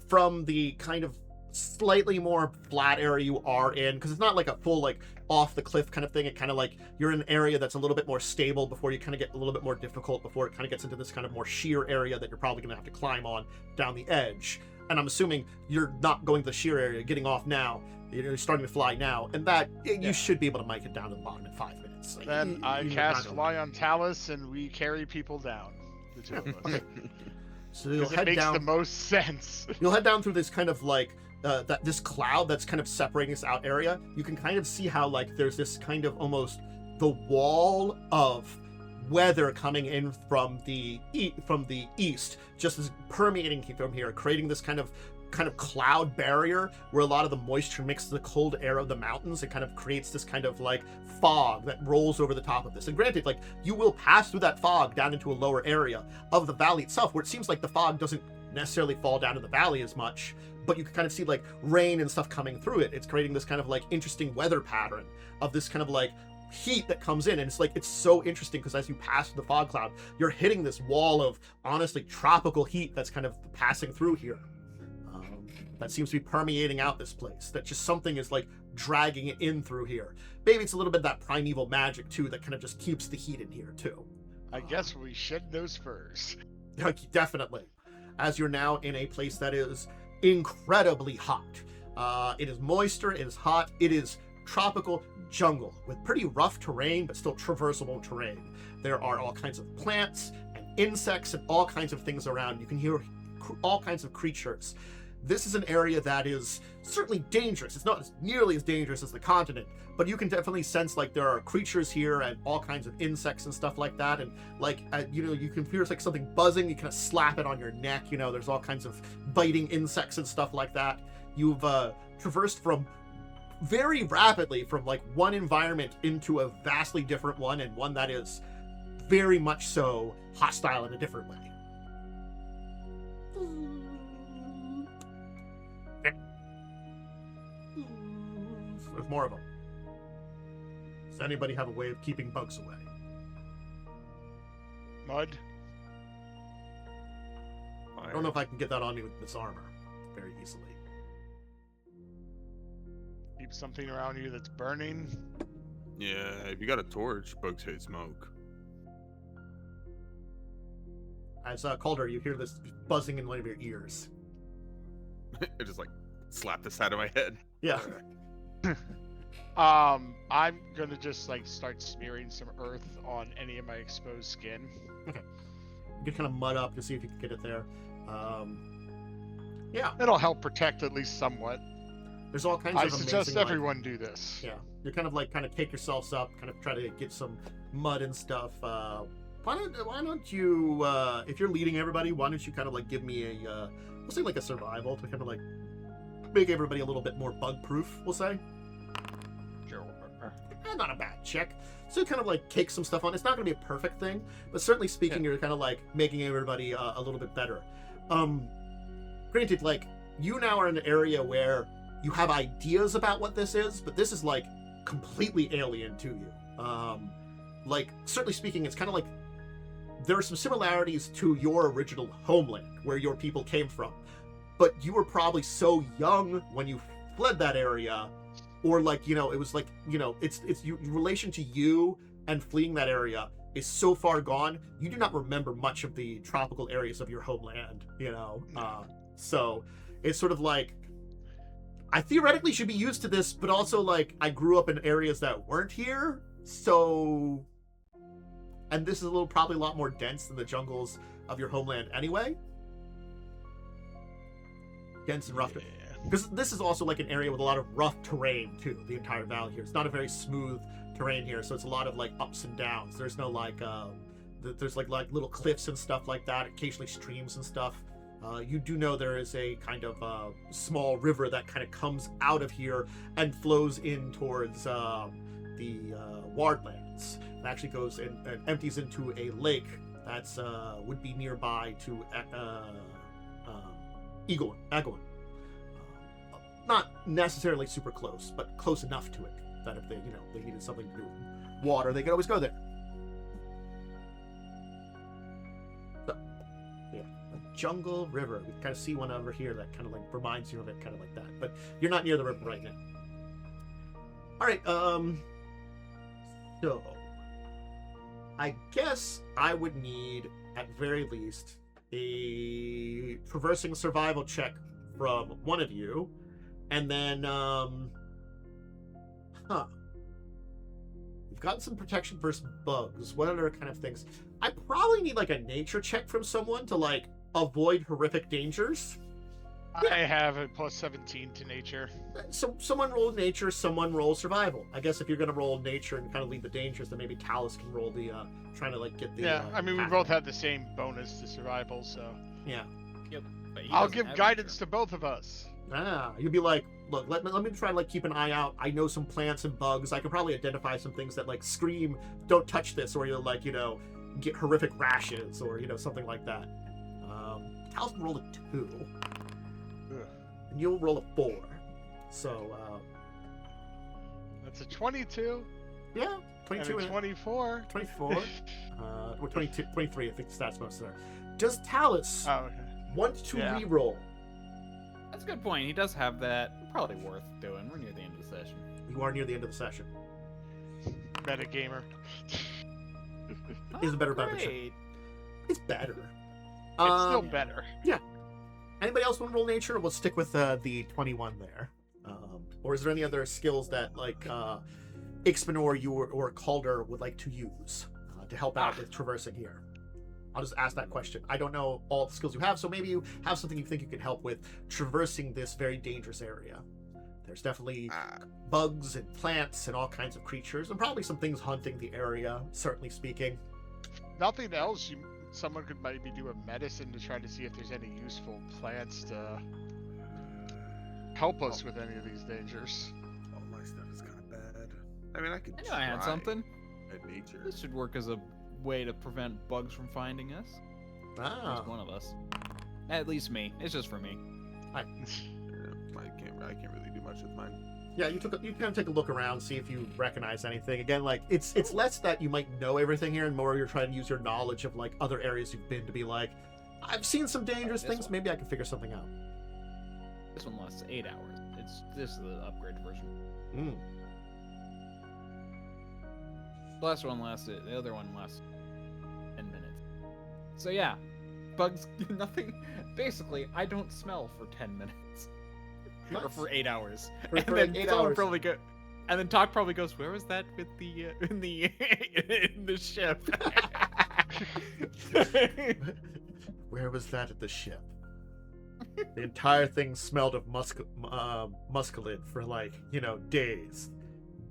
from the kind of slightly more flat area you are in, because it's not like a full like off the cliff kind of thing. It kind of like you're in an area that's a little bit more stable before you kind of get a little bit more difficult, before it kind of gets into this kind of more sheer area that you're probably gonna have to climb on down the edge. And I'm assuming you're not going to the sheer area, getting off now. You're starting to fly now, and that you should be able to make it down to the bottom in 5 minutes. Then I cast Fly on Talas, and we carry people down, the two of us. So you'll Because head it makes down. the most sense. You'll head down through this kind of like this cloud that's kind of separating this out area. You can kind of see how like there's this kind of almost the wall of weather coming in from the east, just as permeating from here, creating this kind of cloud barrier where a lot of the moisture mixes the cold air of the mountains. It kind of creates this kind of like fog that rolls over the top of this. And granted, like, you will pass through that fog down into a lower area of the valley itself, where it seems like the fog doesn't necessarily fall down to the valley as much, but you can kind of see like rain and stuff coming through it. It's creating this kind of like interesting weather pattern of this kind of like heat that comes in, and it's so interesting because as you pass the fog cloud, you're hitting this wall of honestly tropical heat that's kind of passing through here. That seems to be permeating out this place. That just something is like dragging it in through here. Maybe it's a little bit of that primeval magic too that kind of just keeps the heat in here too. I guess we shed those furs. Definitely. As you're now in a place that is incredibly hot. It is moisture, it is hot, it is tropical jungle with pretty rough terrain, but still traversable terrain. There are all kinds of plants and insects and all kinds of things around. You can hear all kinds of creatures. This is an area that is certainly dangerous. It's not nearly as dangerous as the continent, but you can definitely sense like there are creatures here and all kinds of insects and stuff like that. And like, you can hear like something buzzing. You kind of slap it on your neck. There's all kinds of biting insects and stuff like that. You've traversed from very rapidly from like one environment into a vastly different one, and one that is very much so hostile in a different way. There's more of them. Does anybody have a way of keeping bugs away? Mud. I don't know if I can get that on me with this armor very easily. Keep something around you that's burning. Yeah, if you got a torch, bugs hate smoke. As Calder, you hear this buzzing in one of your ears. I just like slap this out of my head. Yeah. I'm gonna just like start smearing some earth on any of my exposed skin. Okay. You can kind of mud up to see if you can get it there. Yeah. It'll help protect at least somewhat. There's all kinds I of amazing, suggest like, everyone do this. Yeah. You kind of take yourselves up, kind of try to get some mud and stuff. Why don't you, if you're leading everybody, why don't you kind of like give me a, we'll say like a survival to kind of like make everybody a little bit more bug proof, we'll say. Sure. Not a bad check. So you kind of like take some stuff on. It's not going to be a perfect thing, but certainly speaking, you're kind of like making everybody a little bit better. Granted, like you now are in an area where you have ideas about what this is, but this is like completely alien to you. Like certainly speaking, it's kind of like there are some similarities to your original homeland where your people came from, but you were probably so young when you fled that area, or like, it was like, it's relation to you and fleeing that area is so far gone, you do not remember much of the tropical areas of your homeland, so it's sort of like, I theoretically should be used to this, but also like I grew up in areas that weren't here, so, and this is probably a lot more dense than the jungles of your homeland anyway. Dense and rough. Yeah. Because this is also like an area with a lot of rough terrain too. The entire valley here, it's not a very smooth terrain here, so it's a lot of like ups and downs. There's no like, there's like little cliffs and stuff like that. Occasionally streams and stuff. You do know there is a kind of small river that kind of comes out of here and flows in towards the Wardlands. It actually goes and empties into a lake that's would be nearby to Agorn. Not necessarily super close, but close enough to it that if they needed something to do with water, they could always go there. So, yeah, a jungle river. We kind of see one over here that kind of like reminds you of it, kind of like that. But you're not near the river right now. All right. So I guess I would need, at very least, a traversing survival check from one of you. And then, you've gotten some protection versus bugs. What other kind of things? I probably need like a nature check from someone to like avoid horrific dangers. I have a plus 17 to nature. So someone roll nature, someone roll survival. I guess if you're gonna roll nature and kind of lead the dangers, then maybe Talas can roll the trying to like get the. Yeah, I mean we both have the same bonus to survival, so. Yeah. Yep. I'll give guidance to both of us. You'll be like, look, let me try to like keep an eye out. I know some plants and bugs. I can probably identify some things that like scream, "Don't touch this," or you'll like get horrific rashes or something like that. Talas can roll a 2, and you'll roll a 4. So that's a 22. Yeah, 22 and a 24. 24. Or 22, 23. I think the stats most there. Does Talas want to re-roll? That's a good point. He does have that. Probably worth doing. We're near the end of the session. You are near the end of the session. Meta gamer. Is a better great. membership. It's better. It's still better. Yeah. Anybody else want to roll nature, or we'll stick with the 21 there? Or is there any other skills that like Ixbanor, you or Calder would like to use to help out with traversing here? I'll just ask that question. I don't know all the skills you have, so maybe you have something you think you can help with traversing this very dangerous area. There's definitely bugs and plants and all kinds of creatures, and probably some things hunting the area, certainly speaking. Nothing else, someone could maybe do a medicine to try to see if there's any useful plants to help us with any of these dangers. All my stuff is kind of bad. I mean, I could. I knew I had something. At nature. This should work as a way to prevent bugs from finding us. Ah. There's one of us. At least me. It's just for me. I can't really do much with mine. Yeah, you kind of take a look around, see if you recognize anything. Again, like it's less that you might know everything here, and more you're trying to use your knowledge of like other areas you've been to be like, I've seen some dangerous things. Maybe I can figure something out. This one lasts 8 hours. This is the upgraded version. The last one lasted. The other one lasted 10 minutes. So yeah, bugs. Nothing. Basically, I don't smell for 10 minutes. Or for 8 hours. For and like then 8 someone hours. probably go. And then Talk probably goes, "Where was that with the in the ship?" Where was that at the ship? The entire thing smelled of muscalid for like, days.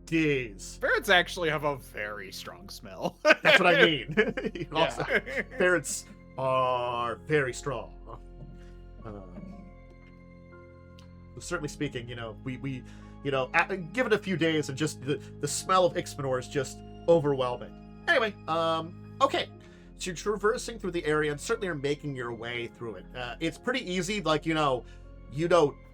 Days. Ferrets actually have a very strong smell. That's what I mean. Also, ferrets are very strong. Certainly speaking, we give it a few days and just the smell of Ixbanor is just overwhelming. Anyway, okay. So you're traversing through the area and certainly are making your way through it. It's pretty easy, like,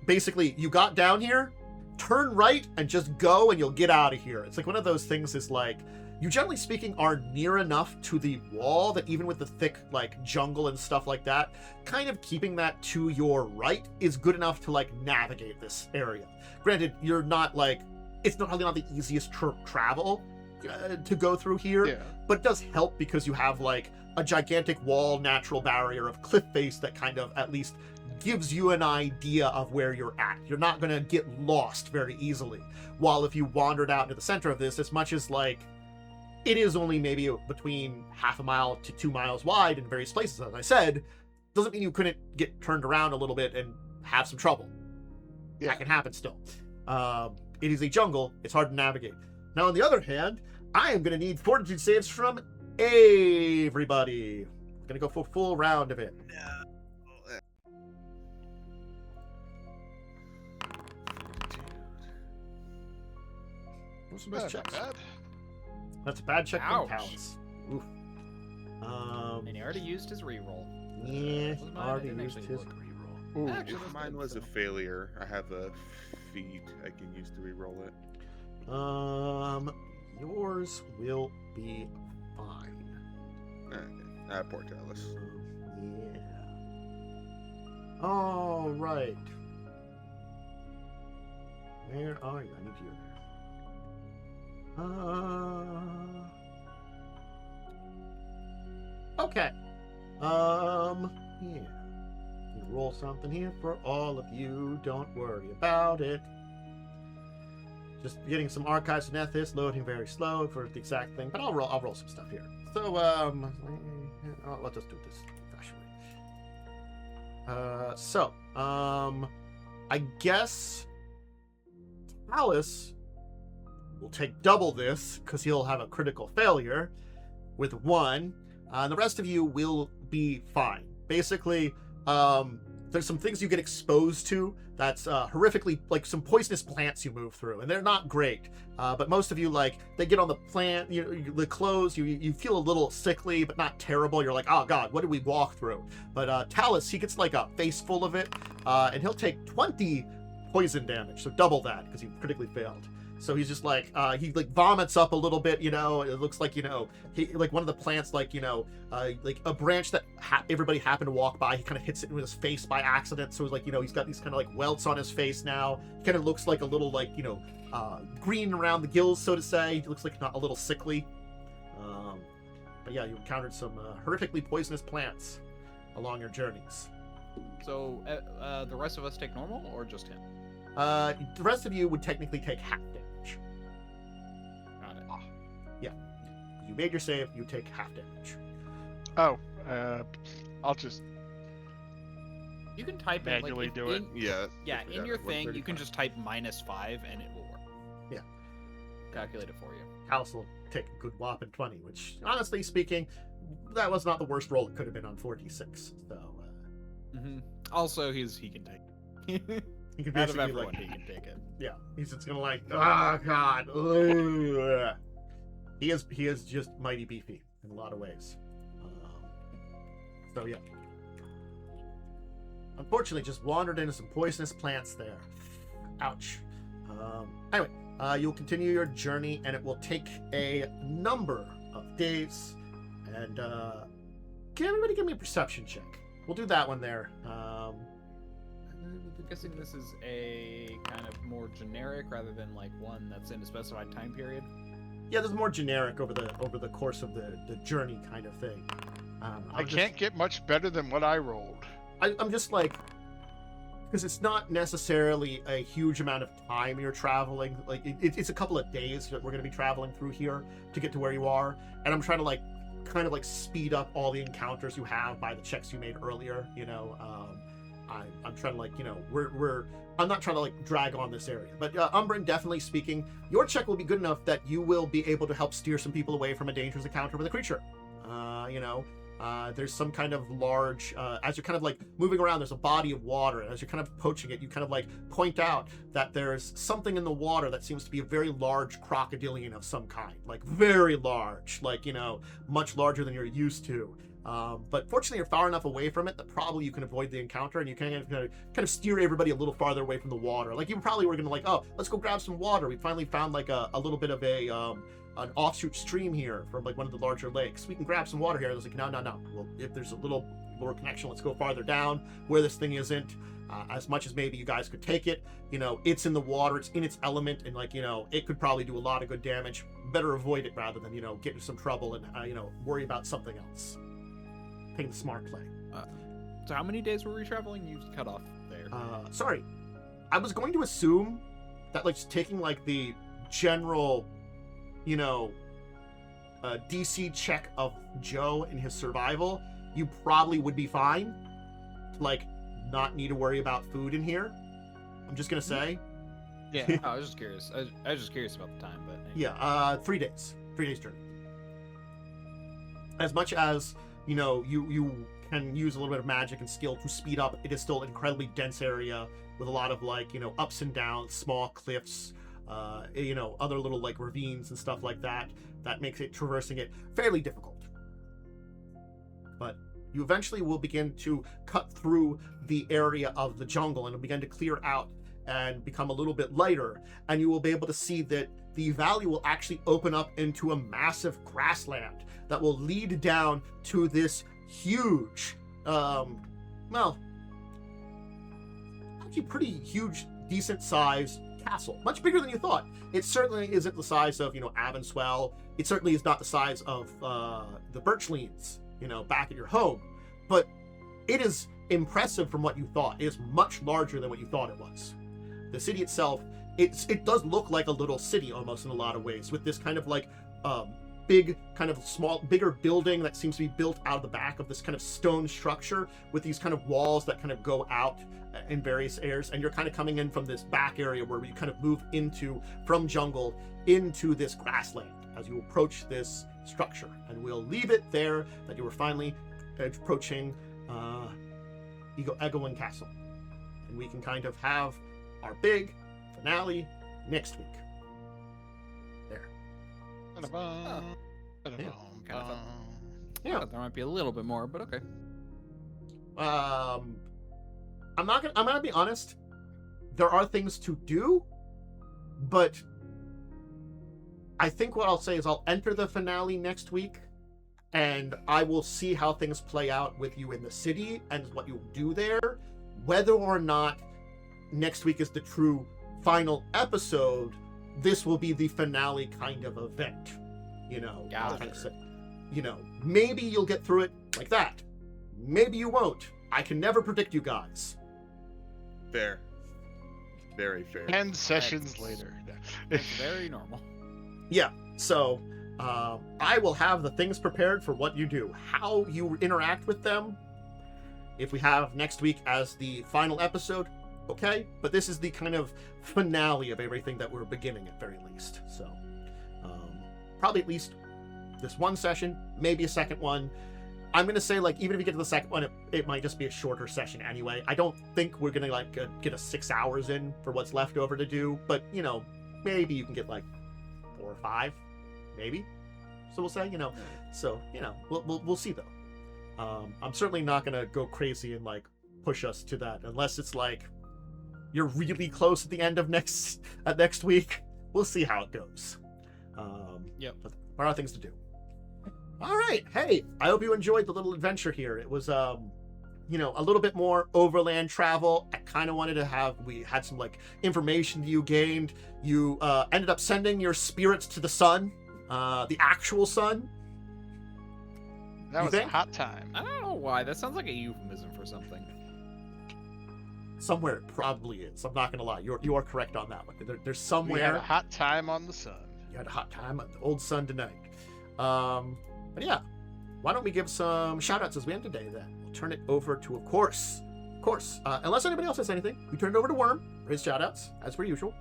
basically you got down here, turn right and just go and you'll get out of here. It's like one of those things is like, you generally speaking are near enough to the wall that even with the thick like jungle and stuff like that, kind of keeping that to your right is good enough to like navigate this area. Granted, you're not like, it's not really not the easiest travel to go through here, but it does help because you have like a gigantic wall, natural barrier of cliff face that kind of at least gives you an idea of where you're at. You're not going to get lost very easily. While if you wandered out into the center of this, as much as like it is only maybe between half a mile to 2 miles wide in various places, as I said, doesn't mean you couldn't get turned around a little bit and have some trouble. Yeah. That can happen still. It is a jungle. It's hard to navigate. Now, on the other hand, I am going to need fortitude saves from everybody. I'm going to go for a full round of it. What's the best checks? Not bad. That's a bad check from Ouch. Talas. Oof. And he already used his reroll. Yeah, Was mine? already It didn't used actually his look. Ooh. Actually, If that's mine good, was a so- failure, I have a feat I can use to reroll it. Yours will be fine. Poor Talas. Yeah. All right. Where are you? I need you there. Okay. Yeah. You roll something here for all of you. Don't worry about it. Just getting some archives and ethos, loading very slow for the exact thing, but I'll roll some stuff here. So, let's just do this fashionably. I guess Talas will take double this because he'll have a critical failure with 1. The rest of you will be fine. Basically, there's some things you get exposed to that's horrifically, like some poisonous plants you move through, and they're not great. But most of you, like, they get on the plant, the clothes, you feel a little sickly, but not terrible. You're like, oh god, what did we walk through? But Talas, he gets like a face full of it, and he'll take 20 poison damage, so double that because he critically failed. So he's just like, he like vomits up a little bit, it looks like, he like one of the plants, like, like a branch that everybody happened to walk by, he kind of hits it with his face by accident. So it's like, he's got these kind of like welts on his face now. He kind of looks like a little like, green around the gills, so to say. He looks like not a little sickly. But yeah, you encountered some horrifically poisonous plants along your journeys. So, the rest of us take normal or just him? The rest of you would technically take half damage. Got it. You made your save, you take half damage. Oh, I'll just You can type manually in, like, do it. Yeah. Yeah, I in your forgot, thing, you can 135. just type -5 and it will work. Yeah. Calculate it for you. House will take a good whopping 20, which, honestly speaking, that was not the worst roll it could have been on 4d6. So, Also, he can take it. he could Out of basically, everyone, like, he can take it. yeah, he's just gonna like, oh god, ugh. He is just mighty beefy in a lot of ways. So yeah, unfortunately, just wandered into some poisonous plants there. Ouch. Anyway, you'll continue your journey, and it will take a number of days. And can everybody give me a perception check? We'll do that one there. I'm guessing this is a kind of more generic rather than like one that's in a specified time period. Yeah, this is more generic over the course of the journey kind of thing. I can't get much better than what I rolled. I'm just like, because it's not necessarily a huge amount of time you're traveling. Like it's a couple of days that we're going to be traveling through here to get to where you are, and I'm trying to like kind of like speed up all the encounters you have by the checks you made earlier. You know, I'm trying to like, you know, I'm not trying to like drag on this area, but Umbrin, definitely speaking, your check will be good enough that you will be able to help steer some people away from a dangerous encounter with a creature. You know, there's some kind of large, as you're kind of like moving around, there's a body of water, and as you're kind of approaching it, you kind of like point out that there's something in the water that seems to be a very large crocodilian of some kind, like very large, like, you know, much larger than you're used to. But fortunately, you're far enough away from it that probably you can avoid the encounter, and you can kind of steer everybody a little farther away from the water. Like, you probably were gonna like, oh, let's go grab some water. We finally found like a little bit of an offshoot stream here from like one of the larger lakes. We can grab some water here. And I was like, no. Well, if there's a little more connection, let's go farther down where this thing isn't. As much as maybe you guys could take it, you know, it's in the water, it's in its element, and like, you know, it could probably do a lot of good damage. Better avoid it rather than, you know, get into some trouble and, you know, worry about something else. Taking the smart play. So how many days were we traveling? You cut off there. Sorry. I was going to assume that like just taking like the general, you know, DC check of Joe and his survival, you probably would be fine to like not need to worry about food in here. I'm just gonna say. Yeah, I was just curious. I was just curious about the time, but yeah, 3 days. 3 days journey. As much as, you know, you can use a little bit of magic and skill to speed up, it is still an incredibly dense area with a lot of like, you know, ups and downs, small cliffs, you know, other little like ravines and stuff like that. That makes it traversing it fairly difficult. But you eventually will begin to cut through the area of the jungle, and it'll begin to clear out and become a little bit lighter, and you will be able to see that the valley will actually open up into a massive grassland that will lead down to this huge, well, actually pretty huge, decent sized castle. Much bigger than you thought. It certainly isn't the size of, you know, Avanswell. It certainly is not the size of the Birchlines, you know, back at your home. But it is impressive from what you thought. It is much larger than what you thought it was. The city itself, it does look like a little city almost in a lot of ways, with this kind of like big, kind of small, bigger building that seems to be built out of the back of this kind of stone structure with these kind of walls that kind of go out in various areas. And you're kind of coming in from this back area where we kind of move into, from jungle into this grassland as you approach this structure. And we'll leave it there that you were finally approaching Egowin Castle. And we can kind of have our big finale next week. There. Yeah. there might be a little bit more, but okay. I'm gonna be honest. There are things to do, but I think what I'll say is I'll enter the finale next week, and I will see how things play out with you in the city and what you do there. Whether or not next week is the true final episode, this will be the finale kind of event. You know, Gotcha. You know, maybe you'll get through it like that. Maybe you won't. I can never predict you guys. Fair. Very fair. 10 sessions later. It's very normal. Yeah, so I will have the things prepared for what you do. How you interact with them, if we have next week as the final episode, okay? But this is the kind of finale of everything that we're beginning at very least. So, probably at least this one session, maybe a second one. I'm going to say, like, even if you get to the second one, it might just be a shorter session anyway. I don't think we're going to, like, get a 6 hours in for what's left over to do. But, you know, maybe you can get, like, 4 or 5, maybe. So we'll say, you know. So, you know, we'll see, though. I'm certainly not going to go crazy and, like, push us to that. Unless it's, like, you're really close at the end of next week. We'll see how it goes. Yep. But there are things to do. All right. Hey, I hope you enjoyed the little adventure here. It was, you know, a little bit more overland travel. I kind of wanted to we had some, like, information you gained. You ended up sending your spirits to the sun, the actual sun. That was a hot time. I don't know why. That sounds like a euphemism for something. Somewhere it probably is. I'm not going to lie. You are correct on that one. There's somewhere. We had a hot time on the sun. You had a hot time on the old sun tonight. But yeah, why don't we give some shout-outs as we end today, then? We'll turn it over to, of course, unless anybody else has anything, we turn it over to Wyrm for his shout-outs, as per usual.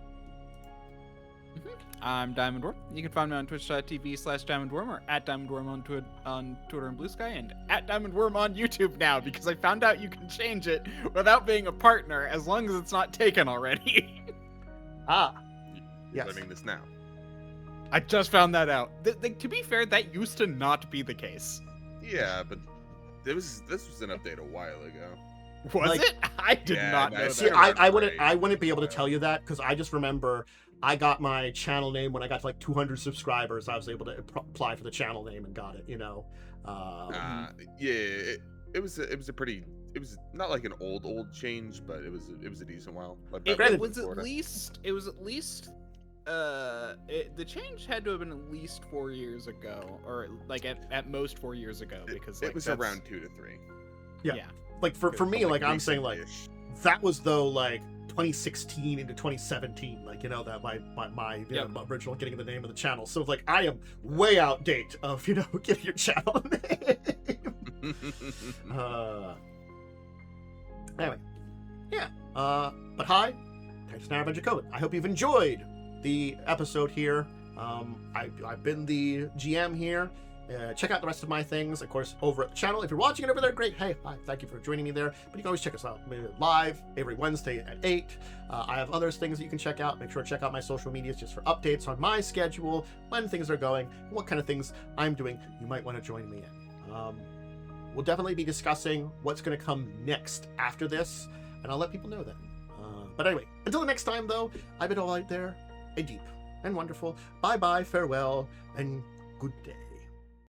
I'm Diamond Wyrm. You can find me on twitch.tv/DiamondWyrm or at DiamondWyrm on Twitter and Blue Sky, and at DiamondWyrm on YouTube now, because I found out you can change it without being a partner, as long as it's not taken already. Yes. Learning this now. I just found that out. To be fair, that used to not be the case. Yeah, but this was an update a while ago. Was Like, it? I did not know See, that. I wouldn't be able to tell you that, because I just remember I got my channel name when I got to, like, 200 subscribers. I was able to apply for the channel name and got it, you know. Yeah, it was not like an old change, but it was a decent while. Like, It was at least the change had to have been at least 4 years ago, or like at most 4 years ago, because like, it was around 2 to 3. Yeah. Like for me, like, I'm saying, like, that was though, like, 2016 into 2017, like, you know, that my my original getting the name of the channel. So, like, I am way out date of, you know, getting your channel name. Anyway, yeah. But hi, thanks to Dracovin. I hope you've enjoyed the episode here. I've been the GM here. Check out the rest of my things, of course, over at the channel. If you're watching it over there, great. Hey, hi, thank you for joining me there. But you can always check us out live every Wednesday at 8. I have other things that you can check out. Make sure to check out my social medias just for updates on my schedule, when things are going, what kind of things I'm doing you might want to join me in. We'll definitely be discussing what's going to come next after this, and I'll let people know then. But anyway, until the next time, though, I bid all out there a deep and wonderful bye-bye, farewell, and good day.